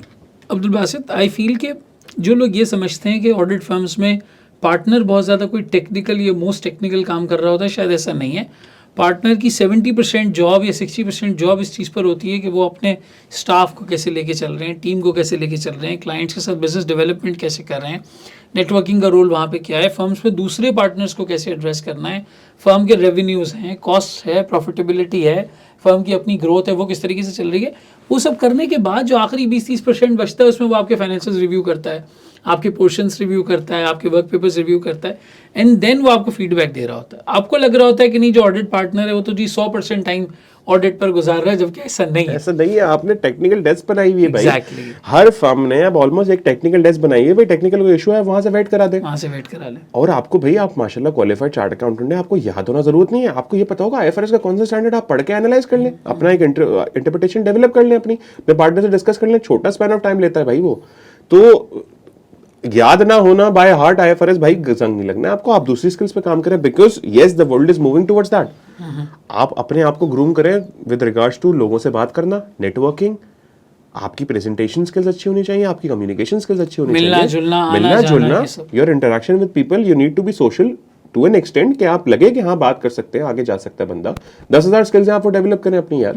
Abdul Basit, I feel के जो लोग ये समझते हैं कि ऑडिट फर्म्स में पार्टनर बहुत ज़्यादा कोई टेक्निकल या मोस्ट टेक्निकल काम कर रहा होता है, शायद ऐसा नहीं है। पार्टनर की 70% जॉब या 60% जॉब इस चीज़ पर होती है कि वो अपने स्टाफ को कैसे लेके चल रहे हैं, टीम को कैसे लेके चल रहे हैं, क्लाइंट्स के साथ बिजनेस डेवलपमेंट कैसे कर रहे हैं, नेटवर्किंग का रोल वहाँ पे क्या है, फर्म्स में दूसरे पार्टनर्स को कैसे एड्रेस करना है, फर्म के रेवेन्यूज़ हैं, कॉस्ट है, प्रॉफिटेबिलिटी है, फर्म की अपनी ग्रोथ है वो किस तरीके से चल रही है। वो सब करने के बाद जो आखिरी 20-30% बचता है उसमें वो आपके फाइनेंशियल रिव्यू करता है, आपके पोर्शंस रिव्यू करता है, आपके वर्क पेपर्स रिव्यू करता है, एंड देन वो आपको फीडबैक दे रहा होता है। आपको लग रहा होता है कि नहीं जो ऑडिट पार्टनर है वो तो जी 100% टाइम ऑडिट पर गुजार रहा है, जबकि ऐसा नहीं है। ऐसा नहीं है। आपने टेक्निकल डेस्क बनाई हुई है भाई। Exactly. हर फर्म ने अब ऑलमोस्ट एक टेक्निकल डेस्क बनाई है भाई, टेक्निकल कोई इशू है वहां से वेट करा दे, वहाँ से वेट करा ले। और आपको भाई आप माशाल्लाह क्वालिफाइड चार्ट अकाउंटेंट है, आपको याद होना जरूरत नहीं है, आपको ये पता होगा IFRS का कौन सा स्टैंडर्ड, आप पढ़ के एनालाइज कर लें, अपना एक इंटरप्रिटेशन डेवलप कर लें, अपनी पार्टनर से डिस्कस कर लें, छोटा स्पैन ऑफ टाइम लेता है भाई वो। तो याद ना होना बाय हार्ट IFRS भाई जंग नहीं लगना है आपको, आप दूसरी स्किल्स पे काम करें, because yes the world is moving towards that. आप अपने आप को ग्रूम करें विद रिगार्ड्स टू लोगों से बात करना, नेटवर्किंग, आपकी प्रेजेंटेशन स्किल्स अच्छी होनी चाहिए, आपकी कम्युनिकेशन स्किल्स अच्छी होनी चाहिए, मिलना जुलना, your interaction with people, you need to be social to an extent कि आप लगे कि हाँ बात कर सकते हैं, आगे जा सकता है बंदा। 10,000 स्किल्स हैं, आप वो डेवलप करें अपनी यार।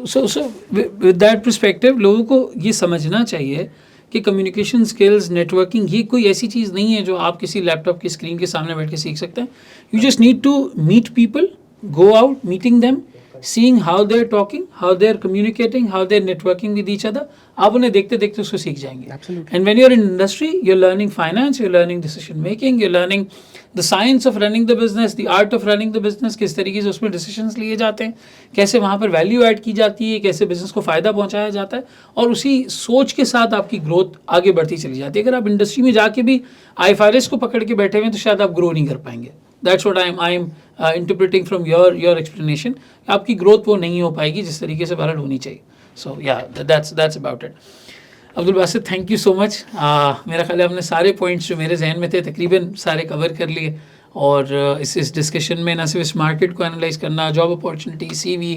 So with that perspective, लोगों को ये समझना चाहिए कि कम्युनिकेशन स्किल्स, नेटवर्किंग, ये कोई ऐसी चीज़ नहीं है जो आप किसी लैपटॉप की स्क्रीन के सामने बैठ के सीख सकते हैं। You just need to meet people, go out, meeting them, seeing how they're talking, how they're communicating, how they're networking with each other. आप उन्हें देखते देखते उसको सीख जाएंगे। And when you're in industry, you're learning finance, you're learning decision making, you're learning the science of running the business, the art of running the business, किस तरीके से उसमें decisions लिए जाते हैं, कैसे वहाँ पर वैल्यू ऐड की जाती है, कैसे बिजनेस को फ़ायदा पहुँचाया जाता है, और उसी सोच के साथ आपकी ग्रोथ आगे बढ़ती चली जाती है। अगर आप इंडस्ट्री में जाके भी IFRS को पकड़ के बैठे हुए हैं तो शायद आप ग्रो नहीं कर पाएंगे। That's what I'm interpreting from your explanation. आपकी ग्रोथ वो नहीं हो पाएगी जिस तरीके से भारत होनी चाहिए। So yeah, that's about it. Abdul Basit, thank you so much. मेरा ख्याल है हमने सारे पॉइंट्स जो मेरे जहन में थे तकरीबन सारे कवर कर लिए, और इस डिस्कशन में न सिर्फ इस मार्केट को एनालाइज करना, जॉब अपॉर्चुनिटी, CV,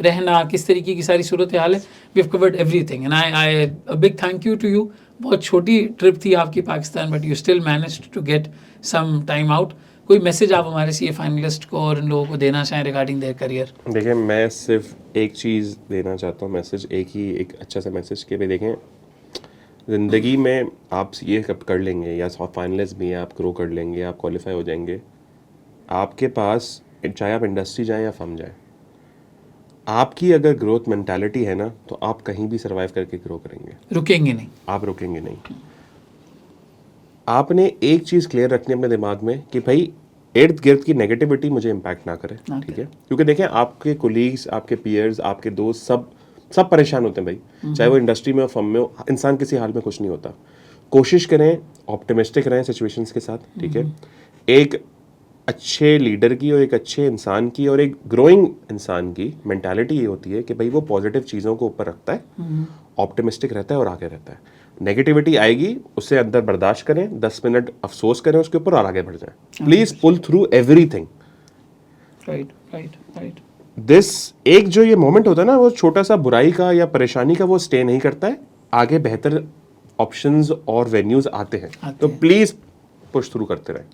रहना, किस तरीके की सारी सूरत हाल है, we have covered everything, and I a big thank you to you. बहुत छोटी ट्रिप थी आपकी Pakistan, but you still managed to get some time out. कोई मैसेज आप हमारे CA फाइनलिस्ट को और इन लोगों को देना चाहें रिगार्डिंग देयर करियर? देखिए, मैं सिर्फ एक चीज़ देना चाहता हूँ, मैसेज एक अच्छा सा मैसेज कि भाई देखें, ज़िंदगी में आप CA कब कर लेंगे या फाइनलिस्ट भी हैं, आप ग्रो कर लेंगे, आप क्वालिफाई हो जाएंगे, आपके पास चाहे आप इंडस्ट्री जाएं या फर्म जाएं, आपकी अगर ग्रोथ मेंटालिटी है ना तो आप कहीं भी सर्वाइव करके ग्रो करेंगे, रुकेंगे नहीं, आप रुकेंगे नहीं। आपने एक चीज़ क्लियर रखनी है अपने दिमाग में कि भाई इर्द गिर्द की नेगेटिविटी मुझे इम्पैक्ट ना करे, ठीक है? क्योंकि देखें, आपके कोलीग्स, आपके पीयर्स, आपके दोस्त सब परेशान होते हैं भाई, चाहे वो इंडस्ट्री में हो, फर्म में हो, इंसान किसी हाल में खुश नहीं होता। कोशिश करें, ऑप्टिमिस्टिक रहें सिचुएशंस के साथ, ठीक है? एक अच्छे लीडर की और एक अच्छे इंसान की और एक ग्रोइंग इंसान की मेंटालिटी ये होती है कि भाई वो पॉजिटिव चीज़ों को ऊपर रखता है, ऑप्टिमिस्टिक रहता है और आगे रहता है। नेगेटिविटी आएगी, उससे अंदर बर्दाश्त करें, 10 मिनट अफसोस करें उसके ऊपर और आगे बढ़ जाएं। Please pull through everything. Right. This एक जो ये मोमेंट होता है ना, वो छोटा सा बुराई का या परेशानी का वो स्टे नहीं करता है, आगे बेहतर ऑप्शंस और वेन्यूज आते हैं। तो प्लीज पुश थ्रू करते रहें,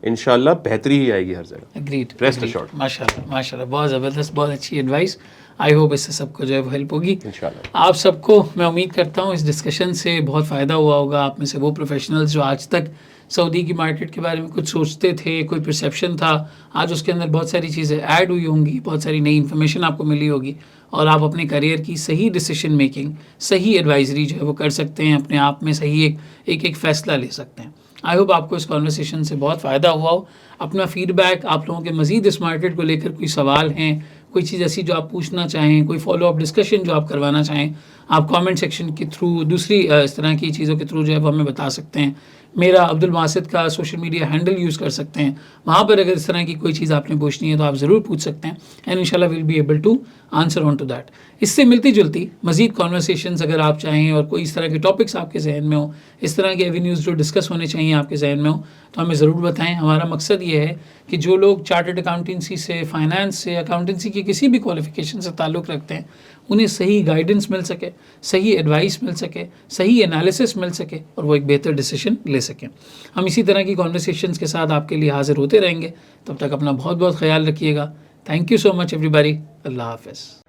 इंशाल्लाह बेहतरी ही आएगी हर जगह। Agreed, rest assured. माशाल्लाह, बहुत ज़बरदस्त, बहुत अच्छी एडवाइस। आई होप इससे सबको जो है हेल्प होगी इंशाल्लाह। आप सबको मैं उम्मीद करता हूँ इस डिस्कशन से बहुत फ़ायदा हुआ होगा। आप में से वो प्रोफेशनल्स जो आज तक सऊदी की मार्केट के बारे में कुछ सोचते थे, कोई परसेप्शन था, आज उसके अंदर बहुत सारी चीज़ें ऐड हुई होंगी, बहुत सारी नई इन्फॉर्मेशन आपको मिली होगी, और आप अपने करियर की सही डिसीजन मेकिंग, सही एडवाइजरी जो है वो कर सकते हैं, अपने आप में सही एक फैसला ले सकते हैं। आई होप आपको इस कॉन्वर्सेशन से बहुत फ़ायदा हुआ हो। अपना फीडबैक, आप लोगों के मज़ीद इस मार्केट को लेकर कोई सवाल हैं, कोई चीज़ ऐसी जो आप पूछना चाहें, कोई फॉलो अप डिस्कशन जो आप करवाना चाहें, आप कमेंट सेक्शन के थ्रू, दूसरी इस तरह की चीज़ों के थ्रू जो है वो हमें बता सकते हैं। मेरा अब्दुल बासित का सोशल मीडिया हैंडल यूज़ कर सकते हैं, वहाँ पर अगर इस तरह की कोई चीज़ आपने पूछनी है तो आप ज़रूर पूछ सकते हैं, एंड इंशाल्लाह will be able to answer on to that. इससे मिलती जुलती मज़ीद कॉन्वर्सेशंस अगर आप चाहें और कोई इस तरह के टॉपिक्स आपके जहन में हो, इस तरह के एवेन्यूज़ जो डिस्कस होने चाहिए आपके जहन में हो, तो हमें ज़रूर बताएं। हमारा मकसद ये है कि जो लोग चार्टर्ड अकाउंटेंसी से, फाइनेंस से, अकाउंटेंसी की किसी भी क्वालिफिकेशन से ताल्लुक़ रखते हैं, उन्हें सही गाइडेंस मिल सके, सही एडवाइस मिल सके, सही एनालिसिस मिल सके, और वो एक बेहतर डिसीजन ले सकें। हम इसी तरह की कॉन्वर्सेशंस के साथ आपके लिए हाजिर होते रहेंगे। तब तक अपना बहुत बहुत ख्याल रखिएगा। Thank you so much everybody. अल्लाह हाफ़िज़।